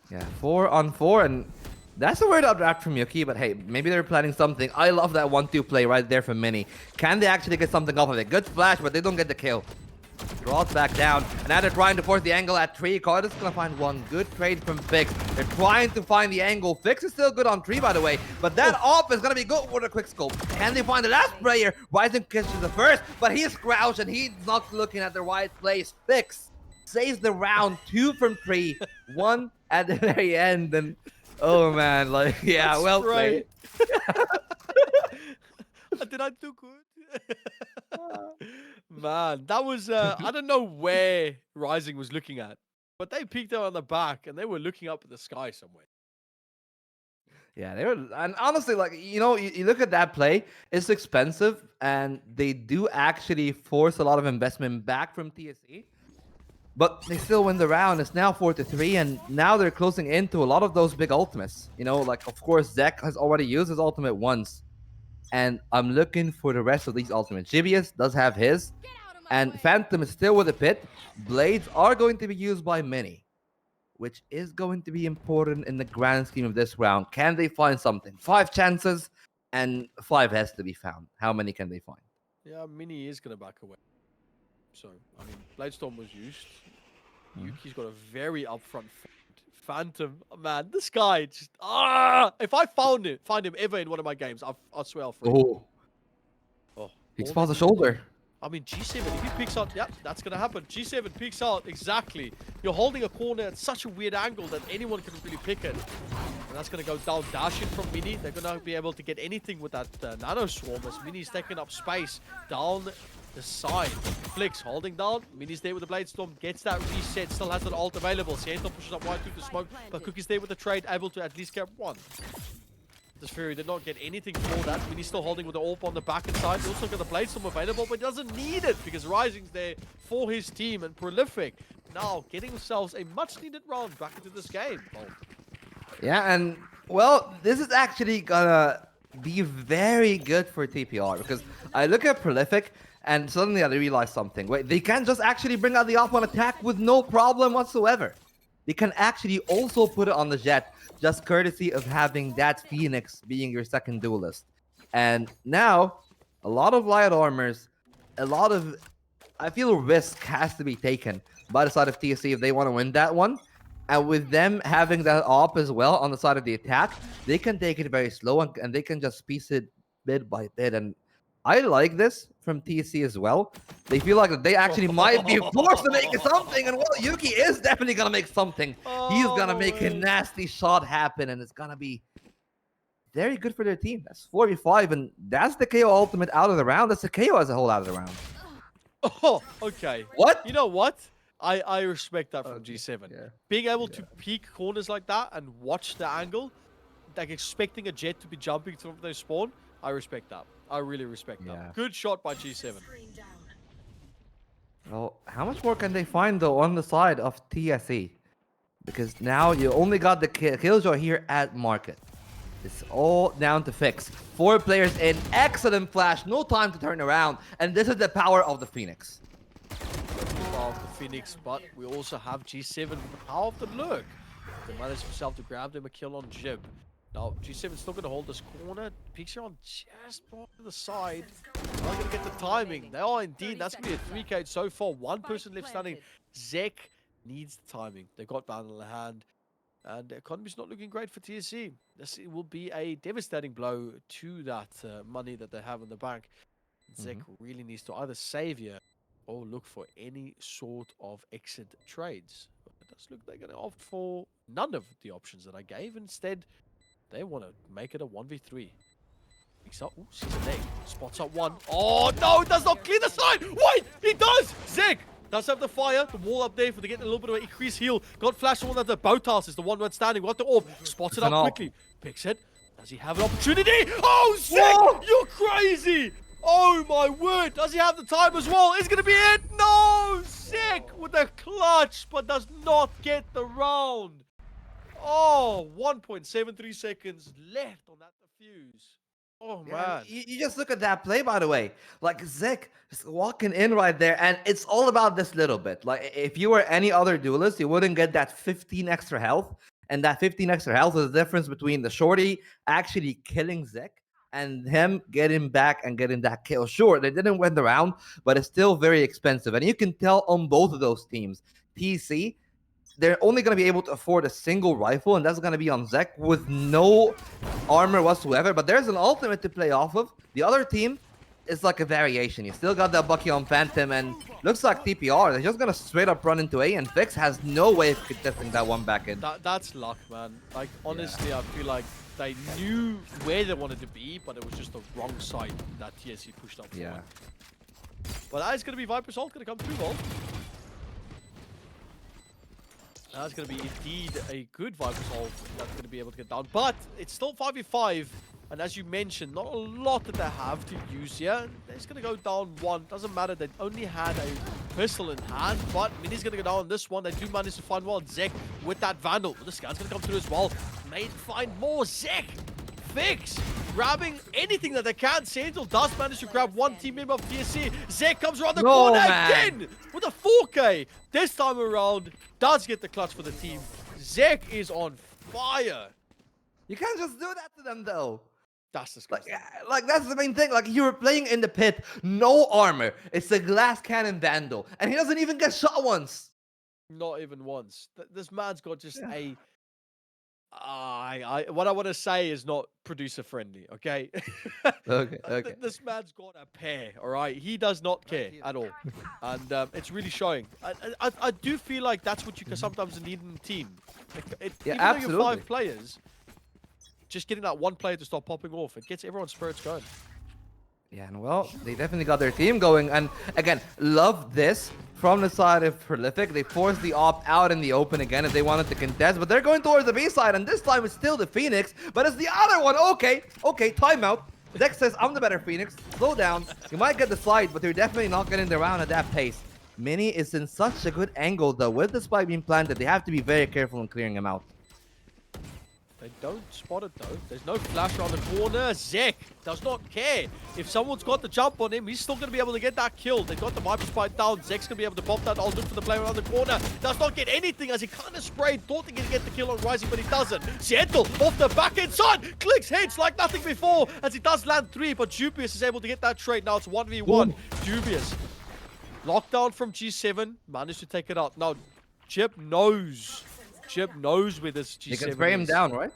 Yeah, 4-on-4, and that's a weird updraft from Yuki, but hey, maybe they're planning something. I love that 1-2 play right there from Mini. Can they actually get something off of it? Good flash, but they don't get the kill. Draws back down, and now they're trying to force the angle at 3. Carter's gonna find one good trade from Fix. They're trying to find the angle. Fix is still good on 3, by the way, but that op is gonna be good with a quick scope. Can they find the last player? Rising catches the first, but he's crouched and he's not looking at the right place. Fix saves the round. 2 from 3, 1 at the very end, and oh man, like, yeah, that's well played. Did I do good? Man, that was, I don't know where Rising was looking at, but they peeked out on the back and they were looking up at the sky somewhere. Yeah, they were, and honestly, like, you know, you look at that play, it's expensive, and they do actually force a lot of investment back from TSE. But they still win the round. It's now 4-3, and now they're closing into a lot of those big ultimates. You know, like, of course, Zek has already used his ultimate once. And I'm looking for the rest of these ultimates. Gibius does have his. And Phantom is still with a pit. Blades are going to be used by many, which is going to be important in the grand scheme of this round. Can they find something? 5 chances, and 5 has to be found. How many can they find? Yeah, Mini is going to back away. So, I mean, Bladestorm was used. Yuki's got a very upfront Phantom. Man, this guy just... If I find him ever in one of my games, I swear I'll freak. Oh, he exposed the shoulder. I mean, G7, if he picks out... Yep, that's going to happen. G7 picks out, exactly. You're holding a corner at such a weird angle that anyone can really pick it. And that's going to go down dashing from Mini. They're going to be able to get anything with that Nano Swarm as Mini's taking up space down the side. Flicks holding down. Mini's there with the Blade Storm. Gets that reset. Still has that ult available. Siento pushes up wide through the smoke. But Cookie's there with the trade. Able to at least get one. This Fury did not get anything for that. Mini's still holding with the AWP on the back and side. He also got the Blade Storm available. But he doesn't need it because Rising's there for his team. And Prolific now getting themselves a much needed round back into this game. Yeah, and well, this is actually gonna be very good for TPR because I look at Prolific and suddenly I realize something. Wait, they can just actually bring out the off-on attack with no problem whatsoever. They can actually also put it on the Jet, just courtesy of having that Phoenix being your second duelist. And now, a lot of light armors, a lot of, I feel, risk has to be taken by the side of TSE if they want to win that one. And with them having that op as well on the side of the attack, they can take it very slow and they can just piece it bit by bit. And I like this from TSE as well. They feel like that they actually might be forced to make something, and well, Yuki is definitely gonna make something. He's gonna make a nasty shot happen, and it's gonna be very good for their team. That's 45, and that's the KO ultimate out of the round. That's the KO as a whole out of the round. Oh, okay. What? You know what? I respect that from G7. Yeah. Being able to peek corners like that and watch the angle, like expecting a jet to be jumping from their spawn, I respect that. I really respect that. Good shot by G7. Well, how much more can they find though on the side of TSE? Because now you only got the Killjoy here at market. It's all down to Fix. 4 players in, excellent flash, no time to turn around, and this is the power of the Phoenix. Of the Phoenix, but we also have G7 with the power of the lurk. They managed himself to grab them a kill on Jib. Now G7 still going to hold this corner. Peeks are on just to the side. Not going to get the timing. They are indeed. That's going to be a 3K so far. One person left standing. Zek needs the timing. They got Vandal in the hand. And the economy's not looking great for TSE. This will be a devastating blow to that money that they have in the bank. Zek really needs to either save here or look for any sort of exit trades. But it does look they're going to opt for none of the options that I gave. Instead, they want to make it a 1v3. Picks up. Ooh, sees a leg. Spots up one. Oh, no, it does not clear the side. Wait, he does. Zek does have the fire. The wall up there for to get a little bit of an increased heal. Got flash on that the boathouse is the one that's standing. Got the orb. Spots it up quickly. Picks it. Does he have an opportunity? Oh, Zek, you're crazy. Oh my word, does he have the time as well? It's gonna be it. No, Zek with a clutch, but does not get the round. Oh, 1.73 seconds left on that defuse. Oh man. You just look at that play, by the way. Like Zek just walking in right there, and it's all about this little bit. Like if you were any other duelist, you wouldn't get that 15 extra health. And that 15 extra health is the difference between the shorty actually killing Zek and him getting back and getting that kill. Sure, they didn't win the round, but it's still very expensive. And you can tell on both of those teams, TC, they're only going to be able to afford a single rifle, and that's going to be on Zek with no armor whatsoever. But there's an ultimate to play off of. The other team is like a variation. You still got that Bucky on Phantom, and looks like TPR. They're just going to straight up run into A, and Fix has no way of contesting that one back in. That's luck, man. Like, honestly, I feel like they knew where they wanted to be, but it was just the wrong side that TSE pushed up forward. Well, that is going to be Viper's ult going to come through, Volt. That's going to be indeed a good Viper's ult that's going to be able to get down. But it's still 5v5. And as you mentioned, not a lot that they have to use here. It's going to go down one. Doesn't matter. They only had a pistol in hand. But Mini's going to go down on this one. They do manage to find one. Zek with that Vandal. This guy's going to come through as well. May find more. Zek. Fix. Grabbing anything that they can. Sentinel does manage to grab one team member of TSE. Zek comes around the corner again with a 4K. This time around, does get the clutch for the team. Zek is on fire. You can't just do that to them, though. That's disgusting. Like that's the main thing. Like you were playing in the pit, no armor. It's a glass cannon Vandal, and he doesn't even get shot once. Not even once. This man's got just a. What I want to say is not producer friendly. Okay. Okay. This man's got a pair. All right. He does not care at all, and it's really showing. I do feel like that's what you can sometimes need in a team. Even though you're 5 players. Just getting that one player to stop popping off, it gets everyone's spirits going. Yeah, and well, they definitely got their team going. And again, love this from the side of Prolific. They forced the opt out in the open again if they wanted to contest, but they're going towards the B side, and this time it's still the Phoenix, but it's the other one. Okay, timeout. Dex says, I'm the better Phoenix. Slow down. You might get the slide, but you're definitely not getting the round at that pace. Mini is in such a good angle, though. With the spike being planted, they have to be very careful in clearing him out. They don't spot it though. There's no flash around the corner. Zek does not care. If someone's got the jump on him, he's still going to be able to get that kill. They've got the Viper Spike down. Zek's going to be able to pop that. I'll look for the player around the corner. Does not get anything as he kind of sprayed. Thought he could get the kill on Rising, but he doesn't. Sentinel off the back end side. Clicks hits like nothing before as he does land 3, but Dubious is able to get that trade. Now it's 1v1. Dubious. Lockdown from G7. Managed to take it out. Now, Chip knows where this G7 is. He can spray him down, right?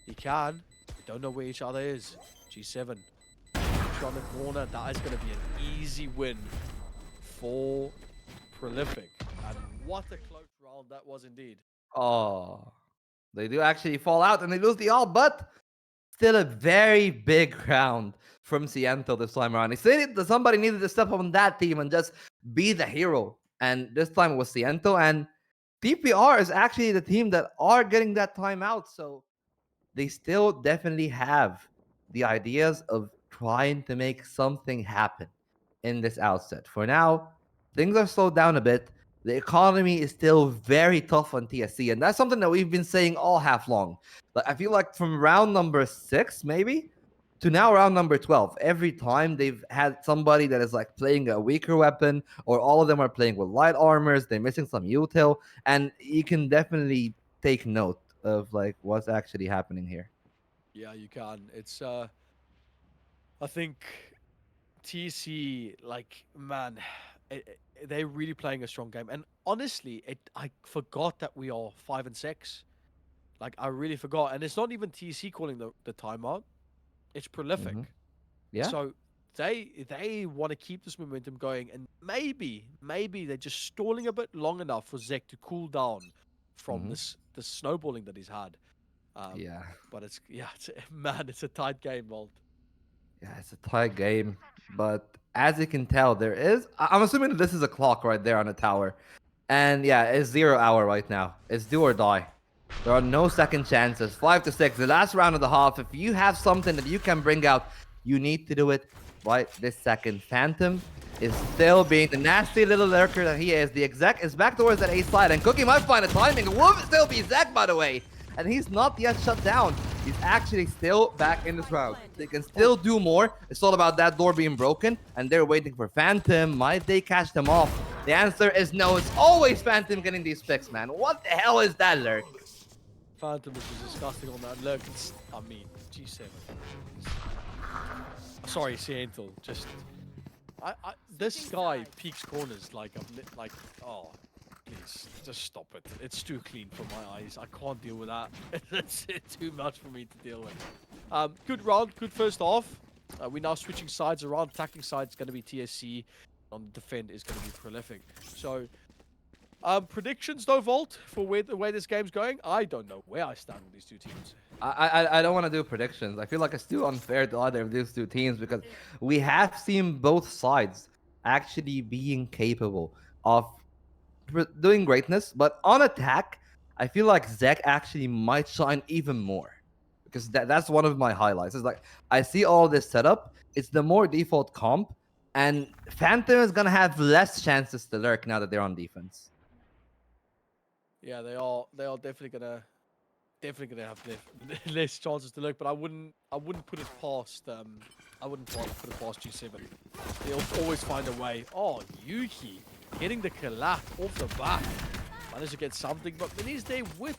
He can. We don't know where each other is. G7. pressure on the corner. That is going to be an easy win for Prolific. And what a close round that was indeed. Oh, they do actually fall out and they lose the all, but still a very big round from Ciento this time around. He said that somebody needed to step up on that team and just be the hero. And this time it was Ciento. And TPR is actually the team that are getting that timeout. So they still definitely have the ideas of trying to make something happen in this outset. For now, things are slowed down a bit. The economy is still very tough on TSC, and that's something that we've been saying all half long. Like I feel like from round number 6, maybe, to now round number 12, every time they've had somebody that is like playing a weaker weapon, or all of them are playing with light armors, they're missing some util, and you can definitely take note of like what's actually happening here. Yeah, you can. It's I think TC, like, man, they're really playing a strong game. And honestly, I forgot that we are 5 and 6. Like, I really forgot. And it's not even TC calling the timeout. It's Prolific. Mhm. Yeah. So they want to keep this momentum going, and maybe they're just stalling a bit long enough for Zek to cool down from this snowballing that he's had. Yeah. But it's man, it's a tight game, Volt. Yeah, it's a tight game, but as you can tell, there is. I'm assuming this is a clock right there on the tower, and yeah, it's 0 hour right now. It's do or die. There are no second chances. 5 to 6, the last round of the half. If you have something that you can bring out, you need to do it right this second. Phantom is still being the nasty little lurker that he is. The exec is back towards that A side, and Cookie might find a timing. It will still be Zach, by the way. And he's not yet shut down. He's actually still back in this round. They can still do more. It's all about that door being broken, and they're waiting for Phantom. Might they catch them off? The answer is no. It's always Phantom getting these picks, man. What the hell is that lurk? Phantom is disgusting on that lurk. I mean, G7. Sorry, Seattle. Just, this guy peeks corners like oh, please, just stop it. It's too clean for my eyes. I can't deal with that. It's too much for me to deal with. Good round, good first half. We're now switching sides around. Attacking side is going to be TSC. On the defend is going to be Prolific. So, predictions though, Volt, for the way this game's going. I don't know where I stand with these two teams. I don't want to do predictions. I feel like it's too unfair to either of these two teams because we have seen both sides actually being capable of doing greatness, but on attack, I feel like Zek actually might shine even more because that's one of my highlights. It's like I see all this setup. It's the more default comp, and Phantom is gonna have less chances to lurk now that they're on defense. Yeah, they are definitely gonna have less chances to lurk, but I wouldn't put it past put it past G7. They'll always find a way. Oh, Yuki getting the collapse off the back. Managed to get something, but Mini's there with.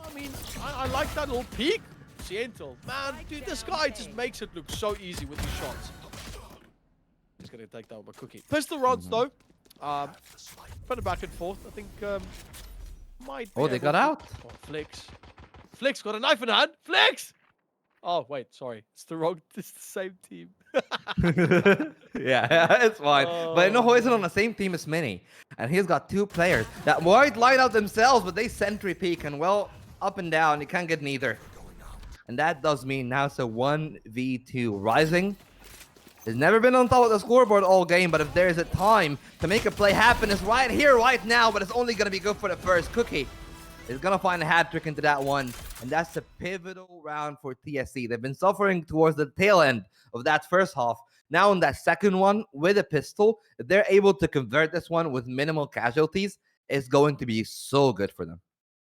I mean, I like that little peek. Siental, man, dude, this guy just makes it look so easy with these shots. He's gonna take down my Cookie. Pistol rods though. Put it back and forth. I think might. Oh, they got out. Oh, Flicks got a knife in hand. Flicks. Oh wait, sorry. It's the same team. Yeah, it's fine. But no, isn't on the same team as Mini, and he's got two players that might line out themselves, but they sentry peek and well up and down. You can't get neither, and that does mean now it's a 1v2. Rising has never been on top of the scoreboard all game, but if there's a time to make a play happen, it's right here, right now. But it's only gonna be good for the first. Cookie is gonna find a hat trick into that one, and that's a pivotal round for TSC. They've been suffering towards the tail end of that first half. Now in that second one with a pistol, if they're able to convert this one with minimal casualties, it's going to be so good for them.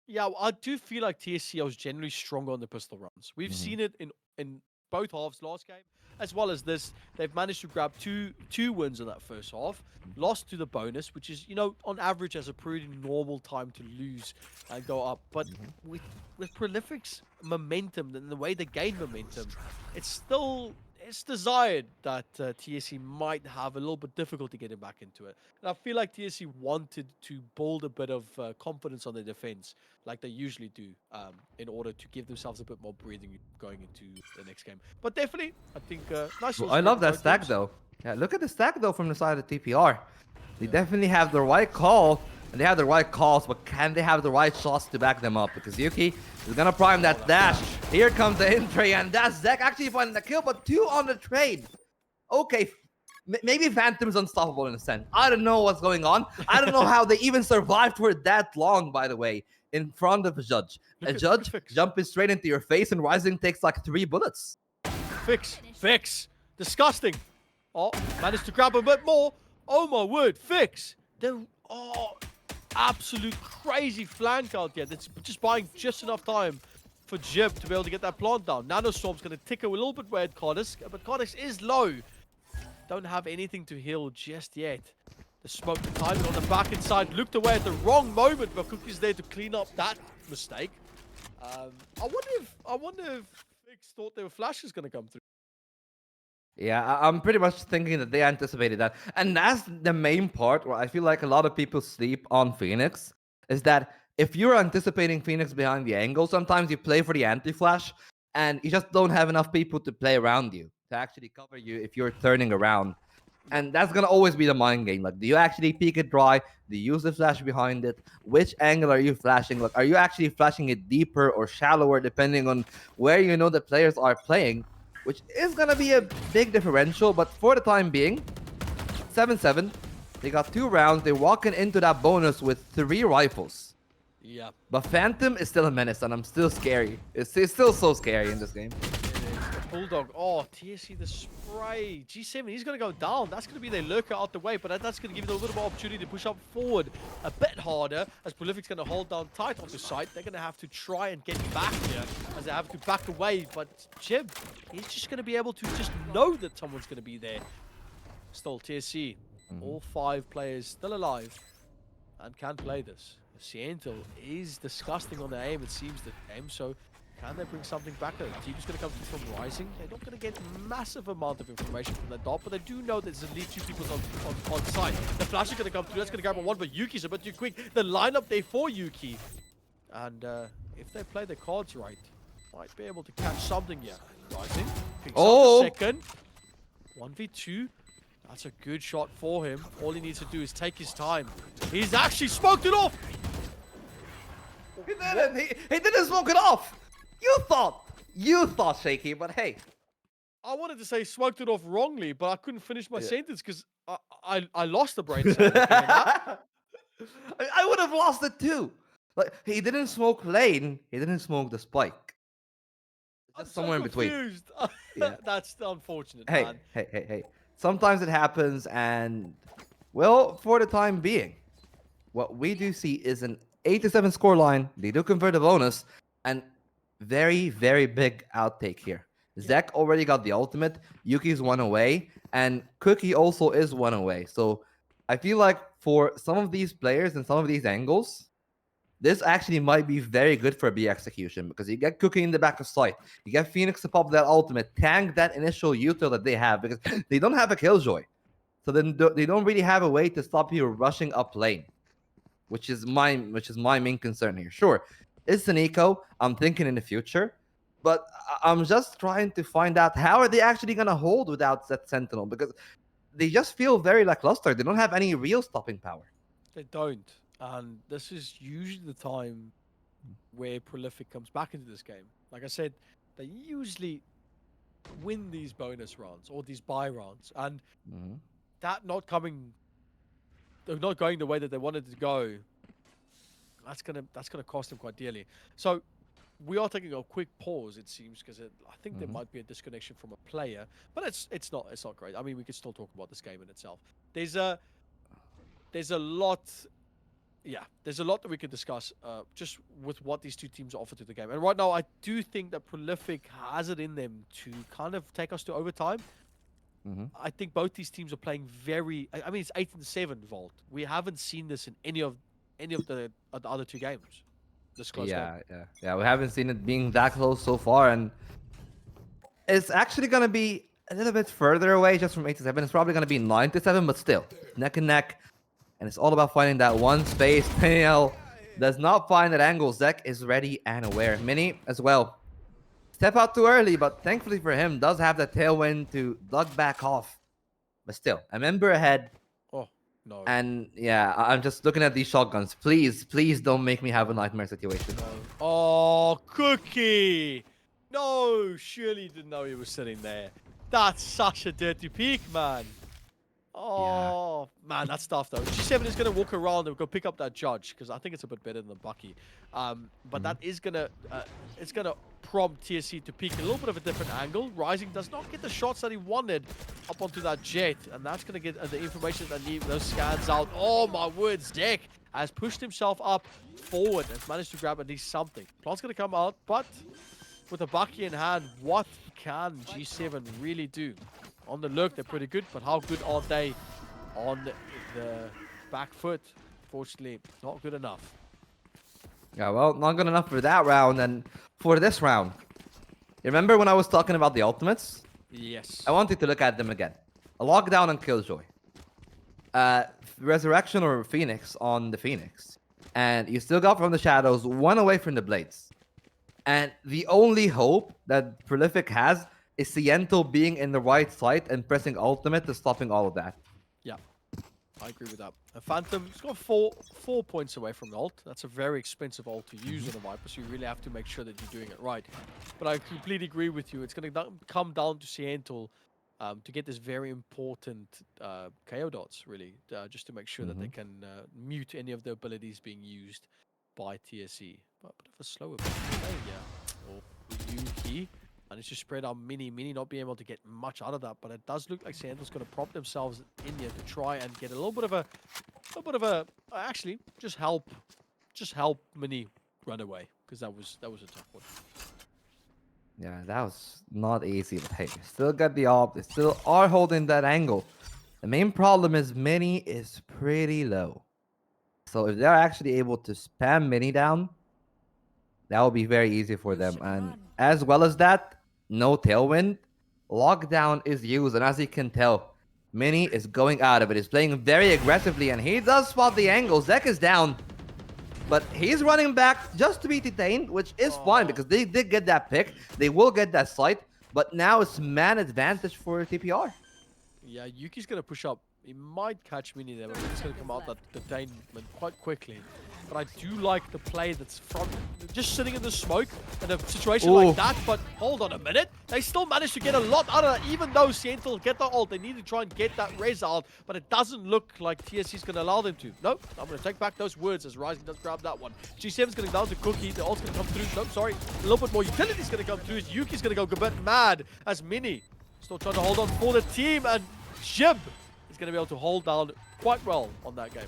Yeah, well, I do feel like TSC was generally stronger on the pistol runs. We've seen it in both halves last game, as well as this. They've managed to grab two wins in that first half, lost to the bonus, which is, on average as a pretty normal time to lose and go up. But with Prolific's momentum and the way they gain momentum, it's still it's desired that TSE might have a little bit difficulty getting back into it. And I feel like TSE wanted to build a bit of confidence on their defense, like they usually do, in order to give themselves a bit more breathing going into the next game. But definitely, I think nice. Well, little I spread love for that both stack teams. though. Yeah, look at the stack though from the side of TPR. They definitely have the right call, and they have the right calls, but can they have the right shots to back them up? Because Yuki is gonna prime that dash. Here comes the entry, and that's Zach actually finding the kill, but 2 on the trade. Okay, maybe Phantom's unstoppable in a sense. I don't know what's going on. I don't know how they even survived for that long, by the way, in front of a judge. A judge Fix. jumping straight into your face, and Rising takes like 3 bullets. Fix. Disgusting. Oh, managed to grab a bit more. Oh my word, Fix. Absolute crazy flank out there. That's just buying just enough time for Jib to be able to get that plant down. Nanostorm's going to tick a little bit where Cardiff, but Cardiff is low. Don't have anything to heal just yet. The smoke timing on the back inside looked away at the wrong moment, but Cookie's there to clean up that mistake. I wonder if Fix thought there were flashes going to come through. Yeah, I'm pretty much thinking that they anticipated that. And that's the main part where I feel like a lot of people sleep on Phoenix, is that if you're anticipating Phoenix behind the angle, sometimes you play for the anti-flash, and you just don't have enough people to play around you, to actually cover you if you're turning around. And that's going to always be the mind game. Like, do you actually peek it dry? Do you use the flash behind it? Which angle are you flashing? Like, are you actually flashing it deeper or shallower, depending on where you know the players are playing? Which is going to be a big differential, but for the time being, 7-7. They got 2 rounds. They're walking into that bonus with 3 rifles. Yeah. But Phantom is still a menace, and I'm still scary. It's still so scary in this game. Bulldog. Oh, TSE the spray. G7, he's going to go down. That's going to be their lurker out the way, but that's going to give them a little more opportunity to push up forward a bit harder, as Prolific's going to hold down tight onto site. They're going to have to try and get back here, as they have to back away. But Jib, he's just going to be able to just know that someone's going to be there. Still, TSE, all 5 players still alive and can play this. Siento is disgusting on the aim, it seems, the game, so can they bring something back? The team is going to come through from Rising. They're not going to get massive amount of information from the dot, but they do know there's at least 2 people on site. The flash is going to come through. That's going to grab a 1, but Yuki's a bit too quick. The lineup there for Yuki. And if they play their cards right, might be able to catch something here. Rising picks up the second. 1v2. That's a good shot for him. All he needs to do is take his time. He's actually smoked it off. He didn't. He didn't smoke it off. You thought, Shaky, but hey. I wanted to say smoked it off wrongly, but I couldn't finish my sentence because I lost the brain cell. I would have lost it too. Like, he didn't smoke lane. He didn't smoke the spike. Just somewhere in between. Yeah. That's unfortunate, Hey, man. hey. Sometimes it happens, and well, for the time being, what we do see is an 8-7 scoreline. They do convert a bonus, and very, very big outtake here. Zach already got the ultimate. Yuki's 1 away, and Cookie also is 1 away. So I feel like for some of these players and some of these angles, this actually might be very good for B execution, because you get Cookie in the back of sight. You get Phoenix to pop that ultimate, tank that initial util that they have, because they don't have a killjoy. So then they don't really have a way to stop you rushing up lane, which is my main concern here. Sure, it's an eco. I'm thinking in the future, but I'm just trying to find out how are they actually gonna hold without that Sentinel, because they just feel very lackluster. They don't have any real stopping power. They don't. And this is usually the time where Prolific comes back into this game. Like I said, they usually win these bonus rounds or these buy rounds, and that not going the way that they wanted it to go, that's gonna cost them quite dearly. So we are taking a quick pause, it seems, because I think there might be a disconnection from a player, but it's not great. I mean, we could still talk about this game in itself. There's a lot. Yeah, there's a lot that we could discuss just with what these 2 teams offer to the game. And right now, I do think that Prolific has it in them to kind of take us to overtime. I think both these teams are playing very... I mean, it's 8-7 Vault. We haven't seen this in any of the other 2 games. This close game. Yeah. We haven't seen it being that close so far, and it's actually going to be a little bit further away just from 8 to 7. It's probably going to be 9 to 7, but still, neck and neck. And it's all about finding that one space. Peniel does not find that angle. Zek is ready and aware. Mini as well. Step out too early, but thankfully for him, does have the tailwind to duck back off. But still, a member ahead. Oh, no. And yeah, I'm just looking at these shotguns. Please, please don't make me have a nightmare situation. Oh, Cookie! No, surely you didn't know he was sitting there. That's such a dirty peek, man. Oh, man, that's tough, though. G7 is going to walk around and go pick up that judge, because I think it's a bit better than Bucky. But that is going to... it's going to prompt TSE to peek a little bit of a different angle. Rising does not get the shots that he wanted up onto that jet, and that's going to get the information that need those scans out. Oh, my word, Zek has pushed himself up forward and managed to grab at least something. Plant's going to come out, but with a Bucky in hand, what can G7 really do? On the look, they're pretty good, but how good are they on the back foot? Fortunately, not good enough. Yeah, well, not good enough for that round, and for this round. You remember when I was talking about the ultimates? Yes. I want you to look at them again. A lockdown on Killjoy. Resurrection or Phoenix on the Phoenix. And you still got from the shadows, one away from the blades. And the only hope that Prolific has is Siento being in the right site and pressing ultimate to stopping all of that. Yeah, I agree with that. A Phantom's got four points away from the ult. That's a very expensive ult to use on a Viper, so you really have to make sure that you're doing it right. But I completely agree with you. It's going to come down to Siento to get this very important KO dots, really, just to make sure that they can mute any of the abilities being used by TSE. But a bit of a slower play, yeah. Or Yuki. And it's just spread out Mini not being able to get much out of that, but it does look like Santos going to prop themselves in here to try and get a little bit of a actually just help Mini run away, because that was a tough one. Yeah, that was not easy, but hey, still got the op. They still are holding that angle. The main problem is Mini is pretty low. So if they're actually able to spam Mini down, that will be very easy for them. And as well as that, no tailwind. Lockdown is used, and as you can tell, Mini is going out of it. He's playing very aggressively, and he does spot the angle. Zek is down, but he's running back just to be detained, which is fine because they did get that pick. They will get that sight, but now it's man advantage for TPR. Yeah, Yuki's going to push up. He might catch Mini there, but he's going to come out that detainment quite quickly. But I do like the play that's from just sitting in the smoke in a situation like that. But hold on a minute. They still managed to get a lot out of that, even though Seattle get the ult. They need to try and get that res out, but it doesn't look like TSE is going to allow them to. Nope, I'm going to take back those words as Rising does grab that one. G7's going to down to Cookie. The ult's going to come through. Nope, sorry. A little bit more utility's going to come through. Yuki's going to go a bit mad as Mini still trying to hold on for the team. And Jib is going to be able to hold down quite well on that game.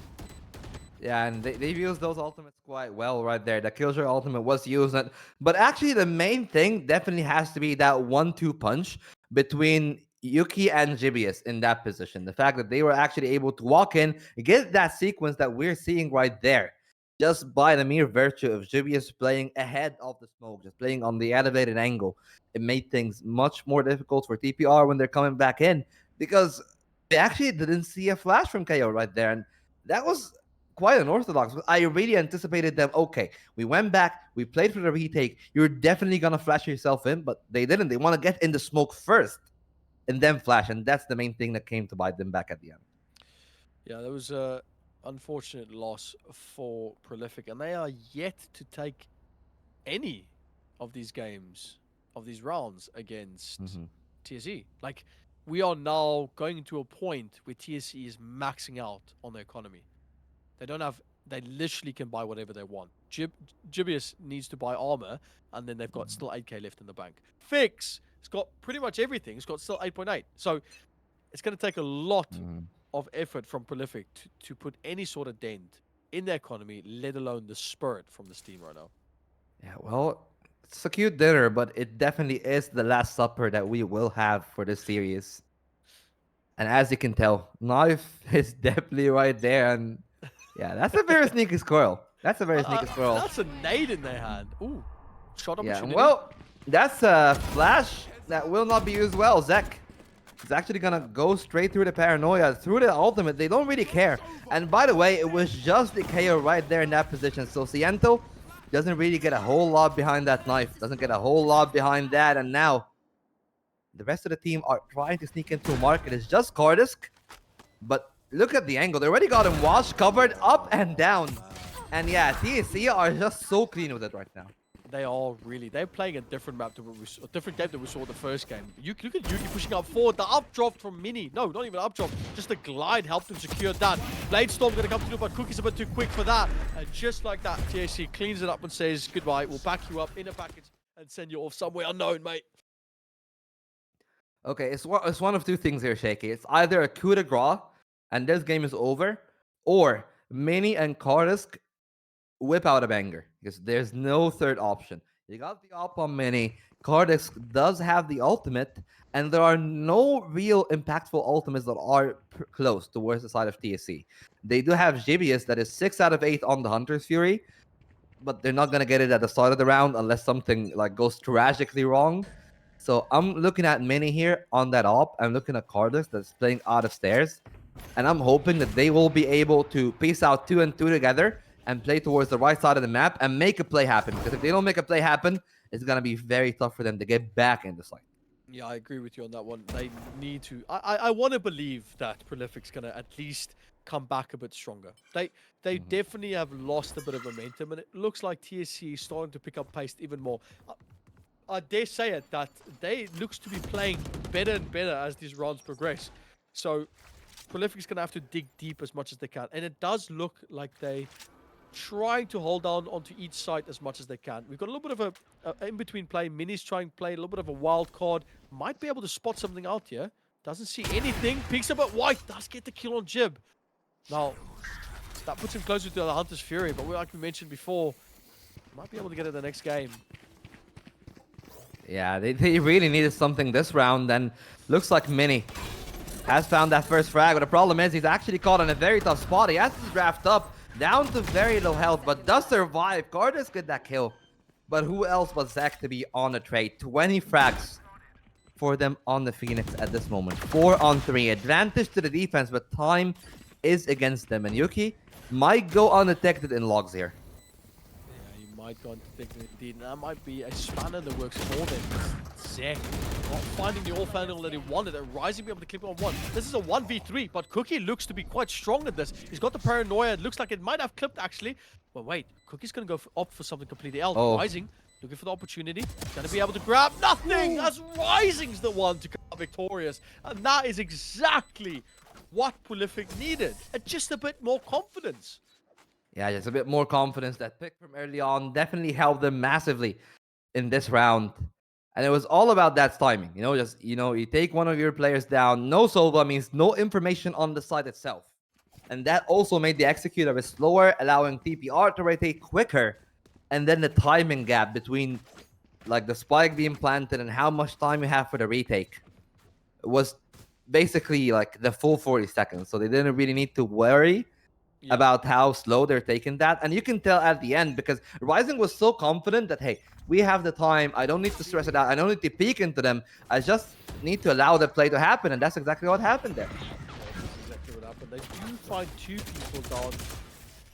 Yeah, and they've used those ultimates quite well right there. The Killjoy ultimate was used. But actually, the main thing definitely has to be that 1-2 punch between Yuki and Jibius in that position. The fact that they were actually able to walk in, get that sequence that we're seeing right there, just by the mere virtue of Jibius playing ahead of the smoke, just playing on the elevated angle. It made things much more difficult for TPR when they're coming back in, because they actually didn't see a flash from KO right there. And that was quite unorthodox. I really anticipated them. Okay, we went back, we played for the retake. You're definitely gonna flash yourself in, but they didn't. They want to get in the smoke first and then flash, and that's the main thing that came to bite them back at the end. Yeah, that was a unfortunate loss for Prolific, and they are yet to take any of these games, of these rounds against TSE. Like, we are now going to a point where TSE is maxing out on their economy. They literally can buy whatever they want. Jibius needs to buy armor, and then they've got still 8k left in the bank. Fix has got pretty much everything. It's got still 8.8. So it's going to take a lot of effort from Prolific to put any sort of dent in their economy, let alone the spirit from this team right now. Yeah, well, it's a cute dinner, but it definitely is the last supper that we will have for this series. And as you can tell, Knife is definitely right there, and yeah, that's a very sneaky squirrel. That's a very sneaky squirrel. That's a nade in their hand. Ooh, shot opportunity. Yeah, well, that's a flash that will not be used well. Zek It's actually gonna go straight through the paranoia, through the ultimate. They don't really care. And by the way, it was just the KO right there in that position. So Siento doesn't really get a whole lot behind that knife. Doesn't get a whole lot behind that. And now the rest of the team are trying to sneak into a market. It's just Kardisk. But look at the angle. They already got him washed, covered, up and down. And yeah, TSE are just so clean with it right now. They are really. They're playing a different map to what we saw, a different game than we saw the first game. You look at Yuki pushing up forward. The up drop from Mini. No, not even up drop. Just the glide helped him secure that. Bladestorm going to come through, but Cookie's a bit too quick for that. And just like that, TSE cleans it up and says goodbye. We'll back you up in a package and send you off somewhere unknown, mate. Okay, it's one of two things here, Shaky. It's either a coup de grace and this game is over, or Mini and Kardisk whip out a banger, because there's no third option. You got the op on Mini. Kardisk does have the ultimate, and there are no real impactful ultimates that are close towards the side of TSE. They do have Gibius that is 6 out of 8 on the Hunter's Fury, but they're not going to get it at the start of the round unless something like goes tragically wrong. So I'm looking at Mini here on that op. I'm looking at Kardisk that's playing out of stairs, and I'm hoping that they will be able to piece out 2 and 2 together and play towards the right side of the map and make a play happen. Because if they don't make a play happen, it's going to be very tough for them to get back in the fight. Yeah, I agree with you on that one. They need to. I want to believe that Prolific's going to at least come back a bit stronger. They definitely have lost a bit of momentum, and it looks like TSC is starting to pick up pace even more. I dare say it, that they looks to be playing better and better as these rounds progress. So Prolific's going to have to dig deep as much as they can. And it does look like they trying to hold on onto each side as much as they can. We've got a little bit of a in-between play. Mini's trying to play a little bit of a wild card. Might be able to spot something out here. Doesn't see anything. Peeks up at White. Does get the kill on Jib. Now, that puts him closer to the Hunter's Fury. But like we mentioned before, might be able to get it the next game. Yeah, they really needed something this round. And looks like Mini has found that first frag. But the problem is he's actually caught in a very tough spot. He has to draft up. Down to very low health, but does survive. Kardisk get that kill. But who else but Zach to be on the trade? 20 frags for them on the Phoenix at this moment. 4 on 3. Advantage to the defense, but time is against them. And Yuki might go undetected in logs here. Yeah, he might go undetected indeed. And that might be a spanner that works for them. Zach not finding the off handle that he wanted, and Rising be able to clip on one. This is a 1v3, but Cookie looks to be quite strong at this. He's got the paranoia. It looks like it might have clipped actually. But wait, Cookie's going to go opt for something completely else. Rising looking for the opportunity. Going to be able to grab nothing as Rising's the one to come out victorious. And that is exactly what Prolific needed. And just a bit more confidence. Yeah, just a bit more confidence. That pick from early on definitely helped them massively in this round. And it was all about that timing. You take one of your players down. No Sova means no information on the side itself. And that also made the execute a bit slower, allowing TPR to rotate quicker. And then the timing gap between like the spike being planted and how much time you have for the retake was basically like the full 40 seconds. So they didn't really need to worry about how slow they're taking that. And you can tell at the end, because Rising was so confident that, hey, we have the time. I don't need to stress it out. I don't need to peek into them. I just need to allow the play to happen. And that's exactly what happened there. That's exactly what happened. They do find 2 people down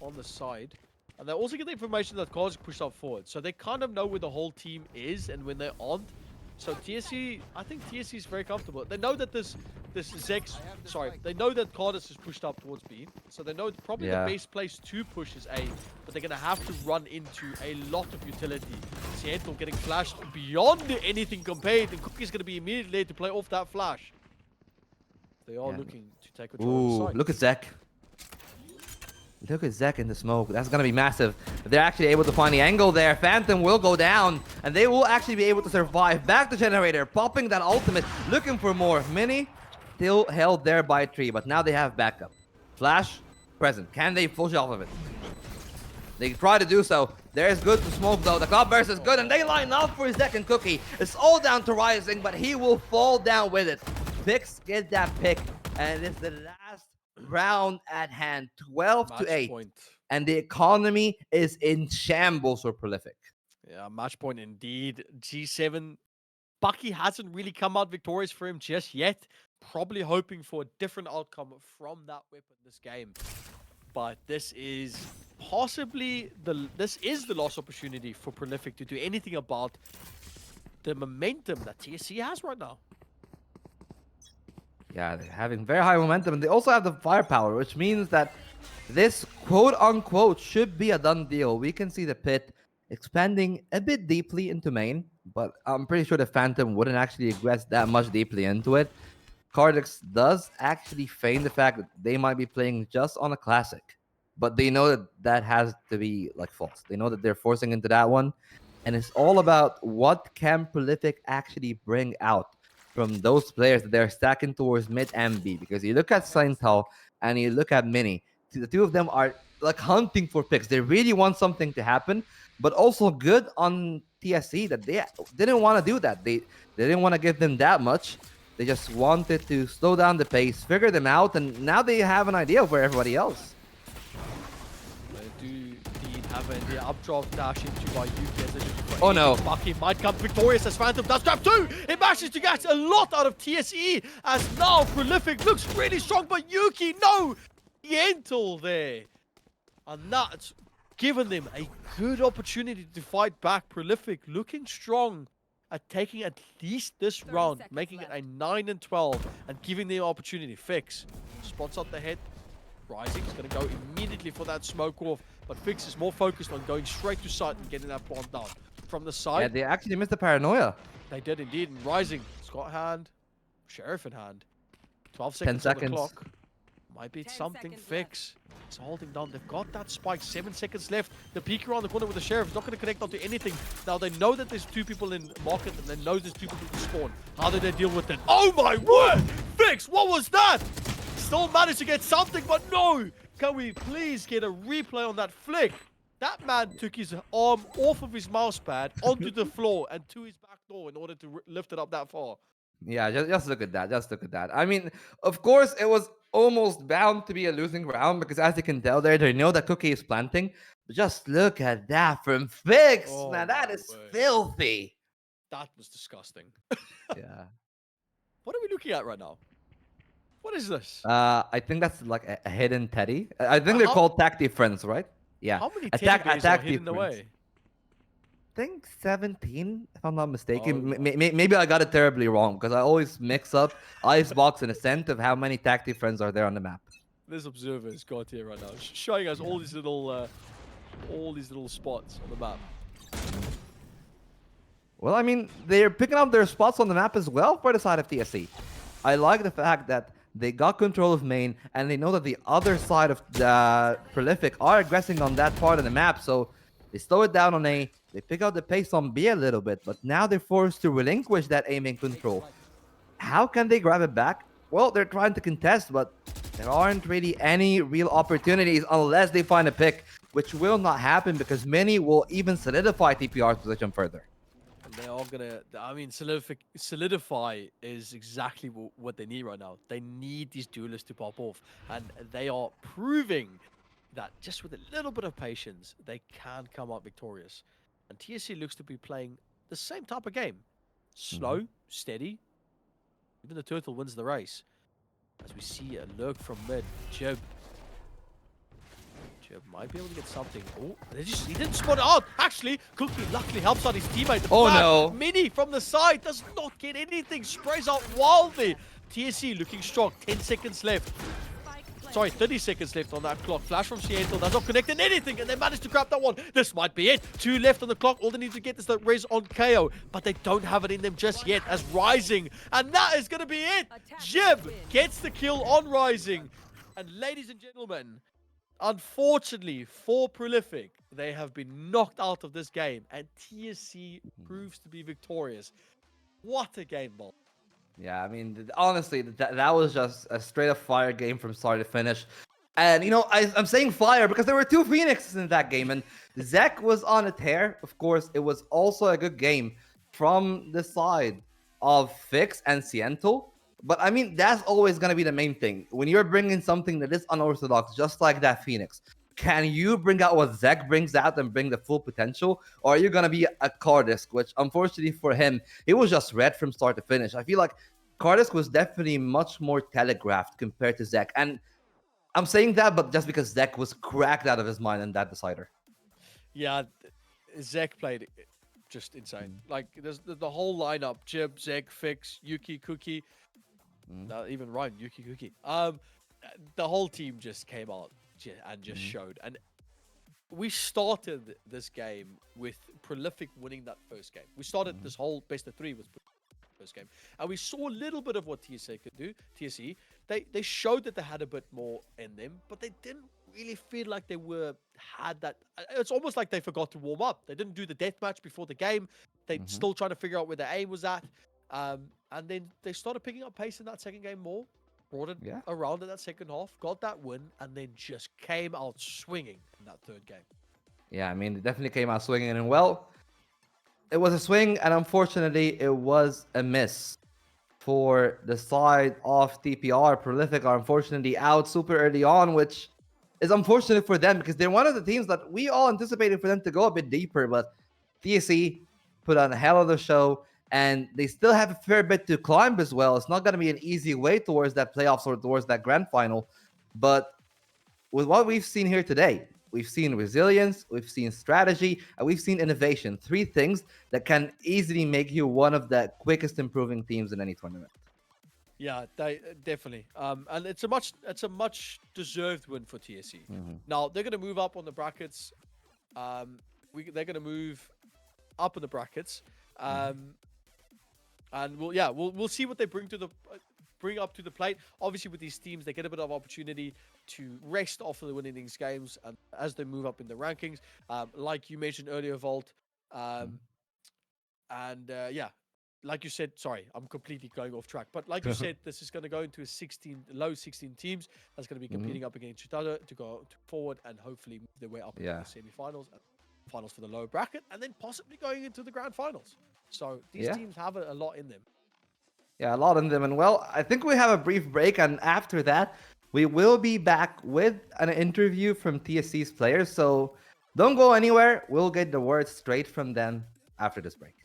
on the side. And they also get the information that Cards pushed up forward. So they kind of know where the whole team is and when they're on. So TSE, I think TSE is very comfortable. They know that this Zex, they know that Cardis is pushed up towards B. So they know probably the best place to push is A. But they're going to have to run into a lot of utility. Seattle getting flashed beyond anything compared. And Cookie's going to be immediately there to play off that flash. They are looking to take control of the side. Look at Zek. Look at Zek in the smoke. That's going to be massive. If they're actually able to find the angle there, Phantom will go down, and they will actually be able to survive. Back to Generator, popping that ultimate, looking for more. Mini still held there by 3, but now they have backup. Flash, present. Can they push off of it? They try to do so. There's good to smoke, though. The cloudburst is good, and they line up for Zek and Cookie. It's all down to Rising, but he will fall down with it. Pix get that pick, and it's the last round at hand, 12 to 8, and the economy is in shambles for Prolific. Yeah, match point indeed. G7 Bucky hasn't really come out victorious for him just yet. Probably hoping for a different outcome from that weapon this game. But this is possibly the lost opportunity for Prolific to do anything about the momentum that TSE has right now. Yeah, they're having very high momentum, and they also have the firepower, which means that this quote-unquote should be a done deal. We can see the pit expanding a bit deeply into main, but I'm pretty sure the Phantom wouldn't actually aggress that much deeply into it. Cardix does actually feign the fact that they might be playing just on a classic, but they know that that has to be like false. They know that they're forcing into that one, and it's all about what can Prolific actually bring out from those players that they're stacking towards mid and B. Because you look at Saintal and you look at Mini, the two of them are like hunting for picks. They really want something to happen, but also good on TSE that they didn't want to do that. They didn't want to give them that much. They just wanted to slow down the pace, figure them out, and now they have an idea of where everybody else. They do indeed have an idea. Updraft dash into by Yuki as they just Oh no. Bucky might come victorious as Phantom does grab two. It manages to get a lot out of TSE as now Prolific looks really strong, but Yuki, no! Yentl there. And that's given them a good opportunity to fight back. Prolific looking strong at taking at least this round, making it a 9-12 and giving them opportunity. Fix spots out the head. Rising is going to go immediately for that smoke off, but Fix is more focused on going straight to site and getting that plant down. From the side, Yeah, they actually missed the paranoia. they did indeed. And Rising, Scott hand, Sheriff in hand. 12 10 seconds on the seconds. clock. Might be something. Fix. It's holding down. They've got that spike. 7 seconds left. The peek around the corner with the Sheriff is not going to connect onto anything. Now they know that there's two people in market and they know there's two people to spawn. How do they deal with it? Oh my word! Fix, what was that? Still managed to get something, but no! Can we please get a replay on that flick? That man took his arm off of his mouse pad onto the floor and to his back door in order to lift it up that far. Yeah, just look at that. Just look at that. I mean, of course, it was almost bound to be a losing round because as you can tell there, they know that Cookie is planting. But just look at that from Fix. Oh Man, that my is word. filthy. That was disgusting. Yeah. What are we looking at right now? What is this? I think that's like a hidden Teddy. I think they're How- called tactic friends, right? Yeah. How many Attack- teddy bears are attack hidden difference. away? I think 17, if I'm not mistaken. Oh, Maybe I got it terribly wrong because I always mix up Icebox and Ascent of how many tactic friends are there on the map. This observer is got here right now, showing us all these little spots on the map. Well, I mean, they're picking up their spots on the map as well for the side of TSE. I like the fact that they got control of main, and they know that the other side of the Prolific are aggressing on that part of the map, so they slow it down on A, they pick out the pace on B a little bit, but now they're forced to relinquish that aiming control. How can they grab it back? Well, they're trying to contest, but there aren't really any real opportunities unless they find a pick, which will not happen because many will even solidify TPR's position further. And they are gonna, I mean, solidify is exactly what they need right now. They need these duelists to pop off, and they are proving that just with a little bit of patience, they can come out victorious. And TSC looks to be playing the same type of game. Slow, steady. Even the turtle wins the race. As we see a lurk from mid, Jib might be able to get something. Oh, he didn't spot it out. Actually, Cookie luckily helps out his teammate. The Oh, flag. no. Mini from the side does not get anything. Sprays out wildly. TSC looking strong. 10 seconds left. Sorry, 30 seconds left on that clock. Flash from Seattle does not connect in anything, and they managed to grab that one. This might be it. 2 left on the clock. All they need to get is the res on KO, but they don't have it in them just yet as Rising. And that is going to be it. Jib gets the kill on Rising. And ladies and gentlemen, unfortunately for Prolific, they have been knocked out of this game, and TSC proves to be victorious. What a game, Bob. Yeah, I mean, honestly, that was just a straight up fire game from start to finish. And, you know, I'm saying fire because there were 2 Phoenixes in that game, and Zek was on a tear. Of course, it was also a good game from the side of Fix and Seattle. But, I mean, that's always going to be the main thing. When you're bringing something that is unorthodox, just like that Phoenix, can you bring out what Zek brings out and bring the full potential? Or are you going to be a Cardisk, which unfortunately for him, it was just red from start to finish. I feel like Cardisk was definitely much more telegraphed compared to Zek. And I'm saying that, but just because Zek was cracked out of his mind in that decider. Yeah, Zek played just insane. Like there's the whole lineup: Jib, Zek, Fix, Yuki, Cookie, even Ryan, Yuki, Cookie. The whole team just came out and just showed. And we started this game with Prolific winning that first game. We started this whole best of 3 with first game, and we saw a little bit of what TSE could do. TSE, they showed that they had a bit more in them, but they didn't really feel like they had that. It's almost like they forgot to warm up. They didn't do the deathmatch before the game. They still trying to figure out where their aim was at, and then they started picking up pace in that second game more. Brought it around in that second half, got that win, and then just came out swinging in that third game. Yeah, I mean, it definitely came out swinging, and well, it was a swing, and unfortunately, it was a miss for the side of TPR. Prolific are unfortunately out super early on, which is unfortunate for them because they're one of the teams that we all anticipated for them to go a bit deeper, but TSE put on a hell of a show, and they still have a fair bit to climb as well. It's not going to be an easy way towards that playoffs or towards that grand final, but with what we've seen here today, we've seen resilience, we've seen strategy, and we've seen innovation. 3 things that can easily make you one of the quickest improving teams in any tournament. Yeah, they definitely. And it's a much deserved win for TSE. Now they're going to move up on the brackets. They're going to move up in the brackets. And we'll see what they bring up to the plate. Obviously, with these teams, they get a bit of opportunity to rest after the winning these games, and as they move up in the rankings, like you mentioned earlier, Volt, like you said, sorry, I'm completely going off track, but like you said, this is going to go into a low 16 teams that's going to be competing up against each other to go forward and hopefully move their way up into the semi-finals and finals for the lower bracket, and then possibly going into the grand finals. So these teams have a lot in them. Yeah, a lot in them. And well, I think we have a brief break, and after that, we will be back with an interview from TSC's players. So don't go anywhere. We'll get the words straight from them after this break.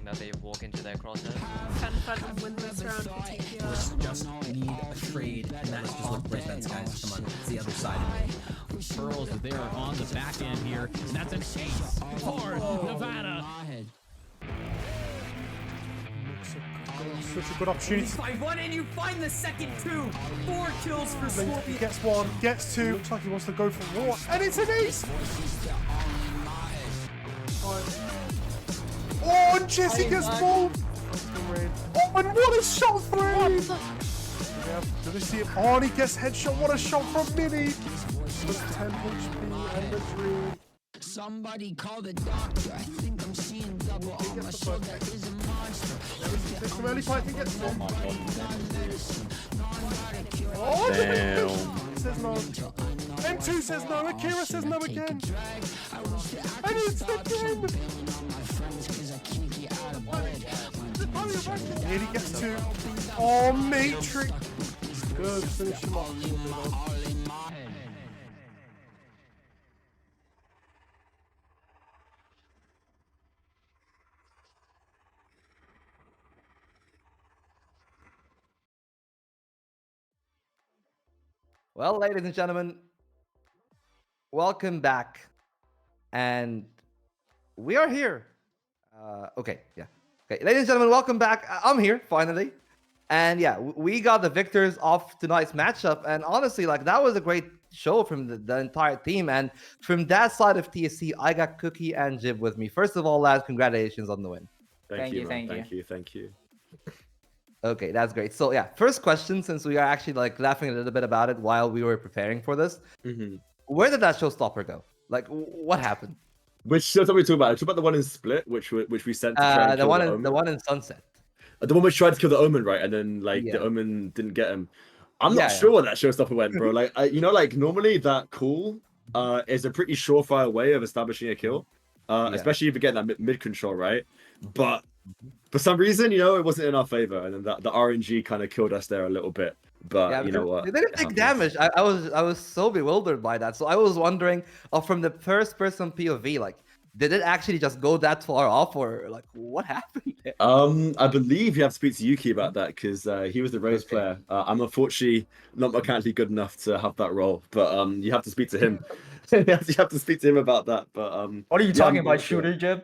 that they walk into their crosshairs. Can Phantom win this round for TPR? Just need a trade, and that is just what great bets, guys. Come on, it's the other side of me. Pearls, they are on the back end here, and that's an ace for Nevada. Such a good opportunity. Find one, and you find the second two. 4 kills for He Scorpion. gets one, gets two. Looks like he wants to go for more, and it's an ace. Oh, and Jesse gets bold. Oh, and what a shot for him! Yeah, do they see it? Oh, and he gets headshot. What a shot from Mini. Plus 10 HP and the dream. Somebody call the doctor. I think I'm seeing double on my shoulder is a monster. Takes some early fight, he gets one. Oh, damn. Says no. M2 says no. Akira says no again. And it's the game. Here he gets two. Oh, Matrix. Good, finish him off. Well, ladies and gentlemen, welcome back. And we are here. Okay, yeah. Okay, ladies and gentlemen, welcome back. I'm here, finally. And yeah, we got the victors of tonight's matchup. And honestly, like, that was a great show from the entire team. And from that side of TSE, I got Cookie and Jib with me. First of all, lads, congratulations on the win. Thank you. Okay, that's great. So yeah, first question, since we are actually like laughing a little bit about it while we were preparing for this, where did that showstopper go? Like, what happened? Which showstopper we talk about? Talk about the one in Split, which we sent to try and the kill one in Sunset. The one which tried to kill the Omen, right? And then like Yeah. the Omen didn't get him. I'm not sure where that showstopper went, bro. Like, like normally that call is a pretty surefire way of establishing a kill, especially if you get that mid control, right? But for some reason, it wasn't in our favor, and then the RNG kind of killed us there a little bit. But Yeah, you know what? They didn't take damage. I was so bewildered by that. So I was wondering, from the first person POV, like, did it actually just go that far off, or like, what happened there? I believe you have to speak to Yuki about that because he was the Rose player. I'm unfortunately not mechanically good enough to have that role, but you have to speak to him. You have to speak to him about that. But what are you talking about, shooter Jib?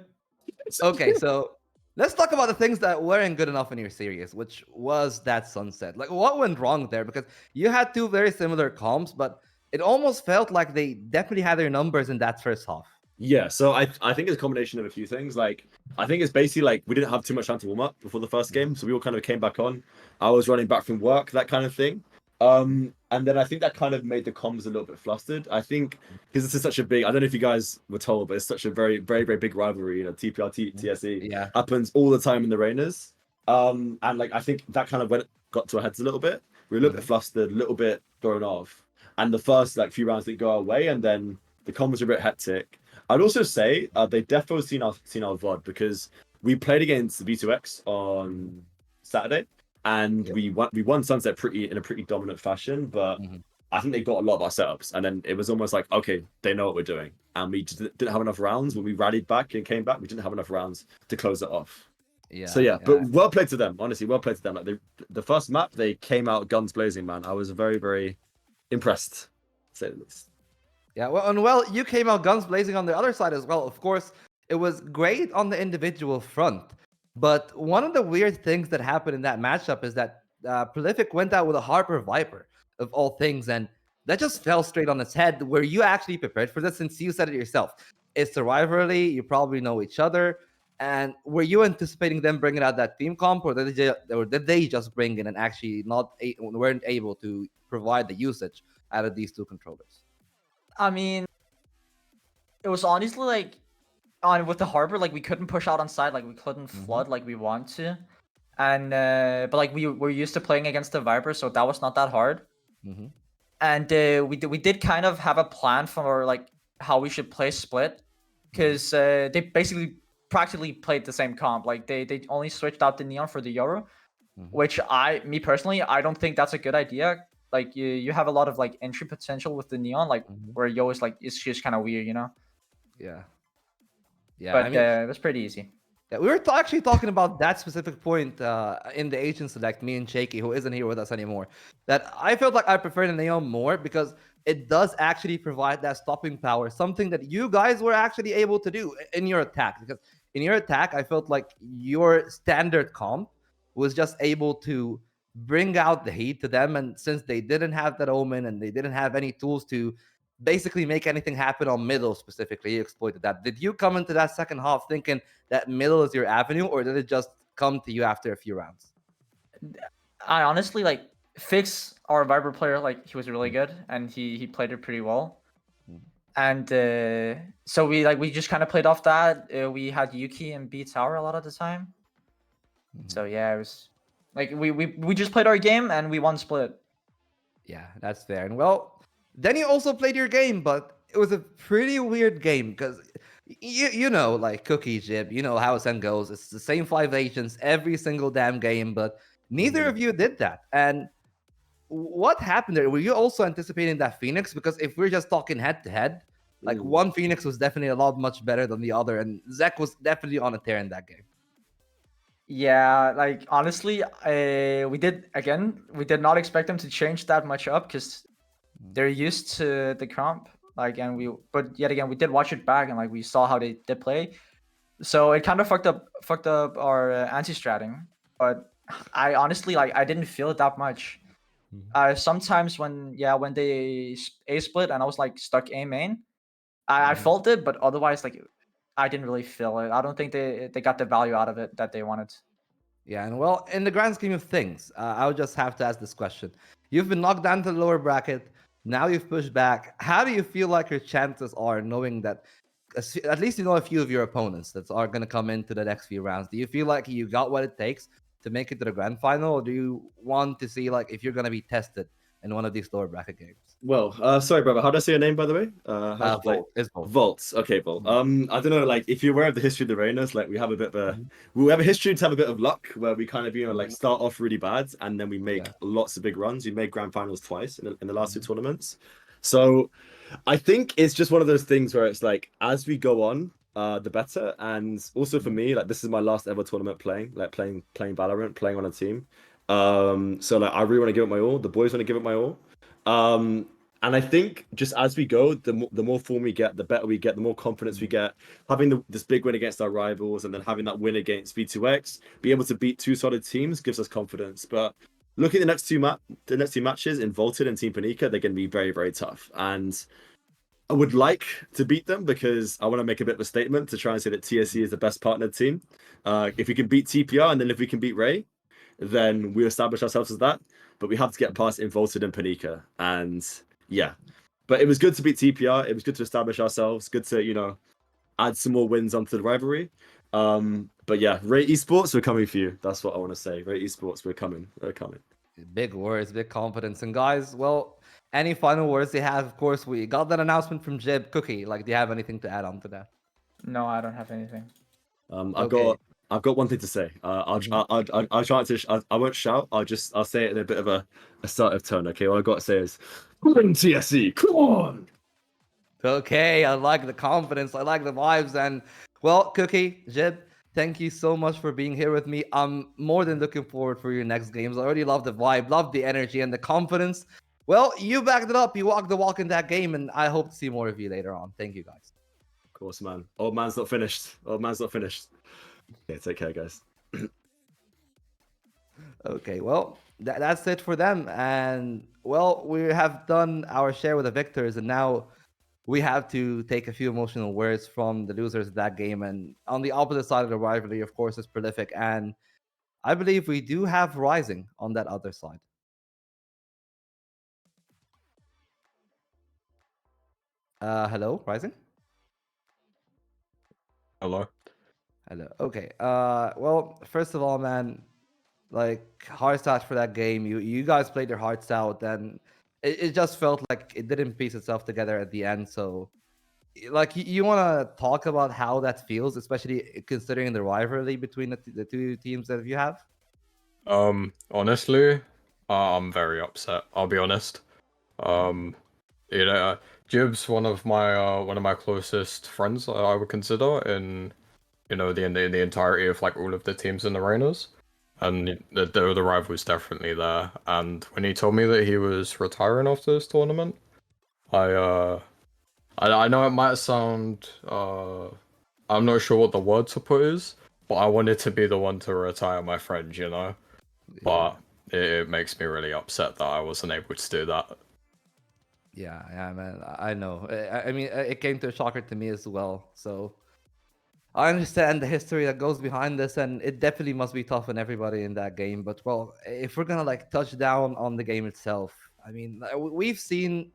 Okay, so let's talk about the things that weren't good enough in your series, which was that Sunset. Like, what went wrong there? Because you had two very similar comps, but it almost felt like they definitely had their numbers in that first half. Yeah, so I think it's a combination of a few things. Like, I think it's basically like we didn't have too much time to warm up before the first game, so we all kind of came back on. I was running back from work, that kind of thing. And then I think that kind of made the comms a little bit flustered. I think because this is such a big, I don't know if you guys were told, but it's such a very, very, very big rivalry. TPR, TSE happens all the time in the Reynas. And like, I think that kind of got to our heads a little bit. We were a little bit flustered, a little bit thrown off. And the first like few rounds didn't go our way, and then the comms were a bit hectic. I'd also say they definitely seen our VOD because we played against V2X on Saturday. And we won Sunset in a pretty dominant fashion, but I think they got a lot of our setups, and then it was almost like, okay, they know what we're doing, and we just didn't have enough rounds. When we rallied back and came back, we didn't have enough rounds to close it off. But well played to them, honestly, well played to them. Like the first map, they came out guns blazing, man. I was very, very impressed, to say the least. Yeah, well, you came out guns blazing on the other side as well. Of course, it was great on the individual front. But one of the weird things that happened in that matchup is that Prolific went out with a Harper Viper, of all things, and that just fell straight on its head. Were you actually prepared for this, since you said it yourself? It's a rivalry, you probably know each other, and were you anticipating them bringing out that team comp, or did they just bring in and actually weren't able to provide the usage out of these two controllers? I mean, it was honestly like, with the Harbor, like we couldn't push out on side, like we couldn't flood like we want to, and but like we were used to playing against the Viper, so that was not that hard. And we did kind of have a plan for like how we should play Split, because they basically practically played the same comp. Like they only switched out the Neon for the Yoru, which me personally, I don't think that's a good idea. Like you have a lot of like entry potential with the Neon, like where Yo is like, it's just kind of weird, Yeah. Yeah, but it was pretty easy. Yeah, we were actually talking about that specific point in the Asian select, me and Shaky, who isn't here with us anymore. That I felt like I preferred the Neon more because it does actually provide that stopping power, something that you guys were actually able to do in your attack. Because in your attack, I felt like your standard comp was just able to bring out the heat to them. And since they didn't have that Omen and they didn't have any tools to basically make anything happen on middle specifically, you exploited that. Did you come into that second half thinking that middle is your avenue, or did it just come to you after a few rounds? I honestly like Fix, our Viper player, like he was really good and he played it pretty well. And so we just kind of played off that. We had Yuki and B Tower a lot of the time. So yeah, it was like we just played our game and we won split. Yeah, that's fair. And well, then you also played your game, but it was a pretty weird game because you know, like Cookie Jib, you know how SN goes. It's the same 5 agents every single damn game, but neither of you did that. And what happened there? Were you also anticipating that Phoenix? Because if we're just talking head to head, like one Phoenix was definitely a lot much better than the other, and Zek was definitely on a tear in that game. Yeah, like honestly, we did not expect them to change that much up because they're used to the comp. Like, but yet again, we did watch it back and like we saw how they did play. So it kind of fucked up our anti-stratting. But I honestly like I didn't feel it that much. Sometimes when they A split and I was like stuck A main, I felt it, but otherwise like I didn't really feel it. I don't think they got the value out of it that they wanted. Yeah, and well, in the grand scheme of things, I would just have to ask this question. You've been knocked down to the lower bracket. Now you've pushed back. How do you feel like your chances are knowing that at least you know a few of your opponents that are going to come into the next few rounds? Do you feel like you got what it takes to make it to the grand final, or do you want to see like if you're going to be tested in one of these lower bracket games? Well, sorry, brother. How do I say your name, by the way? Volt. It's Volt. Volt. Okay, Volt. I don't know, like, if you're aware of the history of the Reynas, like, we have a bit of a, we have a history to have a bit of luck where we kind of, like, start off really bad and then we make lots of big runs. We made grand finals twice in the last 2 tournaments. So I think it's just one of those things where it's like, as we go on, the better. And also for me, like, this is my last ever tournament playing Valorant, playing on a team. So like, I really want to give it my all. The boys want to give it my all. And I think just as we go, the more form we get, the better we get, the more confidence we get. Having this big win against our rivals and then having that win against V2X, be able to beat 2 solid teams gives us confidence. But looking at the next two matches in Volted and Team Panika, they're going to be very, very tough. And I would like to beat them because I want to make a bit of a statement to try and say that TSE is the best partnered team. If we can beat TPR and then if we can beat Ray, then we establish ourselves as that. But we have to get past Involted and Panika. And yeah, but it was good to beat TPR. It was good to establish ourselves. Good to, add some more wins onto the rivalry. But yeah, Ray Esports, we're coming for you. That's what I want to say. Ray Esports, we're coming. We're coming. Big words, big confidence. And guys, well, any final words they have? Of course, we got that announcement from Jib. Cookie, like, do you have anything to add on to that? No, I don't have anything. I've got one thing to say. I'll try to. I won't shout. I'll say it in a bit of a assertive tone. Okay, what I got to say is, come on, TSE, come on. Okay, I like the confidence. I like the vibes. And well, Cookie, Jib, thank you so much for being here with me. I'm more than looking forward for your next games. I already love the vibe, love the energy and the confidence. Well, you backed it up. You walked the walk in that game, and I hope to see more of you later on. Thank you, guys. Of course, man. Old man's not finished. Old man's not finished. Yeah, take care, guys. Okay, well, that's it for them. And, well, we have done our share with the victors, and now we have to take a few emotional words from the losers of that game. And on the opposite side of the rivalry, of course, is Prolific. And I believe we do have Rising on that other side. Hello, Rising? Hello. Hello. Okay. Well, first of all, man, like, hearts out for that game. You guys played your hearts out, and it just felt like it didn't piece itself together at the end. So, like, you want to talk about how that feels, especially considering the rivalry between the 2 teams that you have? Honestly, I'm very upset. I'll be honest. Jib's one of my closest friends, I would consider in you know, the entirety of like all of the teams in the Reyners, and the rival's definitely there. And when he told me that he was retiring after this tournament, I know it might sound I'm not sure what the word to put is, but I wanted to be the one to retire my friend, you know. But it makes me really upset that I wasn't able to do that. Yeah, man. I know. I mean, it came to a shocker to me as well. So I understand the history that goes behind this, and it definitely must be tough on everybody in that game. But well, if we're gonna like touch down on the game itself, I mean, we've seen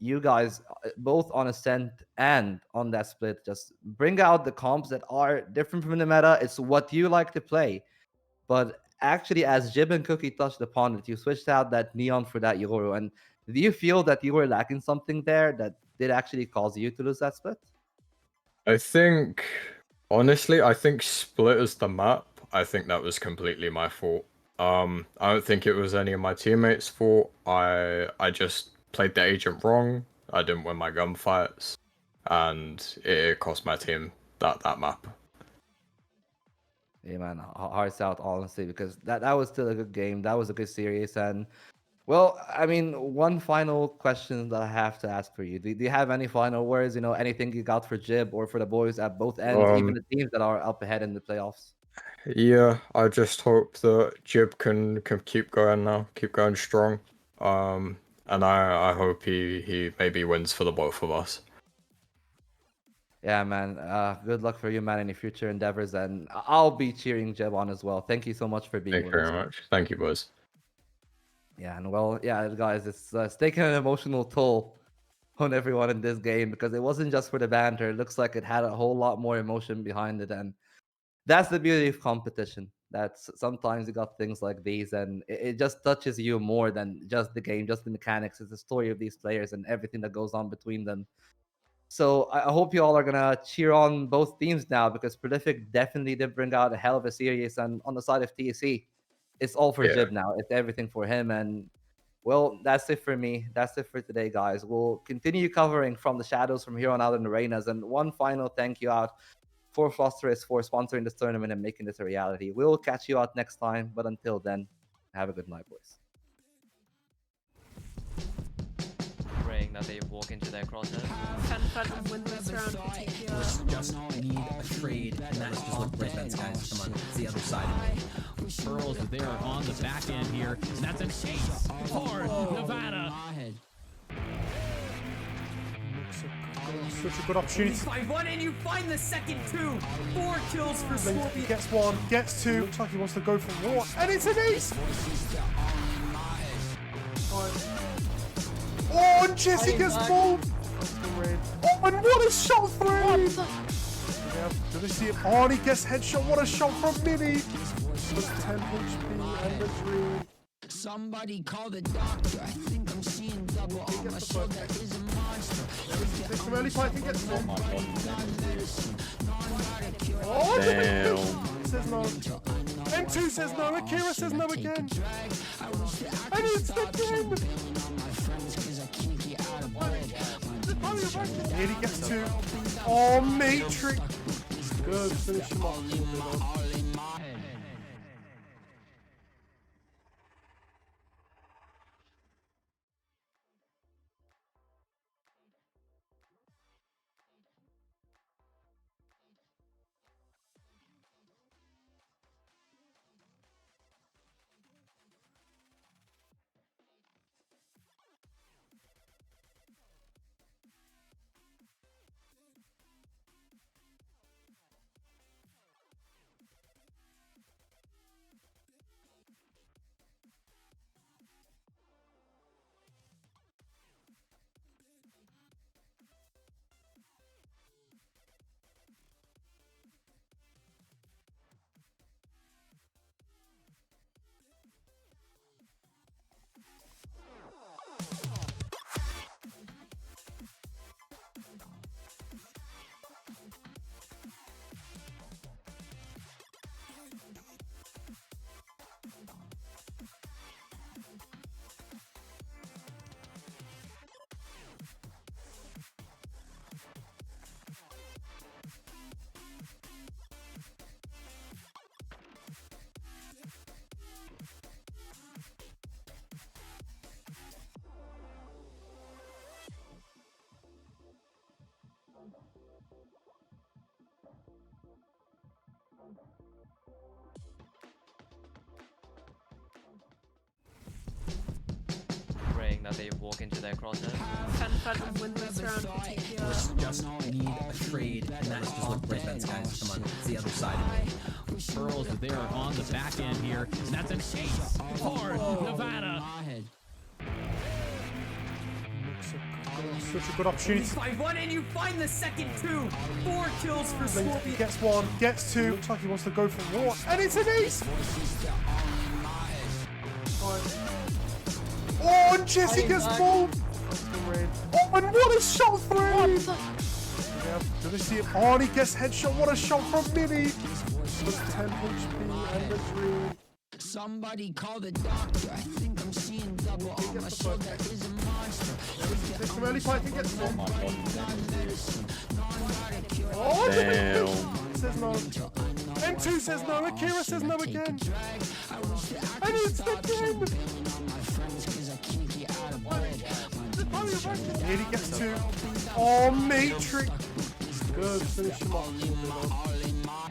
you guys both on Ascent and on that split just bring out the comps that are different from the meta. It's what you like to play. But actually, as Jib and Cookie touched upon it, you switched out that Neon for that Yoru. And do you feel that you were lacking something there that did actually cause you to lose that split? I think, honestly, I think split as the map, I think that was completely my fault. I don't think it was any of my teammates' fault. I just played the agent wrong. I didn't win my gunfights, and it cost my team that map. Yeah, man, hearts out, honestly, because that was still a good game. That was a good series, and well, I mean, one final question that I have to ask for you: do you have any final words? You know, anything you got for Jib or for the boys at both ends, even the teams that are up ahead in the playoffs? Yeah, I just hope that Jib can keep going now, keep going strong. And I hope he maybe wins for the both of us. Yeah, man. Good luck for you, man, in your future endeavors, and I'll be cheering Jeb on as well. Thank you so much for being Thank you with us. very much. Thank you, boys. Yeah, and well, yeah, guys, it's taken an emotional toll on everyone in this game because it wasn't just for the banter. It looks like it had a whole lot more emotion behind it, and that's the beauty of competition. That's sometimes you got things like these, and it just touches you more than just the game, just the mechanics. It's the story of these players and everything that goes on between them. So I hope you all are gonna cheer on both teams now because Prolific definitely did bring out a hell of a series, and on the side of TSE, it's all for Yeah. Jib now. It's everything for him, and well, that's it for me. That's it for today, guys. We'll continue covering from the shadows from here on out in the Reynas, and one final thank you out for Fosterus for sponsoring this tournament and making this a reality. We'll catch you out next time, but until then, have a good night, boys. Praying that they walk into their crosshairs. Can Phantom win this round for TPR? Just need a trade, and that's just what red bets, guys. Come on, it's the other side of it. Pearls, they are on the back end here, and that's an ace for Nevada. Such a good opportunity. 5-1, and you find the second two. 4 kills for Scorpion. Gets one, gets two. Looks like he wants to go for more, and it's an ace. Oh, and Jesse gets both. Oh, and what a shot three! Yeah, do they see it? Oh, and he gets headshot. What a shot from Mini. Plus 10 HP and the dream. Somebody call the doctor. I think I'm seeing double on my shoulder is a monster. Takes some early fight and gets one. Damn. Oh, says no. M2 says no. Akira says no again. And it's the game. Here he gets two. Oh, Matrix. Good. Finish him off. Praying that they walk into their crosshairs. 10 and win this round for TPR. Just need a trade, and that's just what red bets, guys. Come on, it's the other side of it. Pearls, they are on the back end here, and that's an ace for Nevada. Such a good opportunity. Find one and you find the second two. 4 kills for He Scorpion. gets one, gets two. Looks like he wants to go for war, and it's an ace. Oh, and Jesse gets bold. Oh, and what a shot three! Yeah, do they see it? Oh, and he gets headshot. What a shot from Mini. Plus 10 HP and the dream. Somebody call the doctor. I think I'm seeing double. On my shoulder is a monster. Takes some early fight and gets one. Oh, damn. Says no. M2 says no. Akira says no again. And it's the game. Here he gets two. Oh, Matrix. Good. Finish him off.